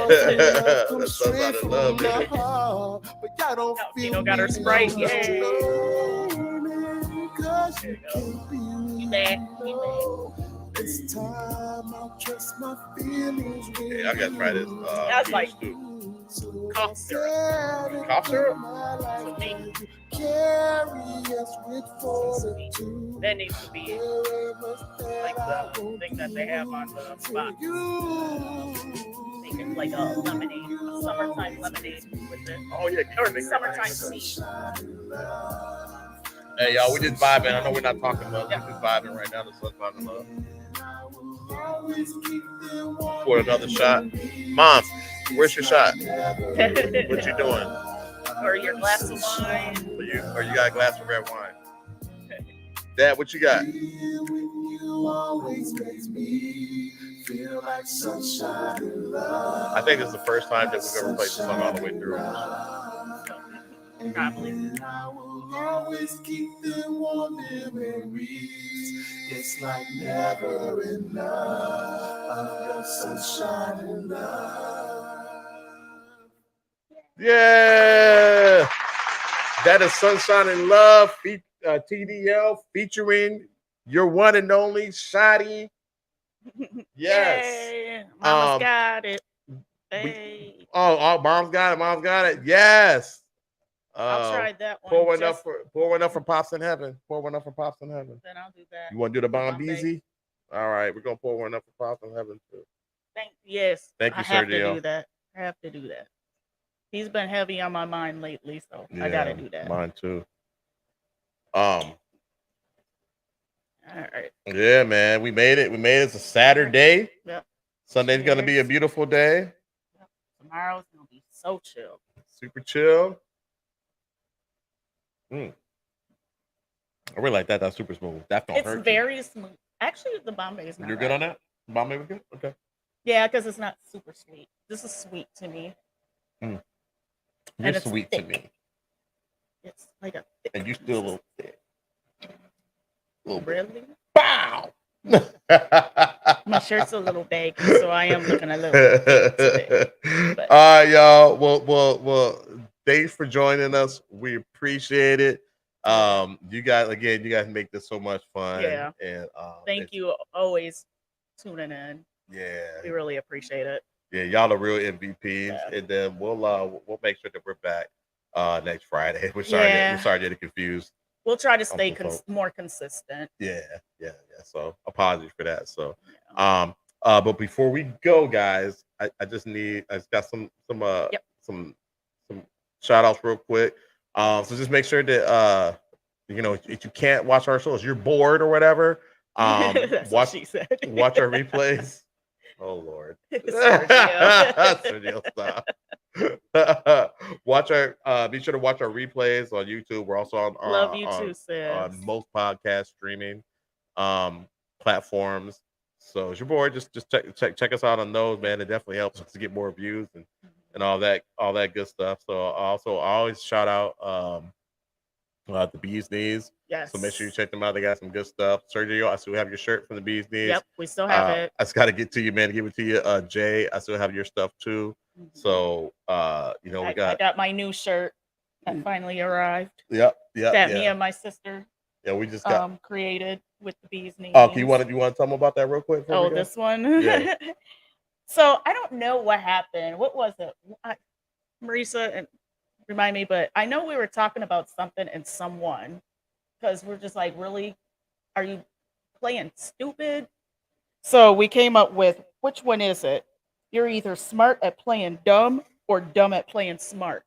That's somebody to love, baby. But y'all don't feel got her Sprite. Yay. You back. This time I'll trust my feelings. Yeah, I gotta try this. That's like cough syrup. Cough syrup? That needs to be like the thing that they have on the box. Make it like a lemonade, a summertime lemonade with it. Oh yeah, Or summertime tea. Hey y'all, we just vibing. I know we're not talking much. We're just vibing right now. The sun's vibing love. For another shot. Mom, where's your shot? What you doing? Or your glass of wine. Or you got a glass of red wine? Dad, what you got? I think it's the first time that we've ever played the song all the way through. Probably. Always keep them warm memories. It's like never enough of your sunshine and love. Yeah, that is Sunshine and Love, TDL, featuring your one and only Shoddi. Yes. Yay. Mama's got it. Hey. Mom's got it. Yes. I'll try that one. Pour one up for Pops in Heaven. Pour one up for Pops in Heaven. Then I'll do that. You want to do the BAAABYYY? All right, we're gonna pour one up for Pops in Heaven too. Yes. Thank you, I have Sir to DL. do that. I have to do that. He's been heavy on my mind lately, so I gotta do that. Mine too. All right. Yeah, man, we made it. It's a Saturday. Yep. Sunday's gonna be a beautiful day. Yep. Tomorrow's gonna be so chill. Super chill. I really like that. That's super smooth. That don't hurt. It's very smooth. Actually, the Bombay is not. You're good on that? Bombay was good? Okay. Yeah, because it's not super sweet. This is sweet to me. You're sweet to me. It's like a thick. And you still a little thick. Really? Bow! My shirt's a little baggy, so I am looking a little thick today. But. All right, y'all. Well, thanks for joining us. We appreciate it. You guys make this so much fun. Yeah. And thank you always tuning in. Yeah. We really appreciate it. Yeah, y'all are real MVPs. Yeah. And then we'll make sure that we're back next Friday. We're sorry getting confused. We'll try to stay more consistent. Yeah. So apologies for that. So but before we go, guys, I just got some shout outs real quick. So just make sure that if you can't watch our shows, you're bored or whatever. That's what she said. Watch our replays. Oh Lord. Sergio, stop. Be sure to watch our replays on YouTube. We're also on Love you too, sis. On most podcast streaming platforms. So if you're bored, just check us out on those, man. It definitely helps us to get more views and all that good stuff. So I always shout out the Bee's Knees. Yes. So make sure you check them out. They got some good stuff. Sergio, I still have your shirt from the Bee's Knees. Yep, we still have it. I just got to get to you, man. Give it to you. Jay, I still have your stuff too. So I got my new shirt that finally arrived. Yep. That me and my sister. Yeah, we just got created with the Bee's Knees. Oh, you want to tell them about that real quick? This one. Yeah. So I don't know what happened. What was it? Marisa, and remind me, but I know we were talking about something and someone, because we're just like, really, are you playing stupid? So we came up with, which one is it? you're either smart at playing dumb or dumb at playing smart.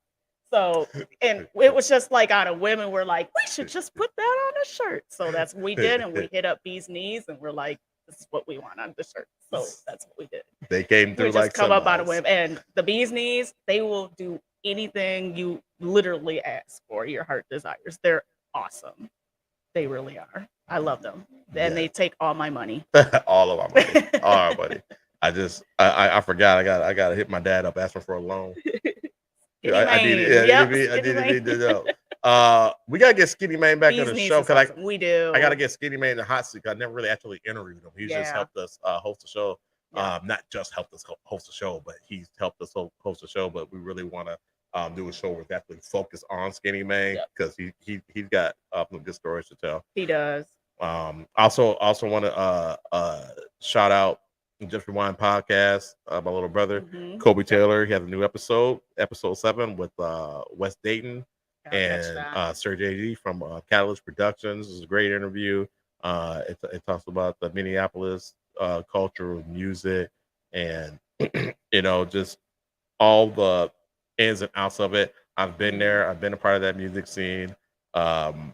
So, and it was just like out of women were like, we should just put that on a shirt. So that's what we did. And we hit up B's knees and we're like, this is what we want on the shirt. So that's what we did. They came through we like just come up out of women. And the B's knees, they will do anything you literally ask for, your heart desires. They're awesome. They really are. I love them. And they take all my money. All of our money. All our money. I forgot. I got to hit my dad up, ask him for a loan. I need to know. We gotta get Skinny Mane back on the show because we do. I gotta get Skinny Mane in the hot seat. I never really actually interviewed him. He's just helped us host the show. Not just helped us host the show, but he's helped us host the show. But we really want to do a show where we actually focus on Skinny Mane because he's got some good stories to tell. He does. Also want to shout out Just Rewind podcast, my little brother Kobe Taylor. He has a new episode 7 with West Dayton and Sir JG from Catalyst Productions. This is a great interview. It talks about the Minneapolis culture, music, and just all the ins and outs of it. I've been there. I've been a part of that music scene, and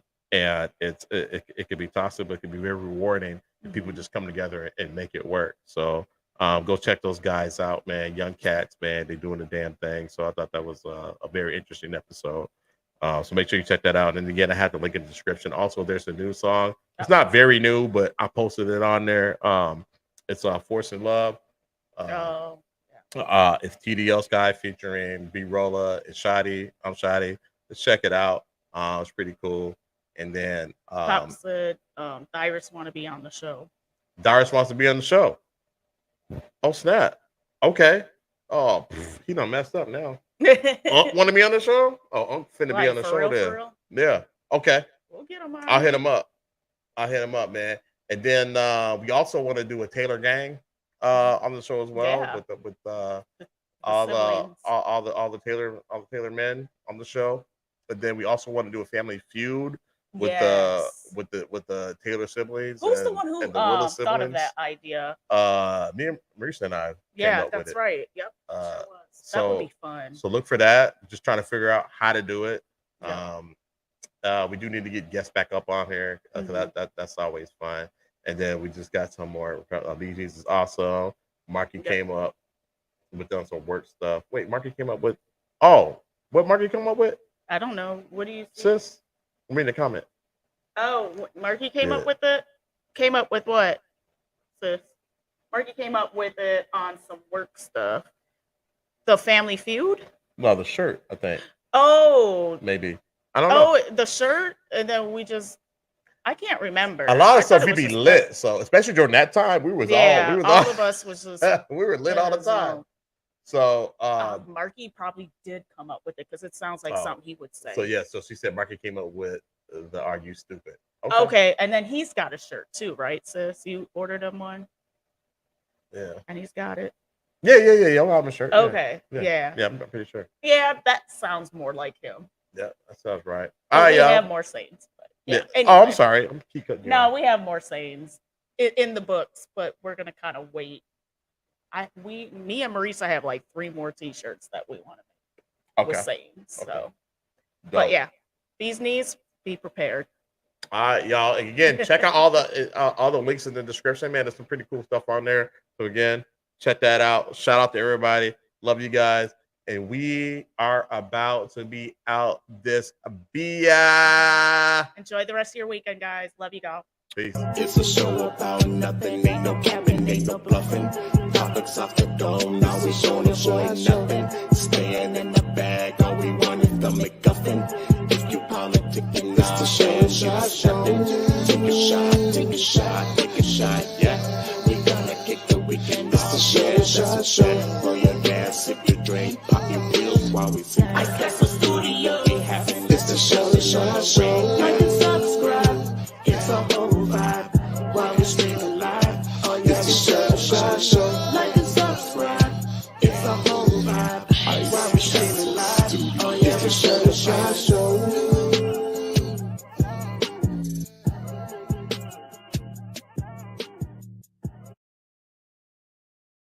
it can be toxic, but it can be very rewarding. People just come together and make it work. So go check those guys out, man. Young cats, man. They're doing the damn thing. So I thought that was a very interesting episode. So make sure you check that out. And again, I have the link in the description. Also, there's a new song. It's not very new, but I posted it on there. It's Force and Love. It's TDL Sky featuring Rolla and Shoddi. I'm Shoddi. Let's check it out. It's pretty cool. And then Pop said Dyrus want to be on the show. Dyrus wants to be on the show. Oh snap. Okay. Oh, he done messed up now. Want to be on the show? Oh, I'm finna be on the show then. Yeah. Okay. We'll get him on. I'll hit him up, man. And then we also want to do a Taylor gang on the show as well with all the Taylor men on the show. But then we also want to do a family feud with the Taylor siblings. Who's the one who thought of that idea? Me and Marisa and I came up with it. Right. Yep. That would be fun. So look for that. Just trying to figure out how to do it. We do need to get guests back up on here because that's always fun. And then we just got some more. BG's is awesome. Marky came up with some work stuff. Wait, Marky came up with what Marky come up with? I don't know. What do you see? Sis? I mean the comment. Oh, Marky came up with it? Came up with what? Sis? Marky came up with it on some work stuff. The family feud? No, the shirt, I think. Oh. Maybe. I don't know. Oh, the shirt? And then I can't remember. A lot of stuff we be lit. So especially during that time, all of us was just we were lit all the time. So Marky probably did come up with it because it sounds like something he would say. So she said Marky came up with the "Are You Stupid?" Okay, and then he's got a shirt too, right, sis? You ordered him one. Yeah. And he's got it. Yeah. I'll have a shirt. Okay. Yeah, I'm pretty sure. Yeah, that sounds more like him. Yeah, that sounds right. All right, we have more sayings. Yeah. Anyway. Oh, I'm sorry. I'm keep cutting you off. We have more sayings in the books, but we're gonna kind of wait. Me and Marisa have like 3 more T-shirts that we want to make with sayings. So, but yeah, these knees, be prepared. All right, y'all. And again, check out all the links in the description, man. There's some pretty cool stuff on there. So again, check that out. Shout out to everybody. Love you guys. And we are about to be out this BIYYY. Enjoy the rest of your weekend, guys. Love you, y'all. Peace. It's a show about nothing. Ain't no capping, ain't no bluffing. Topics off the dome. Now we showing nothing. Staying in the bag. All we want is the McGuffin. If you politicking, it's the show. Take a shot. Yeah, we gonna kick the weekend. It's the show. Roll your gas, sip your drink, pop your wheels while we sing. I guess the studio. It's the show. Like and subscribe. It's a whole vibe while we streaming live. Oh yeah, it's the show. Like and subscribe. It's a whole vibe while we streaming live. Oh yeah, it's the show.